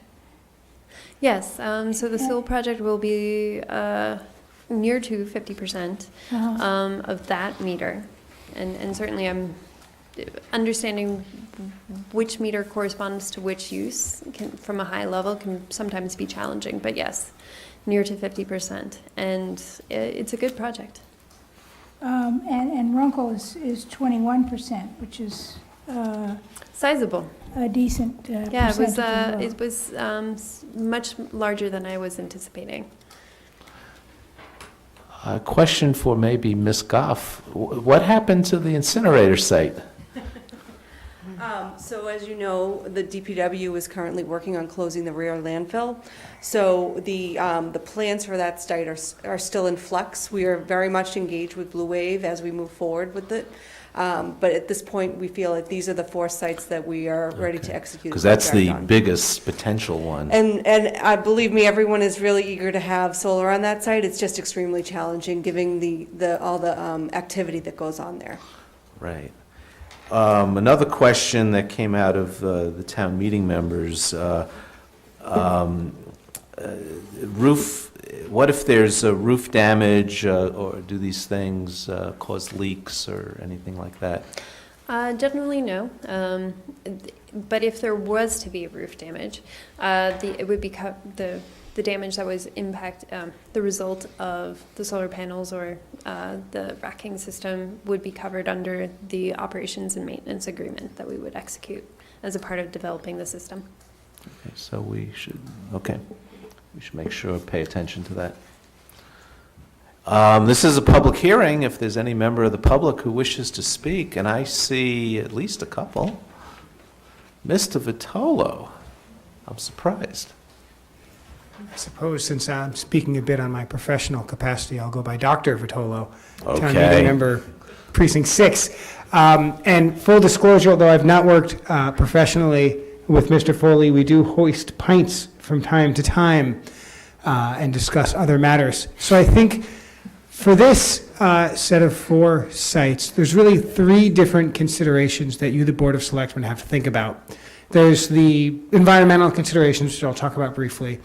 Yes, so the Sewell project will be near to 50% of that meter. And certainly I'm understanding which meter corresponds to which use from a high level can sometimes be challenging, but yes, near to 50%. And it's a good project. And Runkle is 21%, which is sizable. A decent Yeah, percentage as well. it was much larger than I was anticipating. A question for maybe Ms. Goff. What happened to the incinerator site? So as you know, the DPW is currently working on closing the rear landfill. So the plans for that site are still in flux. We are very much engaged with Blue Wave as we move forward with it. But at this point, we feel like these are the 4 sites that we are ready to execute. Because that's the on. biggest potential one. And believe me, everyone is really eager to have solar on that site. It's just extremely challenging, given all the activity that goes on there. Right. Another question that came out of the town meeting members, roof, what if there's a roof damage, or do these things cause leaks or anything like that? Generally, no. But if there was to be roof damage, it would be the damage that was the result of the solar panels or the racking system would be covered under the operations and maintenance agreement that we would execute as a part of developing the system. Okay, so we should make sure, pay attention to that. This is a public hearing. If there's any member of the public who wishes to speak, and I see at least a couple. Mr. Vitolo, I'm surprised. I suppose since I'm speaking a bit on my professional capacity, I'll go by Dr. Vitolo, Okay. Town Meeting Member, Precinct 6. And full disclosure, although I've not worked professionally with Mr. Foley, we do hoist pints from time to time and discuss other matters. So I think for this set of 4 sites, there's really 3 different considerations that you, the Board of Selectmen, have to think about. There's the environmental considerations, which I'll talk about briefly.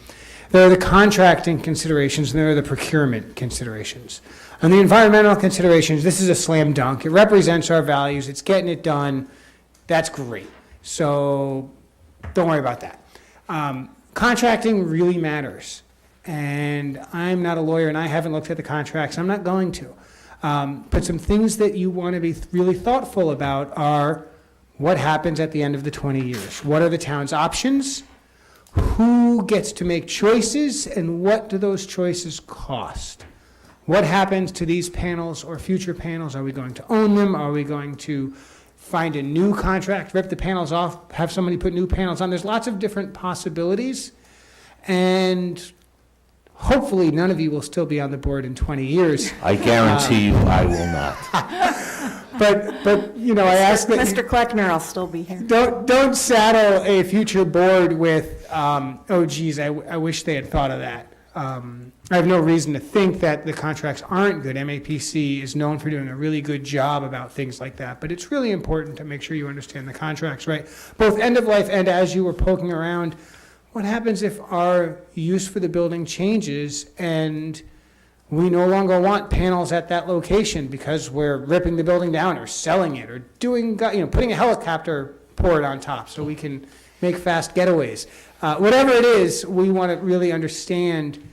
There are the contracting considerations, and there are the procurement considerations. On the environmental considerations, this is a slam dunk. It represents our values. It's getting it done. That's great. So don't worry about that. Contracting really matters. And I'm not a lawyer, and I haven't looked at the contracts. I'm not going to. But some things that you want to be really thoughtful about are what happens at the end of the 20 years? What are the town's options? Who gets to make choices, and what do those choices cost? what happens to these panels or future panels? Are we going to own them? Are we going to find a new contract, rip the panels off, have somebody put new panels on? There's lots of different possibilities. And hopefully none of you will still be on the board in 20 years. I guarantee you I will not. But you know, I ask that Mr. Kleckner, I'll still be here. don't saddle a future board with, oh geez, I wish they had thought of that. I have no reason to think that the contracts aren't good. MAPC is known for doing a really good job about things like that, but it's really important to make sure you understand the contracts, right? Both end of life and as you were poking around, what happens if our use for the building changes and we no longer want panels at that location because we're ripping the building down or selling it or doing, putting a helicopter port on top so we can make fast getaways. Whatever it is, we want to really understand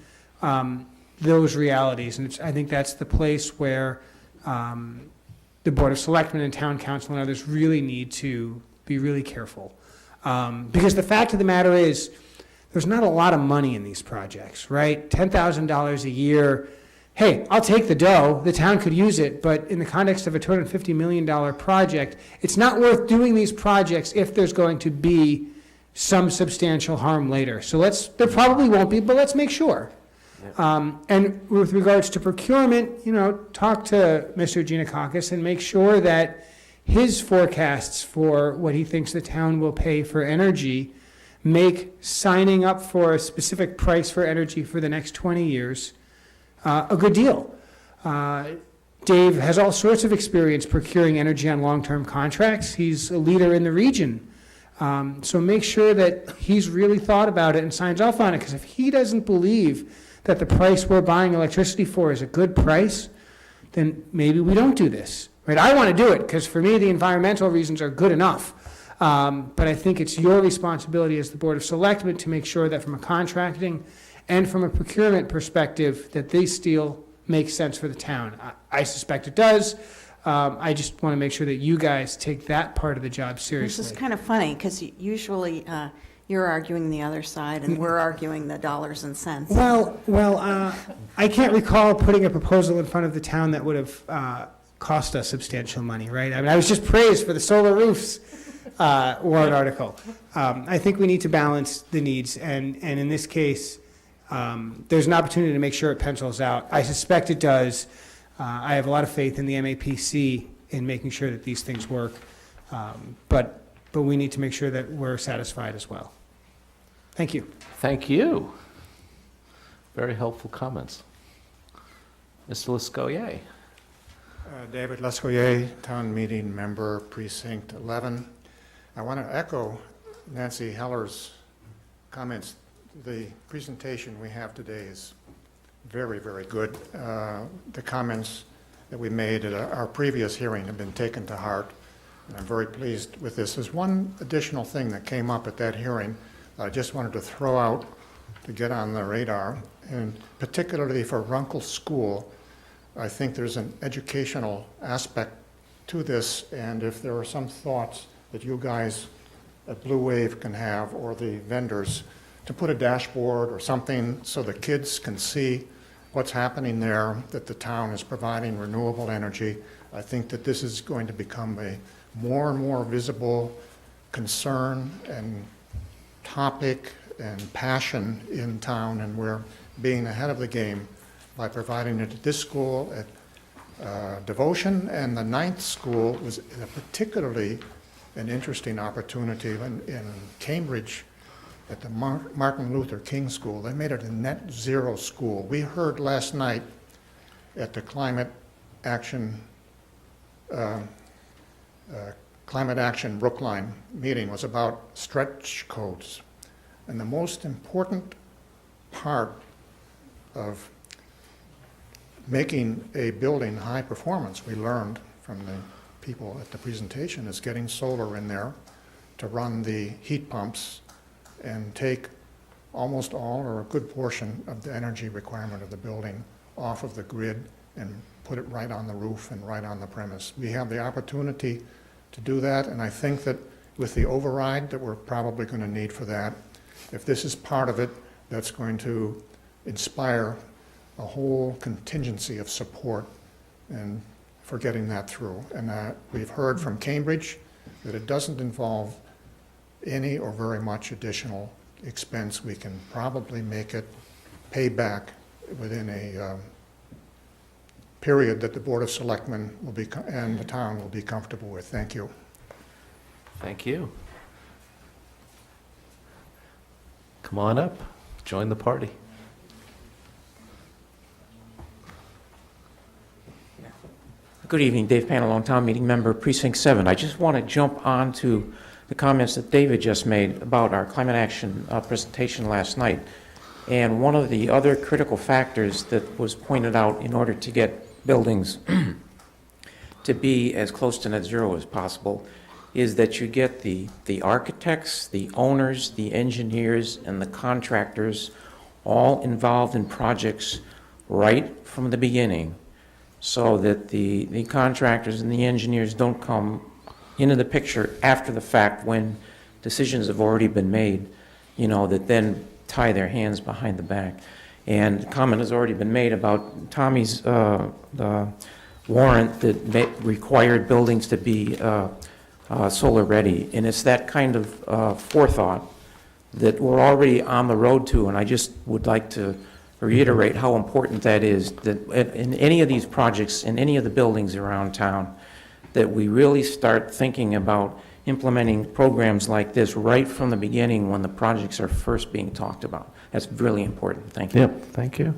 those realities. And I think that's the place where the Board of Selectmen and Town Council and others really need to be really careful. Because the fact of the matter is, there's not a lot of money in these projects, right? $10,000 a year. Hey, I'll take the dough. The town could use it, but in the context of a $250 million project, it's not worth doing these projects if there's going to be some substantial harm later. So there probably won't be, but let's make sure. And with regards to procurement, talk to Mr. Giannakakis and make sure that his forecasts for what he thinks the town will pay for energy make signing up for a specific price for energy for the next 20 years a good deal. Dave has all sorts of experience procuring energy on long-term contracts. He's a leader in the region. So make sure that he's really thought about it and signs off on it, because if he doesn't believe that the price we're buying electricity for is a good price, then maybe we don't do this. Right? I want to do it because for me the environmental reasons are good enough. But I think it's your responsibility as the Board of Selectmen to make sure that from a contracting and from a procurement perspective that this deal makes sense for the town. I suspect it does. I just want to make sure that you guys take that part of the job seriously. This is kind of funny because usually you're arguing the other side and we're arguing the dollars and cents. Well, I can't recall putting a proposal in front of the town that would have cost us substantial money, right? I mean, I was just praised for the solar roofs warrant article. I think we need to balance the needs, and in this case, there's an opportunity to make sure it pencils out. I suspect it does. I have a lot of faith in the MAPC in making sure that these things work, but we need to make sure that we're satisfied as well. Thank you. Thank you. Very helpful comments. Mr. Lescoyer. David Lescoyer, Town Meeting Member, Precinct 11. I want to echo Nancy Heller's comments. The presentation we have today is very, very good. The comments that we made at our previous hearing have been taken to heart, and I'm very pleased with this. There's one additional thing that came up at that hearing I just wanted to throw out to get on the radar, and particularly for Runkle School, I think there's an educational aspect to this, and if there are some thoughts that you guys at Blue Wave can have, or the vendors, to put a dashboard or something so the kids can see what's happening there, that the town is providing renewable energy. I think that this is going to become a more and more visible concern and topic and passion in town, and we're being ahead of the game by providing it at this school, at Devotion, and the 9th school was particularly an interesting opportunity in Cambridge at the Martin Luther King School. They made it a net zero school. We heard last night at the Climate Action Brookline meeting was about stretch codes. And the most important part of making a building high performance, we learned from the people at the presentation, is getting solar in there to run the heat pumps and take almost all or a good portion of the energy requirement of the building off of the grid and put it right on the roof and right on the premise. We have the opportunity to do that, and I think that with the override that we're probably going to need for that, if this is part of it, that's going to inspire a whole contingency of support and for getting that through. And we've heard from Cambridge that it doesn't involve any or very much additional expense. We can probably make it pay back within a period that the Board of Selectmen will be, and the town will be comfortable with. Thank you. Thank you. Come on up, join the party. Good evening, Dave Panelone, Town Meeting Member, Precinct 7. I just want to jump on to the comments that David just made about our climate action presentation last night. And one of the other critical factors that was pointed out in order to get buildings to be as close to net zero as possible is that you get the architects, the owners, the engineers, and the contractors all involved in projects right from the beginning, so that the contractors and the engineers don't come into the picture after the fact when decisions have already been made, you know, that then tie their hands behind the back. And comment has already been made about Tommy's warrant that required buildings to be solar ready. And it's that kind of forethought that we're already on the road to, and I just would like to reiterate how important that is, that in any of these projects, in any of the buildings around town, that we really start thinking about implementing programs like this right from the beginning when the projects are first being talked about. That's really important. Thank you. Yep, thank you.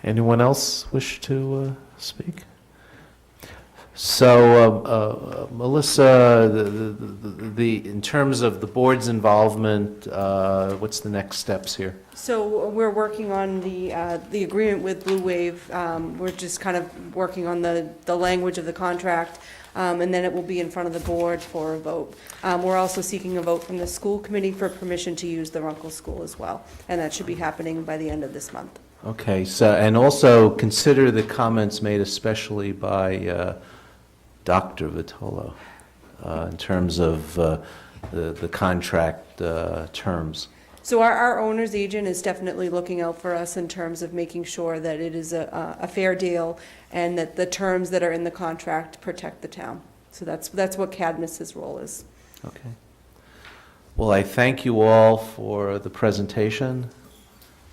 Anyone else wish to speak? So, Melissa, in terms of the board's involvement, what's the next steps here? So we're working on the agreement with Blue Wave. We're just kind of working on the language of the contract, and then it will be in front of the board for a vote. We're also seeking a vote from the school committee for permission to use the Runkle School as well, and that should be happening by the end of this month. Okay, so, and also consider the comments made especially by Dr. Vitolo in terms of the contract terms. So our owner's agent is definitely looking out for us in terms of making sure that it is a fair deal and that the terms that are in the contract protect the town. So that's what Cadmus's role is. Okay. Well, I thank you all for the presentation.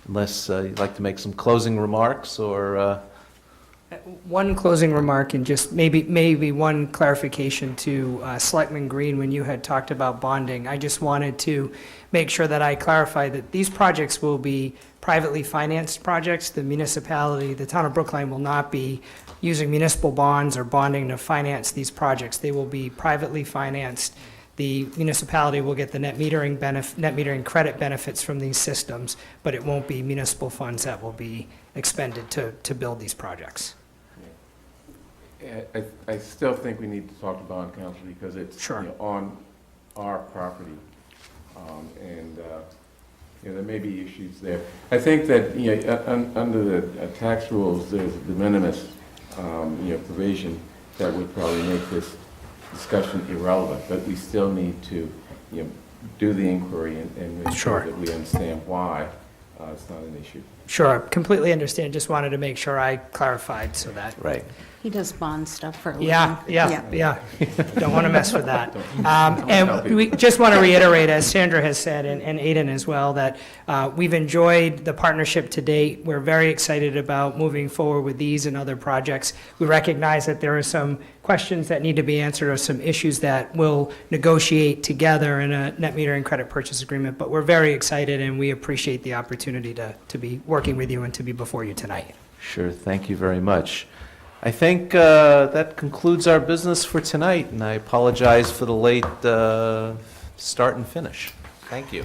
Unless you'd like to make some closing remarks or... One closing remark and just maybe one clarification to Selectman Green when you had talked about bonding. I just wanted to make sure that I clarify that these projects will be privately financed projects. The municipality, the town of Brookline, will not be using municipal bonds or bonding to finance these projects. They will be privately financed. The municipality will get the net metering credit benefits from these systems, but it won't be municipal funds that will be expended to build these projects. I still think we need to talk to bond council because it's you know, on our property, and you know, there may be issues there. I think that you know, under the tax rules, there's a de minimis you know, provision that would probably make this discussion irrelevant, but we still need to you know, do the inquiry and make sure that we understand why it's not an issue. Sure, completely understand. Just wanted to make sure I clarified so that. Right. He does bond stuff for a living. Yeah. Don't want to mess with that. And we just want to reiterate, as Sandra has said, and Aidan as well, that we've enjoyed the partnership to date. We're very excited about moving forward with these and other projects. We recognize that there are some questions that need to be answered or some issues that we'll negotiate together in a net metering credit purchase agreement, but we're very excited and we appreciate the opportunity to be working with you and to be before you tonight. Sure, thank you very much. I think that concludes our business for tonight, and I apologize for the late start and finish. Thank you.